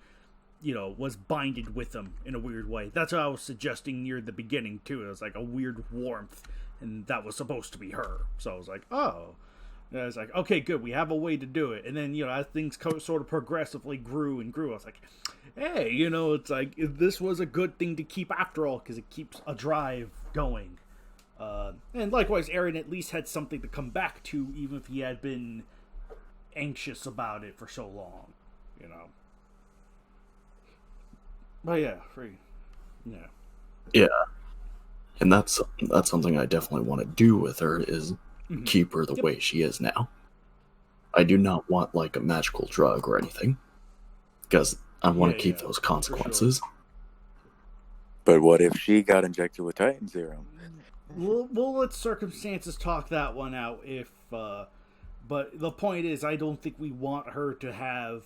you know, was binded with him in a weird way. That's what I was suggesting near the beginning too. It was like a weird warmth, and that was supposed to be her. So I was like, oh, and I was like, okay, good, we have a way to do it. And then, you know, as things sort of progressively grew and grew, I was like, hey, you know, it's like this was a good thing to keep after all, because it keeps a drive going. And likewise, Aaron at least had something to come back to, even if he had been anxious about it for so long, you know. But yeah, and that's something I definitely want to do with her is keep her the way she is now. I do not want like a magical drug or anything, because I want to keep those consequences. Sure. But what if she got injected with Titan Serum? We'll let circumstances talk that one out. But the point is, I don't think we want her to have,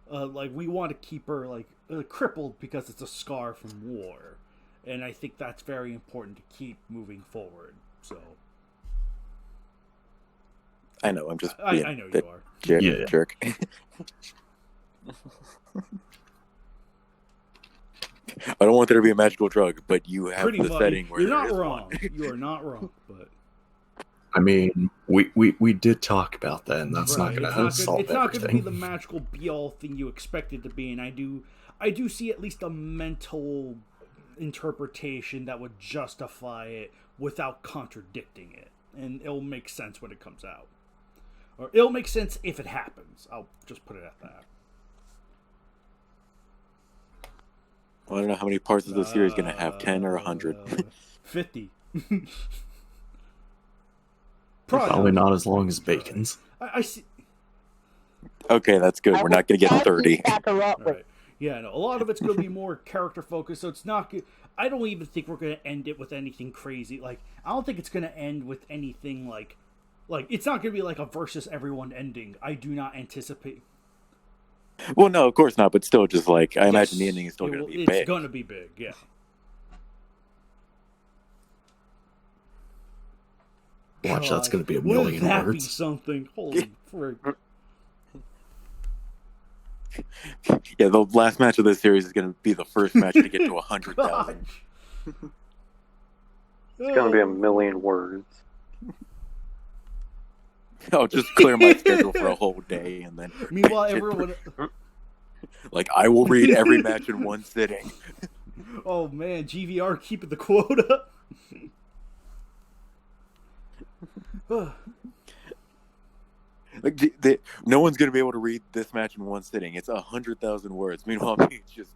we want to keep her crippled because it's a scar from war, and I think that's very important to keep moving forward. So, I know, I'm just I know you are. Jerk. I don't want there to be a magical drug, but you have pretty the much, setting where you're not there is wrong. one. You are not wrong, but I mean, we did talk about that, and that's not going to solve everything. It's not going to be the magical be-all thing you expect it to be, and I do see at least a mental interpretation that would justify it without contradicting it, and it'll make sense when it comes out, or it'll make sense if it happens. I'll just put it at that. Well, I don't know how many parts of the series going to have, 10 or 100. 50. Probably not as long as Bacon's. I see. Okay, that's good. We're not going to get 30. Right. Yeah, no, a lot of it's going to be more character focused, so it's not good. I don't even think we're going to end it with anything crazy. Like, I don't think it's going to end with anything like it's not going to be like a versus everyone ending. I do not anticipate. Well, no, of course not, but still, just like, I imagine the ending is still going to be big. It's going to be big, yeah. Watch, that's going to be a Wouldn't million that words. Be something? Holy frick. Yeah, the last match of this series is going to be the first match to get to 100,000. It's gonna be a million words. I'll just clear my schedule for a whole day, and then... Meanwhile, everyone... Like, I will read every match in one sitting. Oh, man, GVR keeping the quota. Like, no one's going to be able to read this match in one sitting. It's 100,000 words. Meanwhile, me just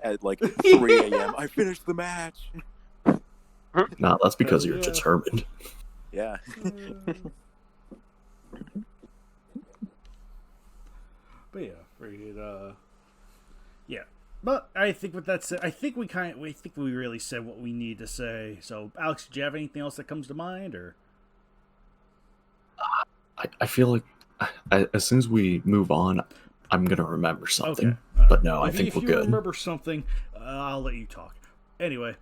at like 3 a.m. I finished the match. No, that's because you're determined. Yeah. But yeah, yeah. But I think with that said, I think we really said what we need to say. So, Alex, do you have anything else that comes to mind, or? I feel like as soon as we move on, I'm gonna remember something. Okay. But no, I think we're good. If you remember something, I'll let you talk. Anyway,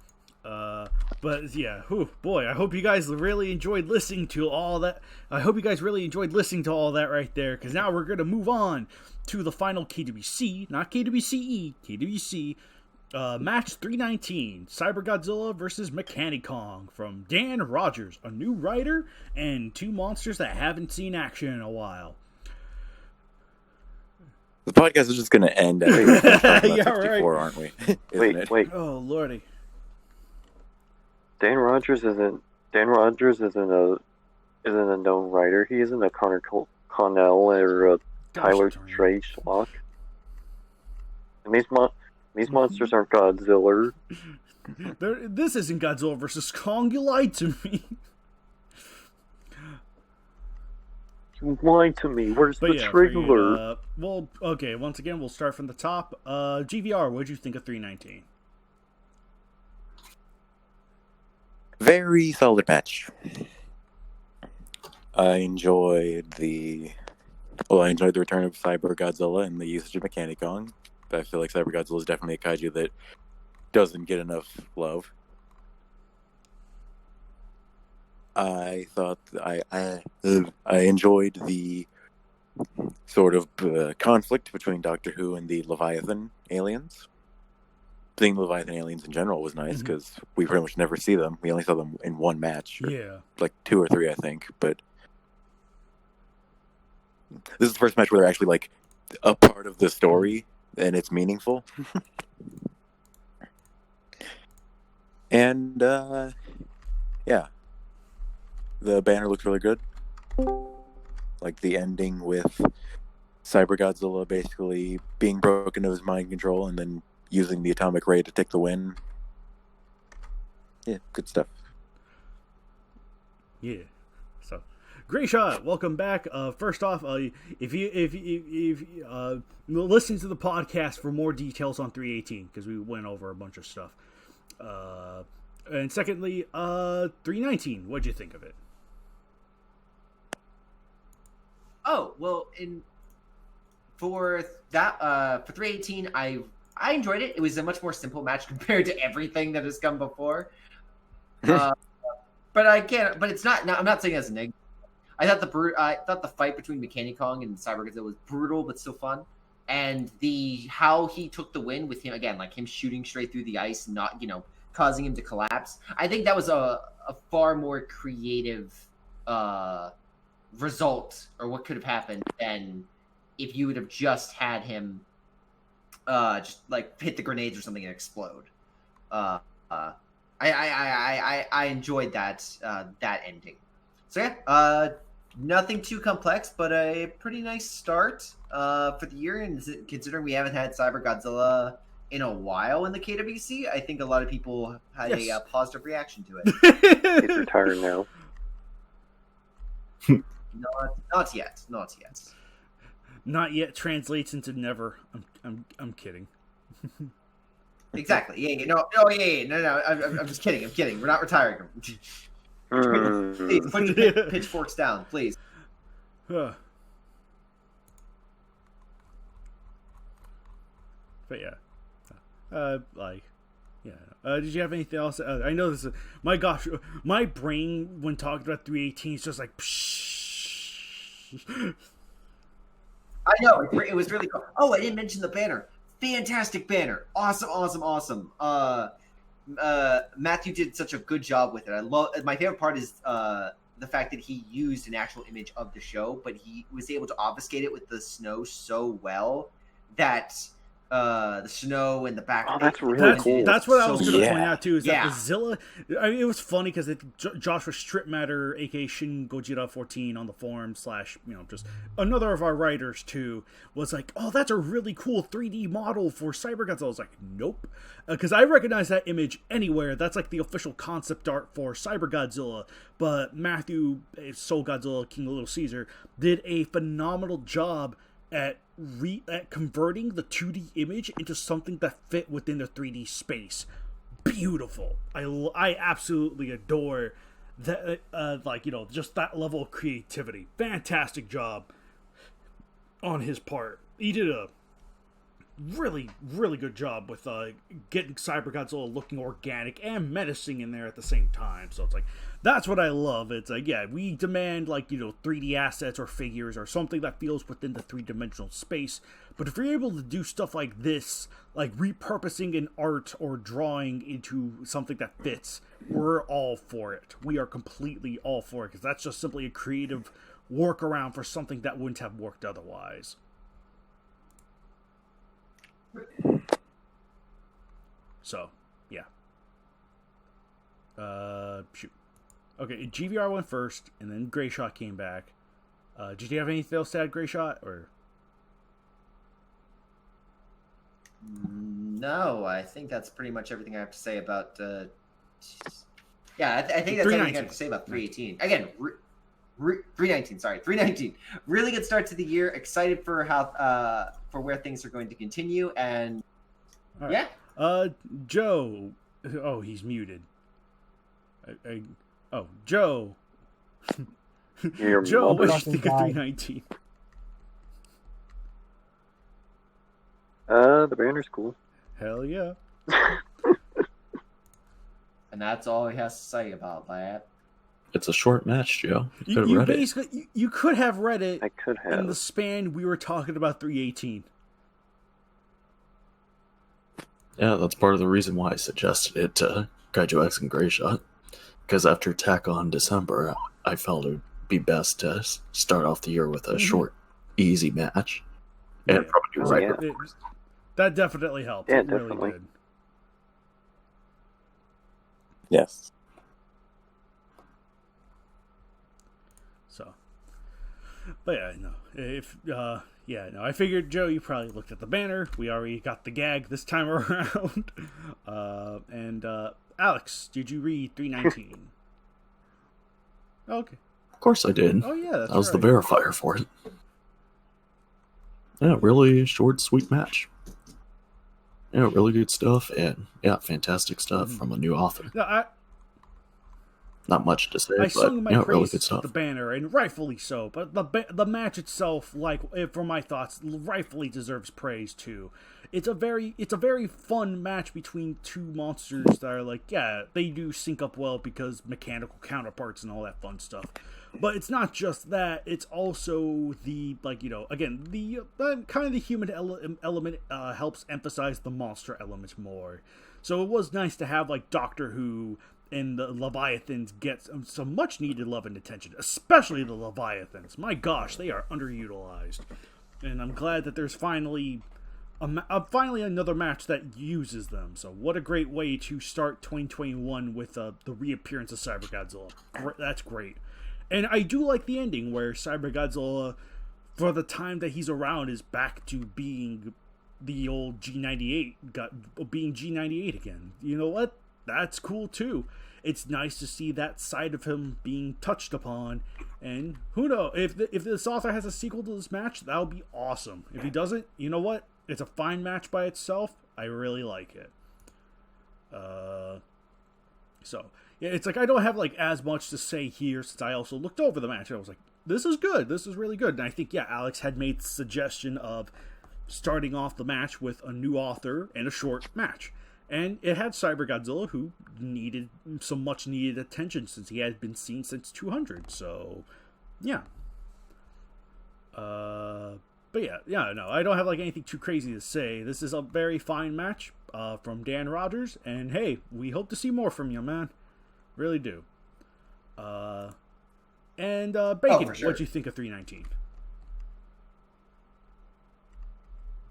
but yeah, boy, I hope you guys really enjoyed listening to all that. I hope you guys really enjoyed listening to all that right there, because now we're gonna move on to the final KWC, not KWCE, KWC. Match 319, Cyber Godzilla versus Mechanicong from Dan Rogers, a new writer, and two monsters that haven't seen action in a while. The podcast is just going to end after Yeah, 64, right. aren't we? Wait. Oh, lordy. Dan Rogers isn't a known writer. He isn't a Connell or a Tyler Tracelock. And these monsters aren't Godzilla. This isn't Godzilla versus Kong. You lied to me. You lied to me. Where's the trailer? Well, okay. Once again, we'll start from the top. GVR, what did you think of 319? Very solid match. I enjoyed the return of Cyber Godzilla and the usage of Mechanicong. I feel like Cyber Godzilla is definitely a kaiju that doesn't get enough love. I thought I enjoyed the sort of conflict between Doctor Who and the Leviathan aliens. Seeing the Leviathan aliens in general was nice because we pretty much never see them. We only saw them in one match. Yeah. Like 2 or 3, I think. But this is the first match where they're actually like a part of the story and it's meaningful. And yeah, the banner looks really good. Like the ending with Cyber Godzilla basically being broken of his mind control and then using the atomic ray to take the win. Yeah, good stuff. Yeah. So, Greyshot, welcome back. First off, if you listen to the podcast for more details on 318, because we went over a bunch of stuff. And secondly, 319, what'd you think of it? Oh, well, for 318, I enjoyed it. It was a much more simple match compared to everything that has come before. But it's not. I'm not saying that's negative. I thought the fight between Mechanicong and Cyber Godzilla was brutal, but still fun. And how he took the win with him again, like him shooting straight through the ice, not causing him to collapse. I think that was a far more creative result, or what could have happened, than if you would have just had him just like hit the grenades or something and explode. I enjoyed that ending. So yeah, nothing too complex, but a pretty nice start for the year. And considering we haven't had Cyber Godzilla in a while in the KWC, I think a lot of people had a positive reaction to it. He's retired now. Not yet. Not yet. Not yet translates into never. I'm kidding. Exactly. Yeah. No. I'm just kidding. I'm kidding. We're not retiring him. Please put your pitchforks down, please. But yeah, did you have anything else? I know this is, my gosh, my brain when talking about 318 is just like. I know it was really cool. Oh, I didn't mention the banner. Fantastic banner. Awesome. Matthew did such a good job with it. I love. My favorite part is the fact that he used an actual image of the show, but he was able to obfuscate it with the snow so well that the snow and the back. Oh, that's really cool. That's what I was going to point out too. Is that the Zilla? I mean, it was funny because Joshua Strip Matter, aka Shin Gojira 14, on the forum / just another of our writers too, was like, "Oh, that's a really cool 3D model for Cyber Godzilla." I was like, "Nope," because I recognize that image anywhere. That's like the official concept art for Cyber Godzilla. But Matthew, Soul Godzilla, King of Little Caesar, did a phenomenal job at converting the 2D image into something that fit within the 3D space. Beautiful. I absolutely adore that. Just that level of creativity. Fantastic job on his part. He did a really, really good job with getting Cyber Godzilla looking organic and menacing in there at the same time. So it's like, that's what I love. It's like, yeah, we demand 3D assets or figures or something that feels within the 3-dimensional space. But if you're able to do stuff like this, like repurposing an art or drawing into something that fits, we're all for it. We are completely all for it, because that's just simply a creative workaround for something that wouldn't have worked otherwise. So, yeah. Shoot. Okay, GVR went first, and then Greyshot came back. Did you have anything else to add, Greyshot, or? No, I think that's pretty much everything I have to say about. I think that's everything I have to say about 318. Again, 319. Sorry, 319. Really good start to the year. Excited for how for where things are going to continue, and right. Joe. Oh, he's muted. Joe. Joe, what do you think of 319? The banner's cool. Hell yeah. And that's all he has to say about that. It's a short match, Joe. You could have read it. I could have. In the span we were talking about 318. Yeah, that's part of the reason why I suggested it to KaijuX and Greyshot. Because after Attack on December, I felt it would be best to start off the year with a short, easy match. And probably right. That definitely helped. Yeah, it definitely. Really did. Yes. So, but I figured, Joe, you probably looked at the banner. We already got the gag this time around. And Alex, did you read 319? Okay. Of course I did. Oh yeah, I was the verifier for it. Yeah, really short, sweet match. Yeah, really good stuff, and fantastic stuff from a new author. No, Not much to say, I sung my but really praise good stuff. the banner, and rightfully so. But the match itself, for my thoughts, rightfully deserves praise too. It's a very fun match between two monsters that are they do sync up well because mechanical counterparts and all that fun stuff. But it's not just that; it's also the again the kind of the human element helps emphasize the monster element more. So it was nice to have Doctor Who and the Leviathans get some much needed love and attention, especially the Leviathans. My gosh, they are underutilized, and I'm glad that there's finally another match that uses them. So what a great way to start 2021 with the reappearance of Cyber Godzilla. That's great. And I do like the ending where Cyber Godzilla, for the time that he's around, is back to being the old G98, being G98 again. You know what? That's cool too. It's nice to see that side of him being touched upon And who knows, if this author has a sequel to this match, that would be awesome. If he doesn't, you know what? It's a fine match by itself. I really like it. So yeah, it's like I don't have like as much to say here since I also looked over the match and I was like, this is good. This is really good. And I think, yeah, Alex had made the suggestion of starting off the match with a new author and a short match. And it had Cyber Godzilla, who needed some much needed attention since he had been seen since 200. So, yeah. But yeah, no, I don't have like anything too crazy to say. This is a very fine match from Dan Rogers, and hey, we hope to see more from you, man. Really do. And Bacon, sure. What'd you think of 319?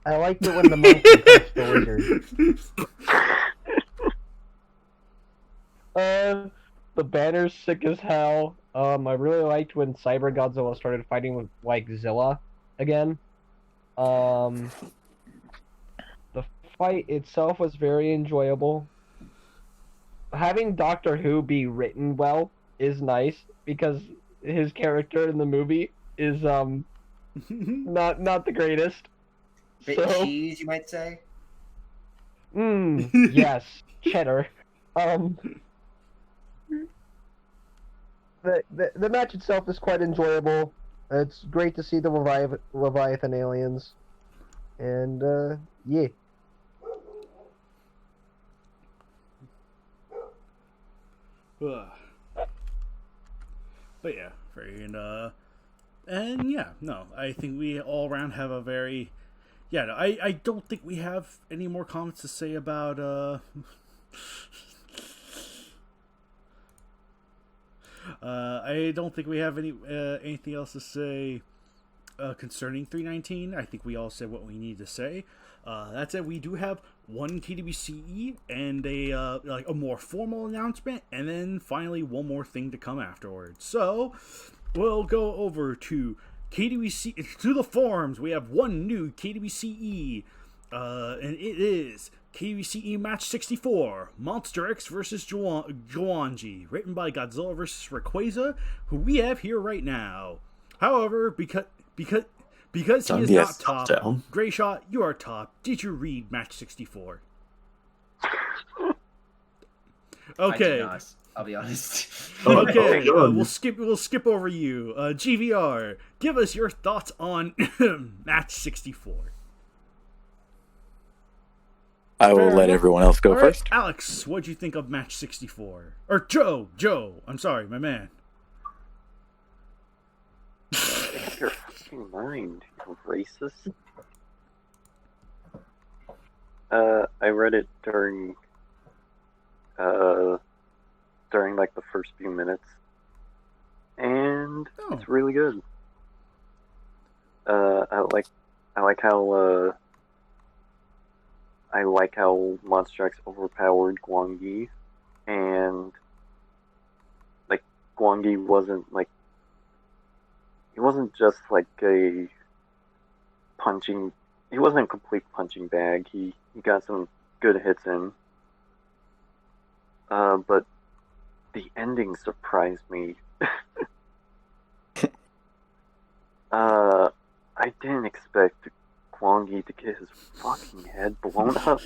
I liked it when the monkey touched the wizard. The banner's sick as hell. I really liked when Cyber Godzilla started fighting with like Zilla again. The fight itself was very enjoyable. Having Doctor Who be written well is nice because his character in the movie is not the greatest. Bit So, cheese, you might say. yes, cheddar. The match itself is quite enjoyable. It's great to see the Leviathan aliens, and yeah. But yeah, and yeah, no, I think we all around have a very, yeah, no, I don't think we have any more comments to say about I don't think we have anything else to say concerning 319. I think we all said what we need to say. That said, we do have one KWCE and a more formal announcement, and then finally one more thing to come afterwards. So we'll go over to KWC to the forums. We have one new KWCE, and it is KWCE Match 64, Monster X vs. Jumanji, written by Godzilla vs. Rayquaza, who we have here right now. However, because he is not top, Greyshot, you are top. Did you read Match 64? Okay. I did not, I'll be honest. Okay, we'll skip over you. GVR, give us your thoughts on Match 64. I will let everyone else go first. Alex, what'd you think of Match 64? Or Joe, I'm sorry, my man. Your fucking mind, you racist. I read it during like the first few minutes, and it's really good. I like how Monster X overpowered Gwangi, and like Gwangi wasn't like, he wasn't just like a punching, he wasn't a complete punching bag. He got some good hits in. But the ending surprised me. I didn't expect Gwangi to get his fucking head blown up.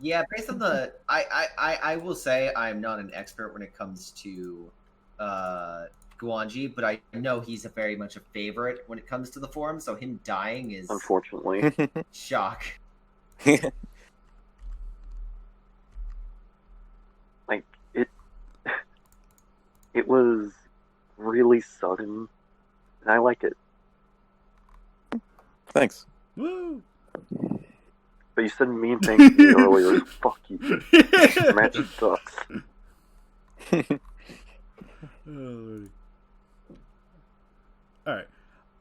Yeah, based on the, I will say I'm not an expert when it comes to Gwangi, but I know he's very much a favorite when it comes to the forum, so him dying is unfortunately shock. Like it was really sudden, and I like it. Thanks. Woo! But you said mean things to me earlier. Fuck you. This match sucks. Alright.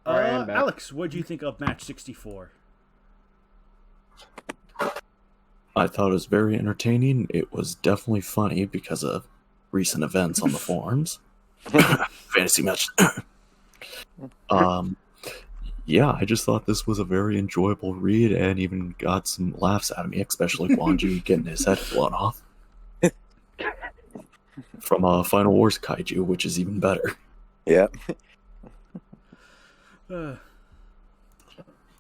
I'm back. Alex, what do you think of Match 64? I thought it was very entertaining. It was definitely funny because of recent events on the forums. Fantasy match. Yeah, I just thought this was a very enjoyable read and even got some laughs out of me, especially Gwangi getting his head blown off. from Final Wars Kaiju, which is even better. Yeah. Uh,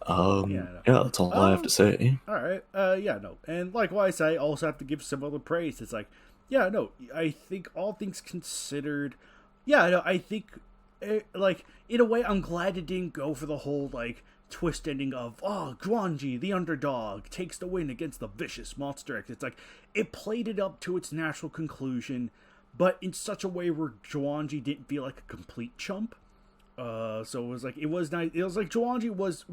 Yeah, that's all I have to say. All right. Yeah, no. And likewise, I also have to give similar praise. It's like, yeah, no, I think all things considered, yeah, no, I think, like, in a way, I'm glad it didn't go for the whole, like, twist ending of, oh, Gwanji, the underdog, takes the win against the vicious Monster X. It's like, it played it up to its natural conclusion, but in such a way where Gwanji didn't feel like a complete chump. So it was like, it was nice. It was like Gwangi was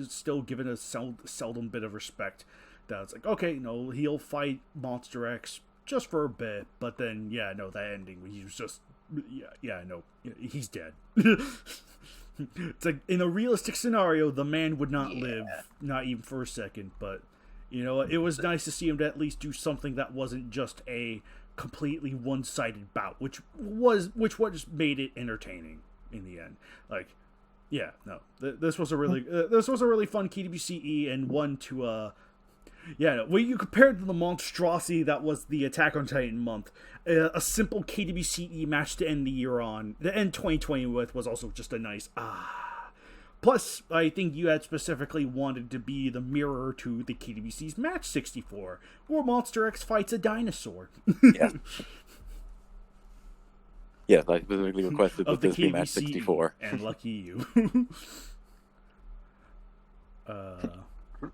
still given a seldom bit of respect. That it's like, okay, no, he'll fight Monster X just for a bit, but then, yeah, no, that ending, he was just, no, he's dead. It's like, in a realistic scenario, the man would not live, not even for a second, but, you know, it was nice to see him to at least do something that wasn't just a completely one-sided bout, which made it entertaining in the end. Like, yeah, no, this was a really fun KWCE, and one to when you compare it to the monstrosity that was the Attack on Titan month, a simple KWCE match to end the year on, the end 2020 with, was also just a nice Plus, I think you had specifically wanted to be the mirror to the KWC's match 64, where Monster X fights a dinosaur. Yeah. Yes, I specifically requested that this be match 64. And lucky you.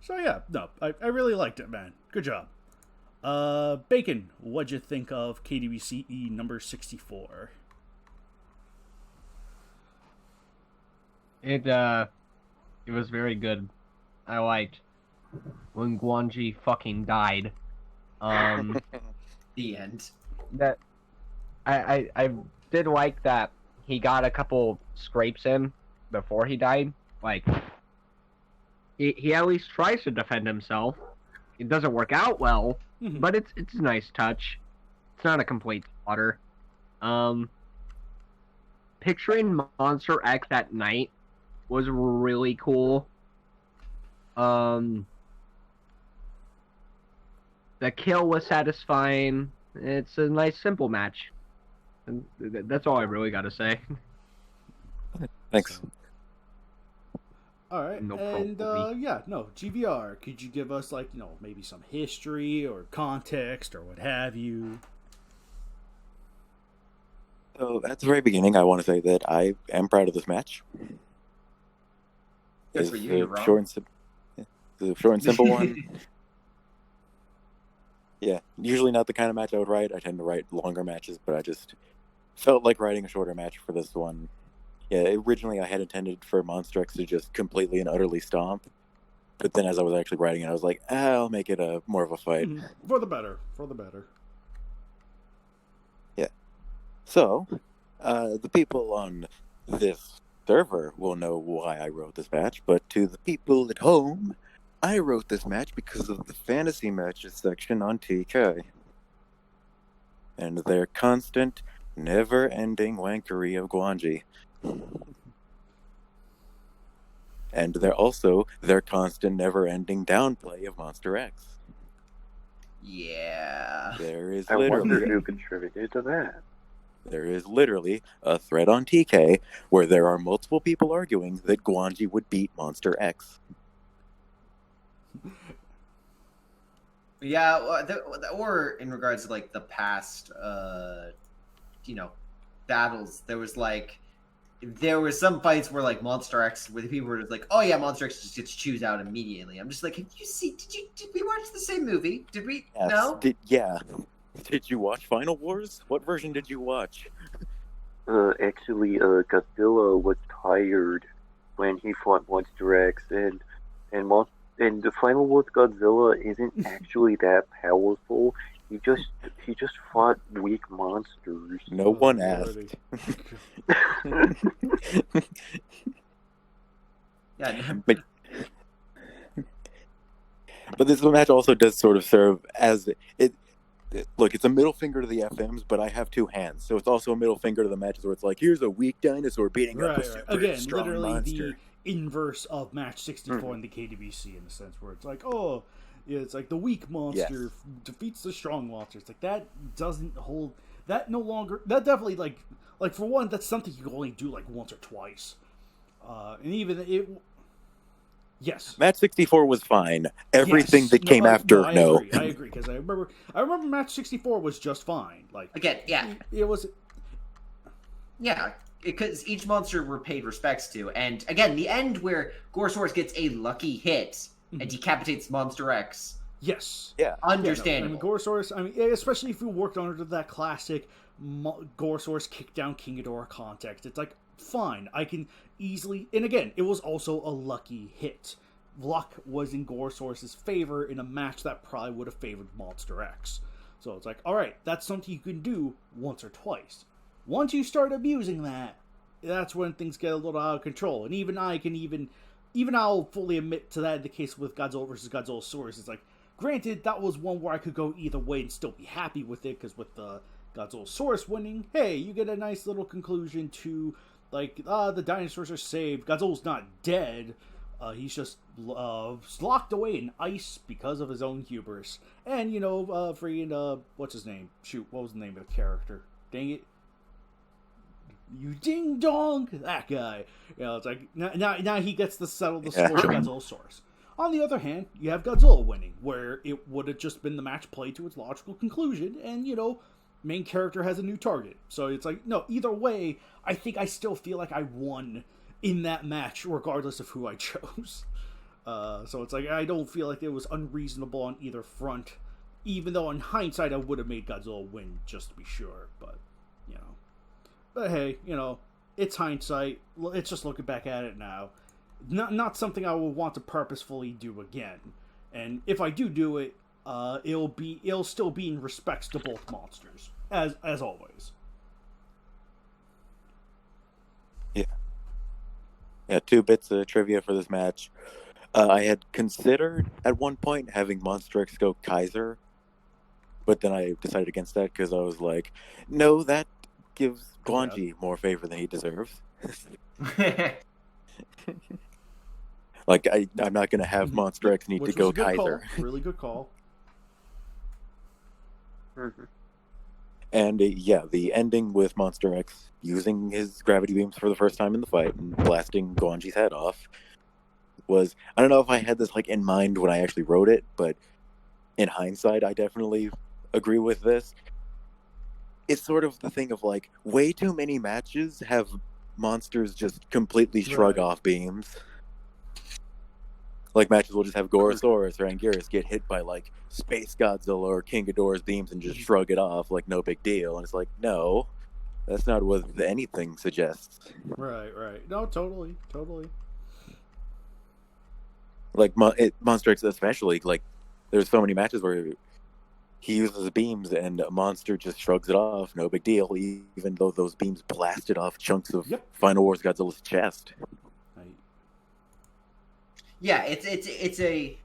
So yeah, no, I really liked it, man. Good job. Bacon, what'd you think of KWCE number 64? It was very good. I liked when Gwanji fucking died. The end. That I did like that he got a couple scrapes in before he died. Like, he at least tries to defend himself. It doesn't work out well, but it's a nice touch. It's not a complete slaughter. Picturing Monster X at night was really cool. The kill was satisfying. It's a nice, simple match. And that's all I really got to say. Thanks. All right, No and problem. GVR, could you give us, like, maybe some history or context or what have you? So at the very beginning, I want to say that I am proud of this match. Good It's for you, you're wrong. the short and simple one. Yeah, usually not the kind of match I would write. I tend to write longer matches, but I just felt like writing a shorter match for this one. Yeah, originally I had intended for Monster X to just completely and utterly stomp, but then as I was actually writing it, I was like, I'll make it more of a fight. For the better. Yeah. So, the people on this server will know why I wrote this match, but to the people at home, I wrote this match because of the fantasy matches section on TK. And their constant, never-ending wankery of Gwanji. And their constant, never-ending downplay of Monster X. Yeah. There is I wonder literally who contributed to that. There is literally a thread on TK where there are multiple people arguing that Gwanji would beat Monster X. Yeah, or in regards to, like, the past, battles, there was some fights where, like, Monster X, where the people were just like, oh yeah, Monster X just gets chewed out immediately. I'm just like, did we watch the same movie? Did we? Yes. No? Did you watch Final Wars? What version did you watch? Actually, Godzilla was tired when he fought Monster X, and the Final Wars Godzilla isn't actually that powerful. He just fought weak monsters. No one asked. Yeah. But this match also does sort of serve as look, it's a middle finger to the FMs, but I have two hands, so it's also a middle finger to the matches where it's like, here's a weak dinosaur beating up a super strong literally monster. The inverse of match 64 in the KWC, in the sense where it's like, oh, yeah, it's like the weak monster defeats the strong monster. It's like that that no longer, that definitely, like for one, that's something you can only do like once or twice. And even it, yes. Match 64 was fine. Everything that came after, I no. agree, because I remember match 64 was just fine. Like, Again, yeah. It was. Yeah, because each monster were paid respects to. And again, the end where Gorosaurus gets a lucky hit and decapitates Monster X. Yes. Yeah. Understandable. Yeah, no, Gorosaurus, especially if you worked under that classic Gorosaurus kickdown King Ghidorah context, it's like, fine, I can easily... And again, it was also a lucky hit. Luck was in Gorosaurus' favor in a match that probably would have favored Monster X. So it's like, alright, that's something you can do once or twice. Once you start abusing that, that's when things get a little out of control. And even I'll fully admit to that in the case with Godzilla vs. Godzillasaurus. It's like, granted, that was one where I could go either way and still be happy with it, because with the Godzillasaurus winning, hey, you get a nice little conclusion to, like, the dinosaurs are saved, Godzilla's not dead, he's just locked away in ice because of his own hubris. And, freaking, what's his name? Shoot, what was the name of the character? Dang it. You ding dong, that guy. It's like now he gets to settle the score of Godzillasaurus. On the other hand, you have Godzilla winning, where it would have just been the match played to its logical conclusion, and main character has a new target. So it's like, no, either way, I think I still feel like I won in that match, regardless of who I chose. So it's like, I don't feel like it was unreasonable on either front, even though in hindsight I would have made Godzilla win just to be sure, but. But hey, it's hindsight. It's just looking back at it now. Not something I will want to purposefully do again. And if I do it, it'll still be in respects to both monsters, as always. Yeah. Yeah, 2 bits of trivia for this match. I had considered at one point having Monster X go Kaiser, but then I decided against that because I was like, no, that gives Guanji more favor than he deserves. Like, I'm not going to have Monster X need to go Kaiser. Really good call. And the ending with Monster X using his gravity beams for the first time in the fight and blasting Guanji's head off was, I don't know if I had this in mind when I actually wrote it, but in hindsight, I definitely agree with this. It's sort of the thing of way too many matches have monsters just completely shrug off beams. Like matches will just have Gorosaurus or Anguirus get hit by Space Godzilla or King Ghidorah's beams and just shrug it off like no big deal. And it's like, no, that's not what anything suggests. Right. No, totally. Monster X especially, there's so many matches where he uses beams and a monster just shrugs it off, no big deal, even though those beams blasted off chunks of Final Wars Godzilla's chest. Yeah, it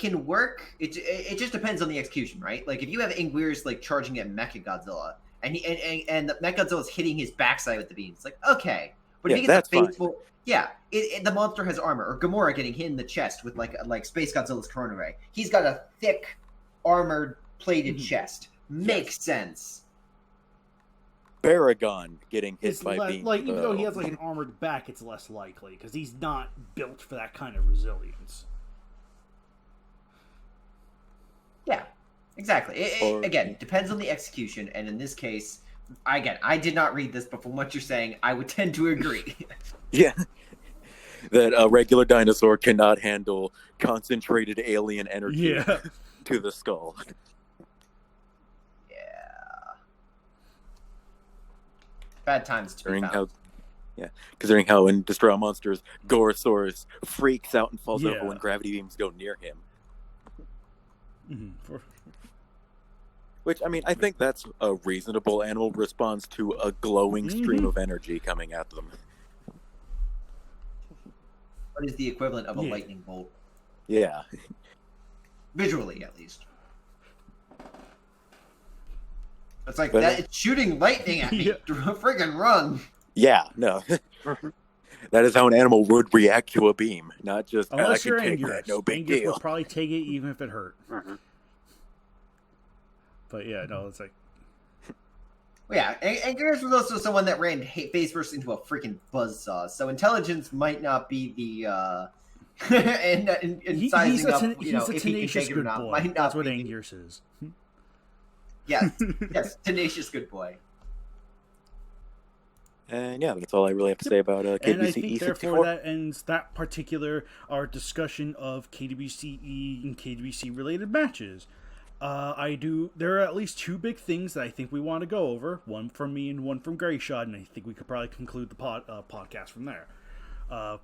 can work. It just depends on the execution, right? Like if you have Anguirus charging at Mechagodzilla and the Mechagodzilla's hitting his backside with the beams, it's like, okay. But if he gets a faithful, the monster has armor, or Gamora getting hit in the chest with like Space Godzilla's Corona Ray. He's got a thick armored plated chest. Makes sense. Baragon getting hit by beams. Even though he has an armored back, it's less likely because he's not built for that kind of resilience. Yeah, exactly. Again, depends on the execution, and in this case, I did not read this, but from what you're saying, I would tend to agree. Yeah. That a regular dinosaur cannot handle concentrated alien energy to the skull. Bad times to be found. Considering how in Destroy All Monsters, Gorosaurus freaks out and falls over when gravity beams go near him. Which, I think that's a reasonable animal response to a glowing stream of energy coming at them. What is the equivalent of a lightning bolt? Yeah. Visually, at least. It's like that. It's shooting lightning at me. Friggin' run! Yeah, no. That is how an animal would react to a beam, not just unless you're Anguirus. No big deal. Would probably take it even if it hurt. But yeah, no, it's like Well, yeah, and Garrus was also someone that ran face first into a freaking buzzsaw, so intelligence might not be the and sizing up, he's a if he can tenacious take it or good not, boy. might not That's what be. Angiers is. Yes, tenacious good boy. And yeah, that's all I really have to say about KWCE And I think 64. therefore that ends that particular our discussion of KWCE and KWC related matches. There are at least two big things that I think we want to go over. One from me and one from Greyshot, and I think we could probably conclude the podcast from there.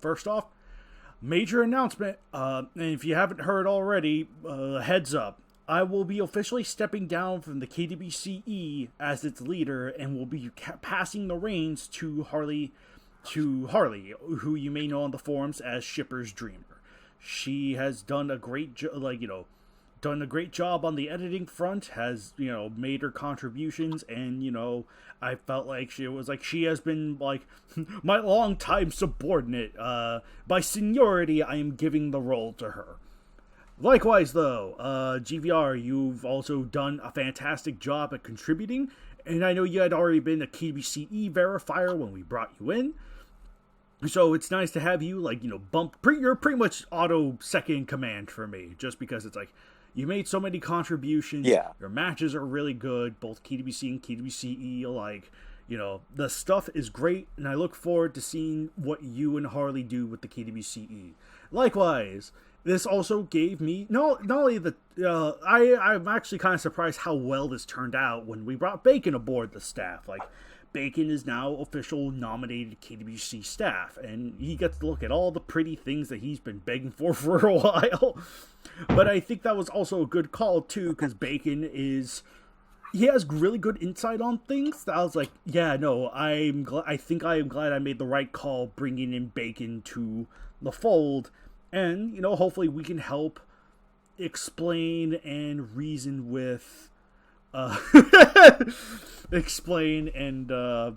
First off, major announcement. And if you haven't heard already, heads up. I will be officially stepping down from the KWCE as its leader, and will be passing the reins to Harley, who you may know on the forums as Shipper's Dreamer. She has done a great job on the editing front, has, made her contributions, and, I felt like she has been, my longtime subordinate. By seniority, I am giving the role to her. Likewise, though, GVR, you've also done a fantastic job at contributing, and I know you had already been a KWCE verifier when we brought you in. So it's nice to have you, you're pretty much auto second in command for me, just because it's you made so many contributions. Yeah. Your matches are really good, both KWC and KWCE alike. The stuff is great, and I look forward to seeing what you and Harley do with the KWCE. Likewise, this also gave me, not only I'm actually kind of surprised how well this turned out when we brought Bacon aboard the staff. Bacon is now official nominated KWC staff, and he gets to look at all the pretty things that he's been begging for a while. But I think that was also a good call, too, because Bacon he has really good insight on things. I was like, yeah, no, I think I am glad I made the right call bringing in Bacon to the fold. And, hopefully we can help explain and reason with, explain and, I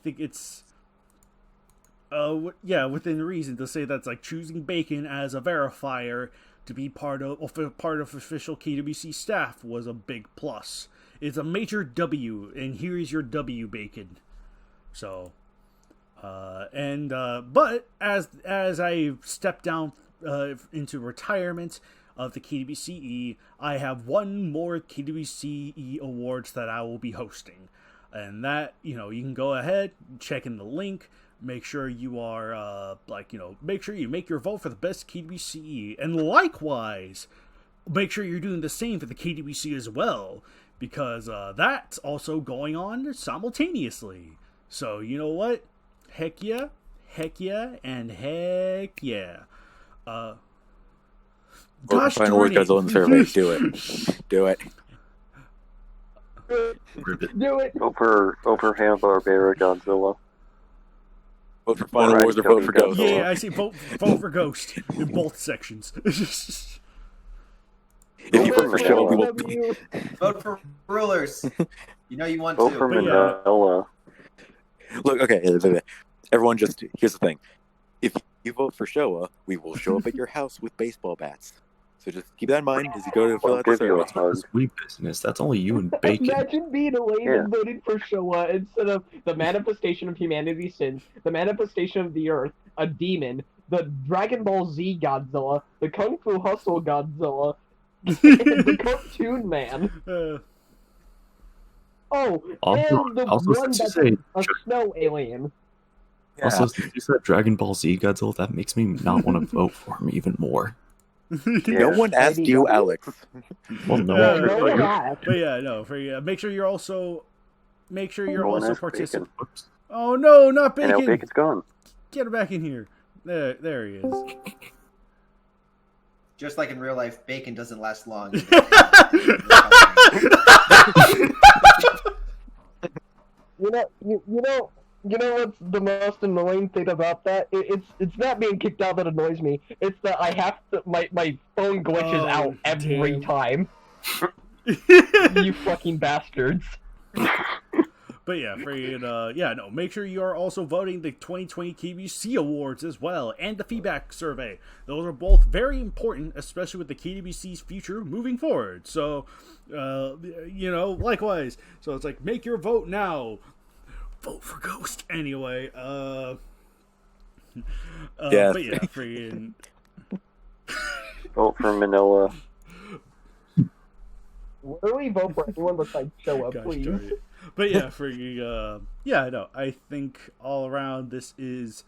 think it's, within reason to say that's choosing Bacon as a verifier to be part of official KWC staff was a big plus. It's a major W, and here's your W, Bacon. So, but as I step down into retirement of the KWCE, I have one more KWCE Awards that I will be hosting, and that you can go ahead, check in the link, make sure you are make sure you make your vote for the best KWCE, and likewise, make sure you're doing the same for the KWC as well, because that's also going on simultaneously. So you know what? Heck yeah, and heck yeah. Gosh Final word goes on the survey. Do it. Do it. Do it. Vote for Hanna-Barbera Godzilla. Vote for Final Wars or vote for Ghost. Yeah, I see. Vote for Ghost in both sections. If you vote for Showa, we will. Vote for Rulers. You want Vote to. for Mandela. Look, okay, everyone here's the thing. If you vote for Showa, we will show up at your house with baseball bats. So just keep that in mind as you go to fill out the survey. That's sweet business. That's only you and Bacon. Imagine being a layman voting for Showa instead of the manifestation of humanity's sins, the manifestation of the earth, a demon, the Dragon Ball Z Godzilla, the Kung Fu Hustle Godzilla, and the Cartoon Man. And the one that's a snow alien. Yeah. Also, since you said Dragon Ball Z Godzilla, that makes me not want to vote for him even more. No one asked you, Alex. Well, no. Make sure you're also participating. Oh no, not Bacon! And now Bacon's gone. Get him back in here. There he is. Just like in real life, Bacon doesn't last long. You know what's the most annoying thing about that? It's not being kicked out that annoys me. It's that I have to my phone glitches out every time. You fucking bastards. But yeah, make sure you are also voting the 2020 KWC Awards as well, and the feedback survey. Those are both very important, especially with the KWC's future moving forward. So, likewise. So it's like, make your vote now. Vote for Ghost. Anyway, Yeah. but yeah, freaking... Vote for Manila. Literally vote for anyone that's like, show up, Gosh, please. darn it. But yeah, freaking, I think all around this is,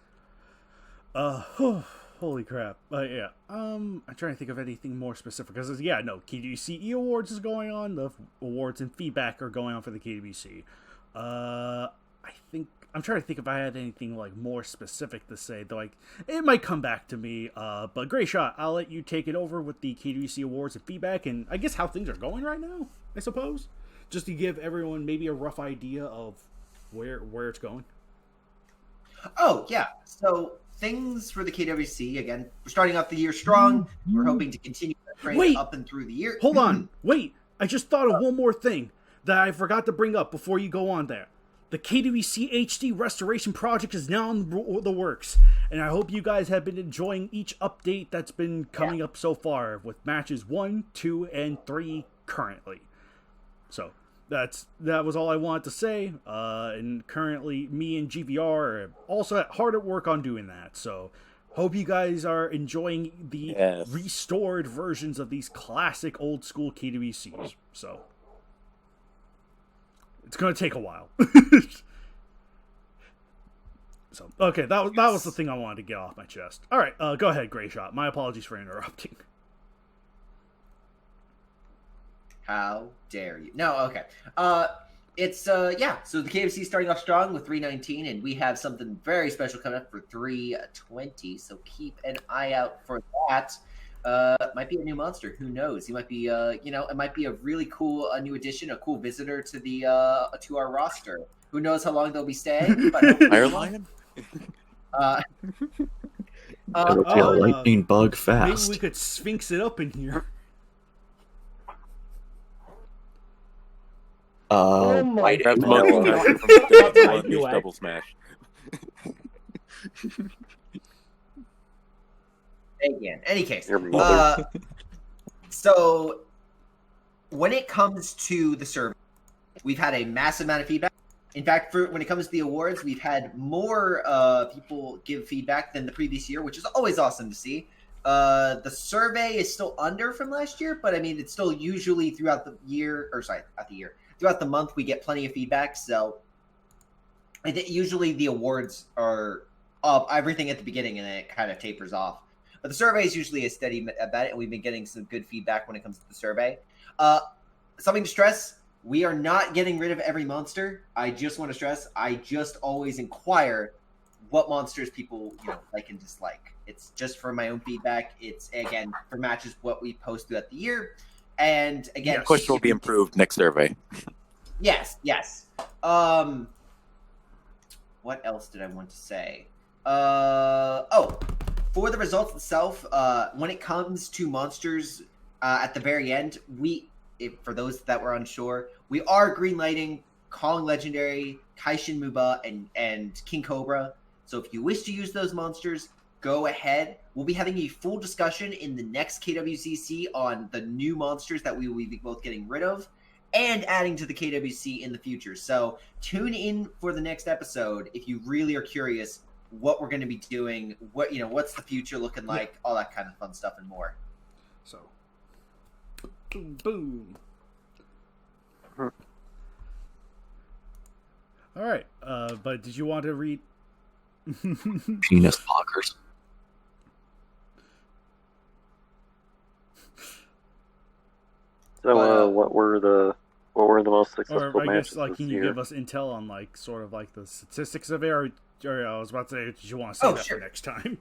holy crap. But yeah, I'm trying to think of anything more specific, because, KWCE Awards is going on, the awards and feedback are going on for the KWC. I'm trying to think if I had anything, like, more specific to say, though, like, it might come back to me, but Greyshot, I'll let you take it over with the KWC Awards and feedback, and I guess how things are going right now, I suppose? Just to give everyone maybe a rough idea of where it's going. Oh, yeah. So, things for the KWC, again, we're starting off the year strong. We're hoping to continue that trend up and through the year. Hold on. Wait. I just thought of one more thing that I forgot to bring up before you go on there. The KWC HD restoration project is now in the works, and I hope you guys have been enjoying each update that's been coming up so far, with matches 1, 2, and 3 currently. So, that was all I wanted to say, and currently me and GVR are also hard at work on doing that, so hope you guys are enjoying the restored versions of these classic old school KWCs, so it's gonna take a while. So, okay, that was the thing I wanted to get off my chest. Alright, go ahead, Greyshot. My apologies for interrupting. How dare you? No, okay. So the KFC is starting off strong with 319, and we have something very special coming up for 320, so keep an eye out for that. Might be a new monster, who knows? He might be, it might be a really cool new addition, a cool visitor to the to our roster. Who knows how long they'll be staying? But Iron Lion? It'll be a lightning bug fast. Maybe we could sphinx it up in here. Oh my Perhaps God. Monkey No. Master from the KWCE. Double Smash. Again, any case. Your mother. So when it comes to the survey, we've had a massive amount of feedback. In fact, when it comes to the awards, we've had more people give feedback than the previous year, which is always awesome to see. The survey is still under from last year, but I mean, it's still usually throughout the year, throughout the month, we get plenty of feedback. So I think usually the awards are up everything at the beginning, and then it kind of tapers off. But the survey is usually a steady bet, and we've been getting some good feedback when it comes to the survey. Something to stress, we are not getting rid of every monster. I just want to stress, I just always inquire what monsters people like and dislike. It's just for my own feedback. It's, again, for matches what we post throughout the year. And, again... Question will be improved next survey. Yes. What else did I want to say? For the results itself, when it comes to monsters at the very end, for those that were unsure, we are greenlighting Calling Legendary, Kaishin Muba, and King Cobra. So if you wish to use those monsters, go ahead. We'll be having a full discussion in the next KWCC on the new monsters that we will be both getting rid of and adding to the KWC in the future. So tune in for the next episode if you really are curious what we're going to be doing, what's the future looking like, all that kind of fun stuff and more. So, boom, boom. All right, but did you want to read? Penis blockers. So, what were the most successful Or I matches guess, like, this can you year? give us intel on, like, sort of like the statistics of it, or I was about to say, did you want to say that sure. for next time?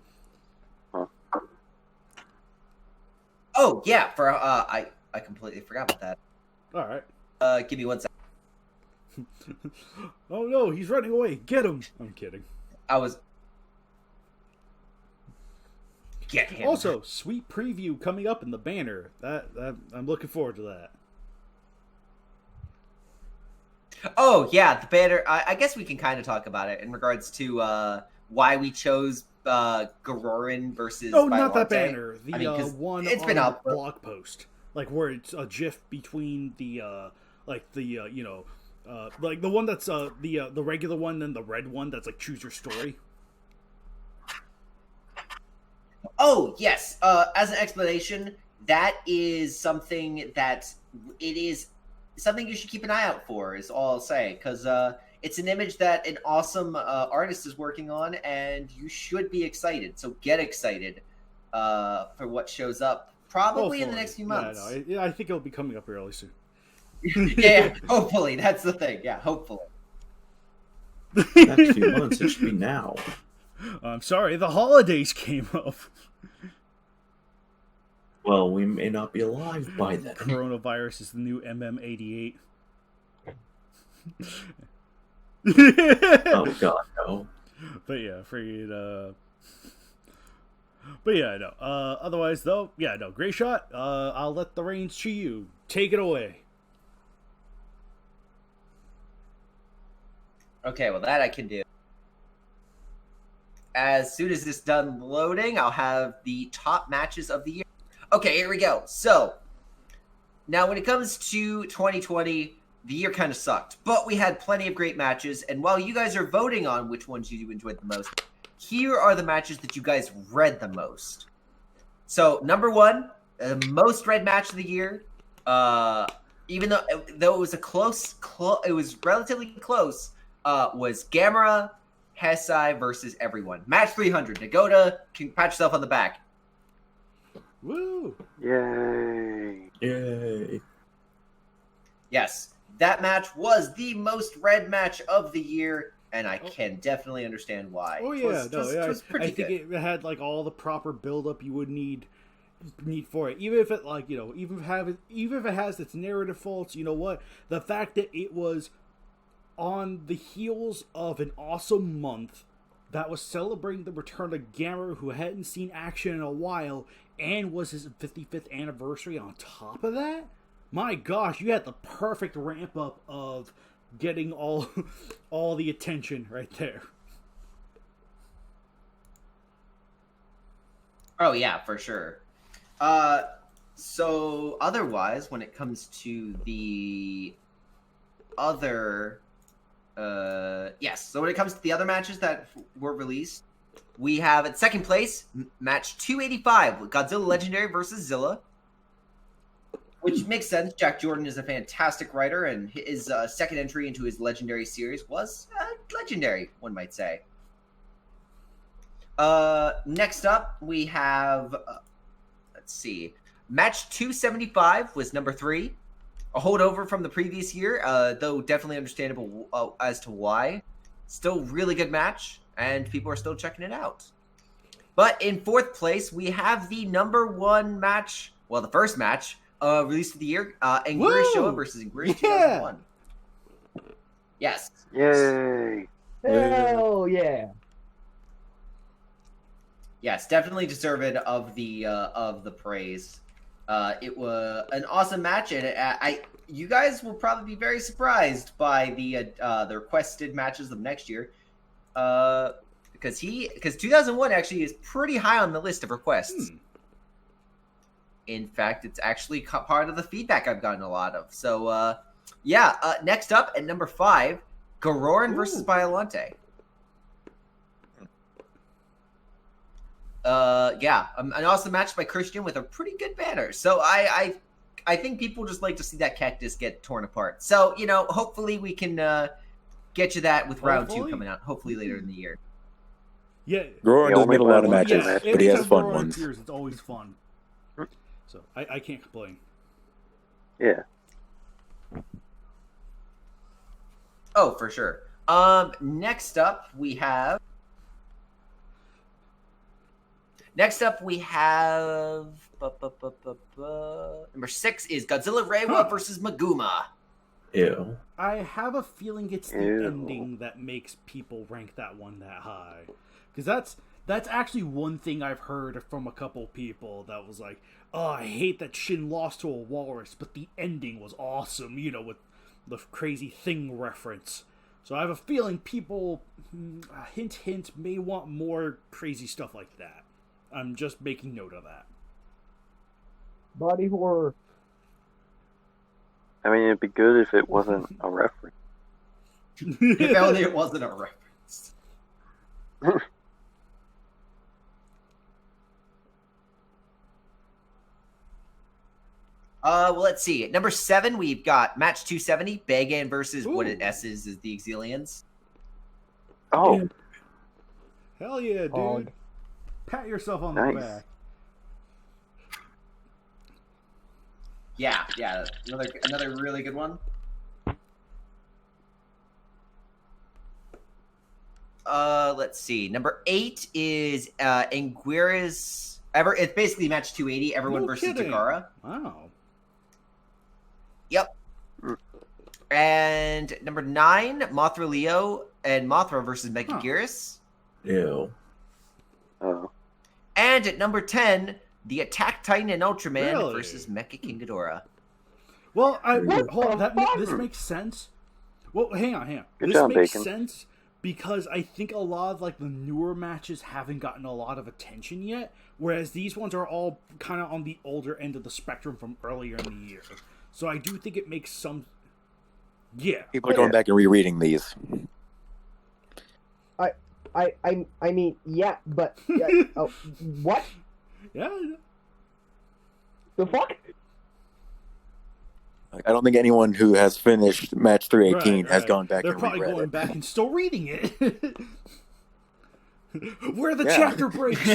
Oh yeah, I completely forgot about that. All right. Give me 1 second. Oh no, he's running away! Get him! I'm kidding. Get him. Also, sweet preview coming up in the banner. That I'm looking forward to that. Oh yeah, the banner. I guess we can kind of talk about it in regards to why we chose Garorin versus. No, not that Biollante. banner. The I mean, 'cause one it's on been the up, but- blog post, like where it's a GIF between the like the like the one that's the regular one and the red one that's like choose your story. Oh yes. As an explanation, that is something that it is something you should keep an eye out for. Is all I'll say, because it's an image that an awesome artist is working on, and you should be excited. So get excited for what shows up probably in the next few months. Yeah, no, I think it'll be coming up really soon. Yeah, hopefully that's the thing. Yeah, hopefully. Next few months, it should be now. I'm sorry, the holidays came up. Well, we may not be alive by then. Coronavirus is the new MM88. Oh god, no. But yeah, freaking but yeah, no. Otherwise though, yeah, no, Greyshot, I'll let the reins to you. Take it away. Okay, well that I can do. As soon as this done loading, I'll have the top matches of the year. Okay, here we go. So, now when it comes to 2020, the year kind of sucked, but we had plenty of great matches, and while you guys are voting on which ones you enjoyed the most, here are the matches that you guys read the most. So, number one, the most read match of the year, even though it was it was relatively close, was Gamera Hesai versus everyone. Match 300. Nagoda, can pat yourself on the back. Woo! Yay! Yay. Yes, that match was the most read match of the year, and I can definitely understand why. Oh yeah, It was pretty I think good. it had like all the proper build-up you would need for it. Even if it like even if it has its narrative faults, you know what? The fact that it was on the heels of an awesome month that was celebrating the return of Gamera, who hadn't seen action in a while, and was his 55th anniversary on top of that. My gosh, you had the perfect ramp up of getting all the attention right there. Oh yeah, for sure. So otherwise, when it comes to the other, yes. So when it comes to the other matches that were released, we have at second place match 285 with Godzilla Legendary versus Zilla, which makes sense. Jack Jordan is a fantastic writer, and his second entry into his Legendary series was legendary, one might say. Next up, we have, let's see, match 275 was number 3. A holdover from the previous year, though definitely understandable as to why. Still really good match, and people are still checking it out. But in fourth place, we have the number 1 match, well, the first match, released of the year, Angry Showa versus Angry 2001. Yes. Yay! Hell yeah! Yes, definitely deserved of the praise. It was an awesome match, and you guys will probably be very surprised by the requested matches of next year, because 2001 actually is pretty high on the list of requests. In fact, it's actually part of the feedback I've gotten a lot of. So, next up at number 5, Garorin versus Biollante. An awesome match by Christian with a pretty good banner. So I think people just like to see that cactus get torn apart. So, hopefully we can get you that with round 2 coming out, hopefully later in the year. Yeah. Roran doesn't get a lot of matches, Yeah, but he has anytime fun Roran ones. appears, it's always fun. So I can't complain. Yeah. Oh, for sure. Next up we have number 6 is Godzilla Reiwa versus Maguma. Ew. I have a feeling it's the Ew. ending that makes people rank that one that high. Because that's actually one thing I've heard from a couple people that was like, oh, I hate that Shin lost to a walrus, but the ending was awesome, with the crazy thing reference. So I have a feeling people, hint, hint, may want more crazy stuff like that. I'm just making note of that. Body horror. I mean, it'd be good if it wasn't a reference. If only it wasn't a reference. Well, let's see. At number 7, we've got match 270, Bagan versus what it S is the Exilians. Oh, Hell yeah, dude. Hog. Pat yourself on Nice. the back. Yeah, another really good one. Let's see. Number 8 is Anguirus. It's basically match 280. Everyone No versus kidding. Takara. Wow. Yep. And number 9, Mothra Leo and Mothra versus Megaguirus. Ew. oh. And at number 10, the Attack Titan and Ultraman Really? versus Mecha King Ghidorah. Well, What hold on. the fuck? This makes sense. Well, hang on. Good This job, makes Bacon. sense because I think a lot of like the newer matches haven't gotten a lot of attention yet, whereas these ones are all kind of on the older end of the spectrum from earlier in the year. So I do think it makes some. Yeah. People are going back and rereading these. I mean, yeah, but what Yeah. the fuck? I don't think anyone who has finished match 318 has Right. gone back They're and probably reread going it. back and still reading it. Where are the Yeah. chapter breaks?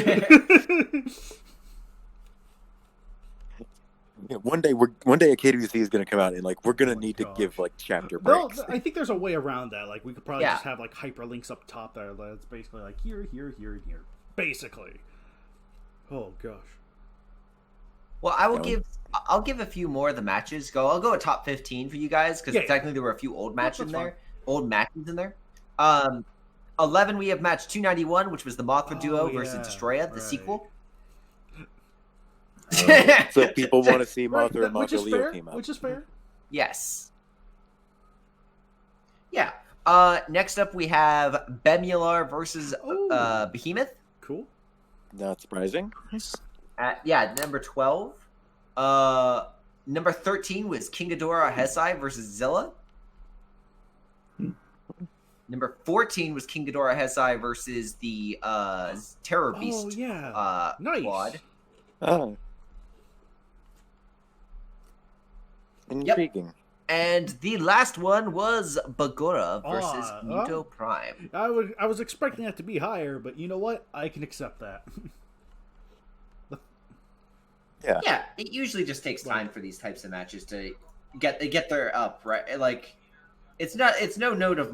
Yeah, one day a KWC is going to come out and like we're going to Oh my need to gosh. give like chapter No, breaks. I think there's a way around that. Like we could probably Yeah. just have like hyperlinks up top there. That's basically like here, here, here, and here. Basically. Oh gosh. Well, I'll give a few more of the matches. I'll go a top 15 for you guys because Yeah. technically there were a few old matches That's in there. fine. Old matches in there. 11 we have match 291, which was the Mothra duo versus yeah, Destroya, the right. sequel. So people want to see Right, Mothra and which Mothra is Leo fair. team up. Which is fair. Yes. Yeah. Next up we have Bemular versus Ooh. Behemoth. Cool. Not surprising. At number 12. Number 13 was King Ghidorah Hesai versus Zilla. Number 14 was King Ghidorah Hesai versus the Terror Beast Oh yeah. Nice. squad. Oh. Intriguing. And the last one was Bagura versus Muto Prime. I was expecting that to be higher, but you know what? I can accept that. Yeah, it usually just takes time for these types of matches to get their up, right? Like it's no note of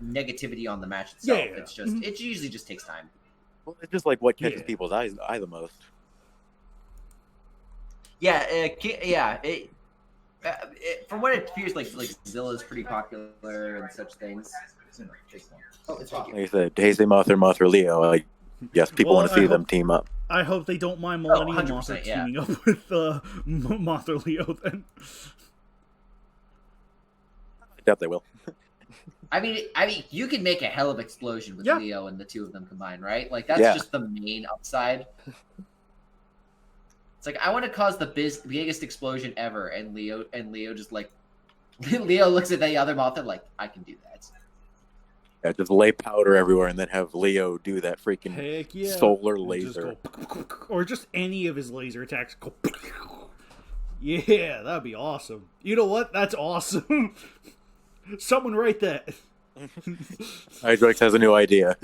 negativity on the match itself. Yeah. It's just it usually just takes time. Well, it's just like what catches Yeah. people's eye the most. From what it appears like Zilla is pretty popular and such things. Oh, it's Like I said, Heisei Mothra, Mothra Leo. Like, yes, people Well, want to see I them hope- team up. I hope they don't mind Millennium 100%, Mothra yeah. teaming up with Mothra Leo then. I doubt they will. I mean, you can make a hell of explosion with Yeah. Leo and the two of them combined, right? Like that's Yeah. just the main upside. It's like I want to cause the biggest explosion ever, and Leo just like Leo looks at the other Mothra like I can do that. Yeah, just lay powder everywhere and then have Leo do that freaking Heck yeah. solar And just laser. go, or just any of his laser attacks go. Yeah, that'd be awesome. You know what? That's awesome. Someone write that. KaijuX has a new idea.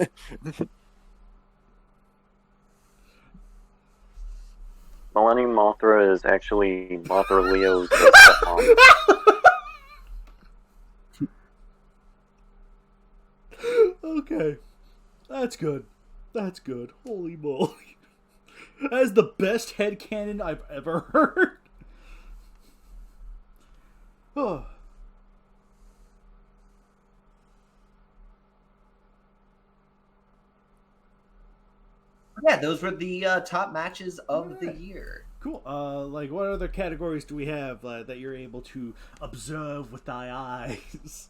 Millennium Mothra is actually Mothra Leo's stepmom. Okay. That's good. That's good. Holy moly. That is the best headcanon I've ever heard. Oh. Yeah, those were the top matches of the year. Cool. Like, what other categories do we have that you're able to observe with thy eyes?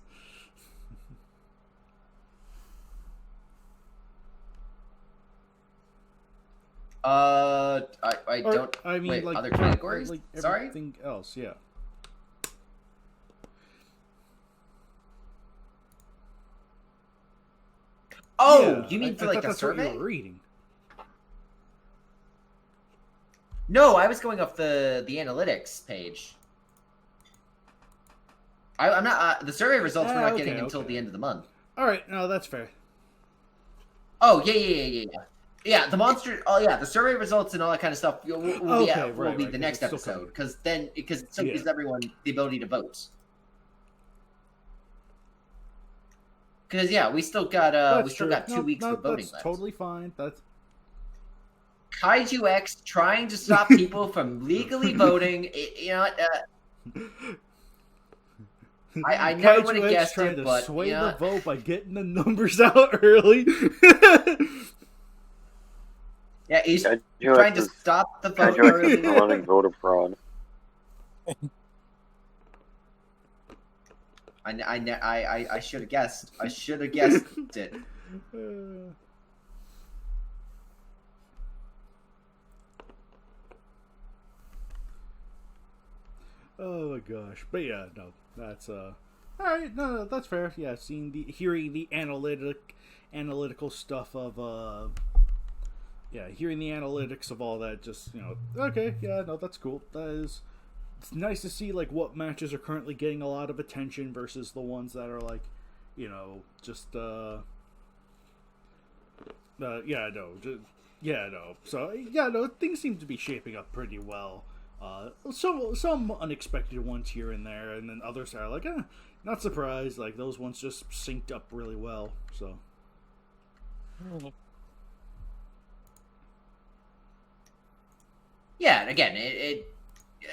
I don't. I mean, wait, like other categories. like Sorry. everything else. Yeah. Oh, Yeah, you mean I for like thought the that's what survey? you were reading. No, I was going off the analytics page. I'm not. The survey results we're not getting until the end of the month. All right, no, that's fair. Oh yeah. Yeah, the monster. Oh yeah, the survey results and all that kind of stuff will be the next episode because it still gives everyone the ability to vote. Because we still got 2 weeks for voting that's left. Totally fine. That's KaijuX trying to stop people from legally voting. I never would have guessed trying it, to but sway the vote by getting the numbers out early. Yeah, he's KaijuX trying to is- stop the vote KaijuX early. is running voter fraud. I should have guessed. I should have guessed it. Oh my gosh. But yeah, no. That's alright, no, that's fair. Yeah, hearing the analytical stuff of hearing the analytics of all that, just, okay, yeah, no, that's cool. It's nice to see like what matches are currently getting a lot of attention versus the ones that are like, just So things seem to be shaping up pretty well. Some unexpected ones here and there, and then others are like, not surprised. Like those ones just synced up really well. So. Yeah, and again,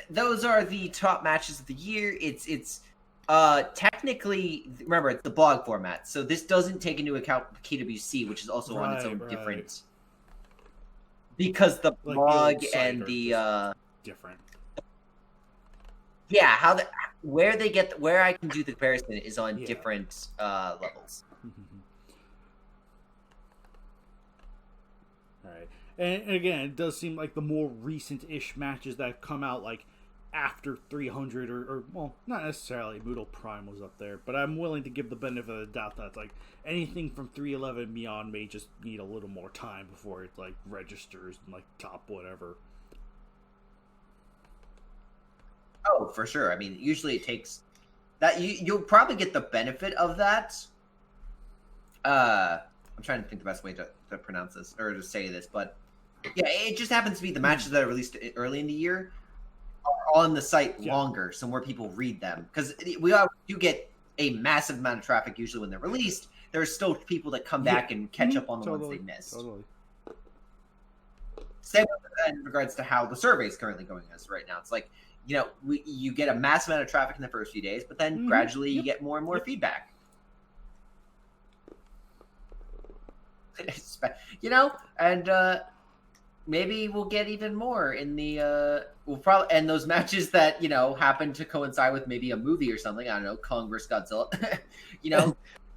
those are the top matches of the year. It's technically, remember, it's the blog format, so this doesn't take into account KWC, which is also on its own different. Because the blog and the different. Yeah, where I can do the comparison is on different levels. Alright. And again, it does seem like the more recent-ish matches that come out like after 300 or well, not necessarily Moodle Prime was up there, but I'm willing to give the benefit of the doubt that like anything from 311 beyond may just need a little more time before it like registers and like top whatever. Oh, for sure. I mean, usually it takes that you'll probably get the benefit of that. I'm trying to think the best way to pronounce this or to say this, but yeah, it just happens to be the matches that are released early in the year are on the site longer, so more people read them. Because we do get a massive amount of traffic usually when they're released. There are still people that come back and catch up on the ones they missed. Totally. Same in regards to how the survey is currently going as right now. It's like, you get a massive amount of traffic in the first few days, but then gradually you get more and more feedback. And maybe we'll get even more in the and those matches that happen to coincide with maybe a movie or something. I don't know, Kong vs Godzilla.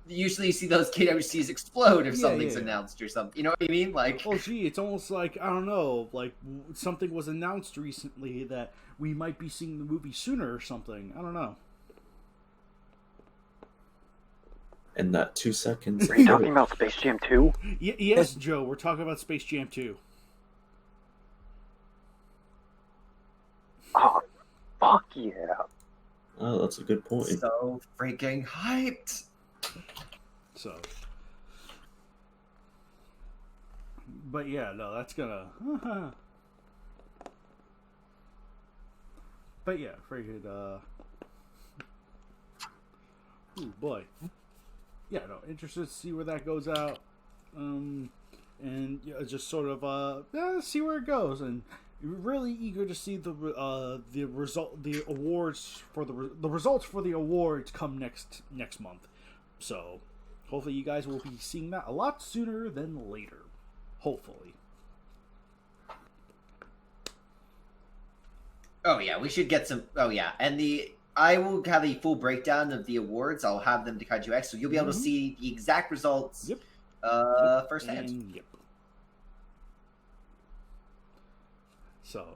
Usually you see those KWCs explode if something's announced or something. You know what I mean? Like, well, gee, it's almost like, I don't know, like something was announced recently that we might be seeing the movie sooner or something. I don't know. In that 2 seconds. Are you talking about Space Jam 2? Yes, Joe, we're talking about Space Jam 2. Oh, fuck yeah. Oh, that's a good point. So freaking hyped. So. But yeah, no, that's gonna... But yeah, freaking, ooh, boy. Yeah, no, interested to see where that goes out. And just sort of, see where it goes. And really eager to see the awards for the results for the awards come next month. So hopefully you guys will be seeing that a lot sooner than later. Hopefully. Oh yeah, we should get some. Oh yeah, and I will have a full breakdown of the awards. I'll have them to KaijuX, so you'll be able to see the exact results. Yep. Firsthand. Yep. So,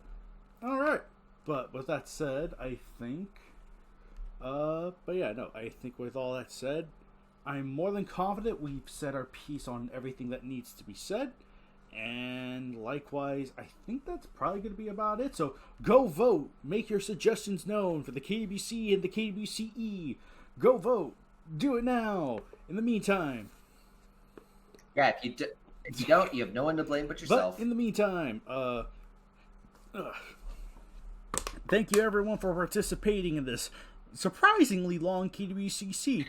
all right. But with that said, I think. But yeah, no. I think with all that said, I'm more than confident we've said our piece on everything that needs to be said. And likewise, I think that's probably going to be about it. So go vote. Make your suggestions known for the KWC and the KWCE. Go vote. Do it now. In the meantime. Yeah, if you don't, you have no one to blame but yourself. But in the meantime, thank you everyone for participating in this surprisingly long KWCC.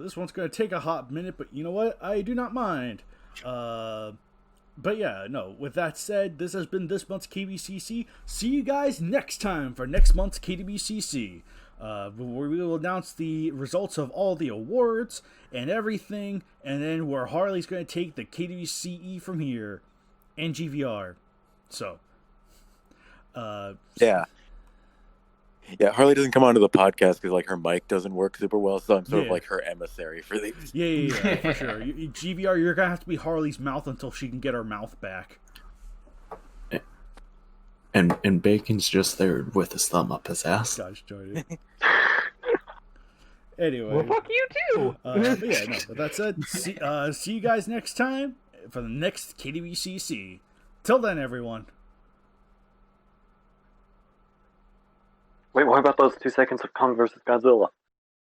This one's going to take a hot minute, but you know what? I do not mind. But yeah, no, with that said, this has been this month's KWCC. See you guys next time for next month's KWCC. Where we will announce the results of all the awards and everything, and then where Harley's going to take the KWCE from here, and GVR. So, yeah. Yeah, Harley doesn't come onto the podcast because like her mic doesn't work super well, so I'm sort of like her emissary for these. Yeah, for sure. GVR, you're gonna have to be Harley's mouth until she can get her mouth back. And Bacon's just there with his thumb up his ass. Gosh darn it. Anyway, Well, fuck you too. But yeah, no. But that said, see you guys next time for the next KWCC. Till then, everyone. Wait, what about those 2 seconds of Kong versus Godzilla?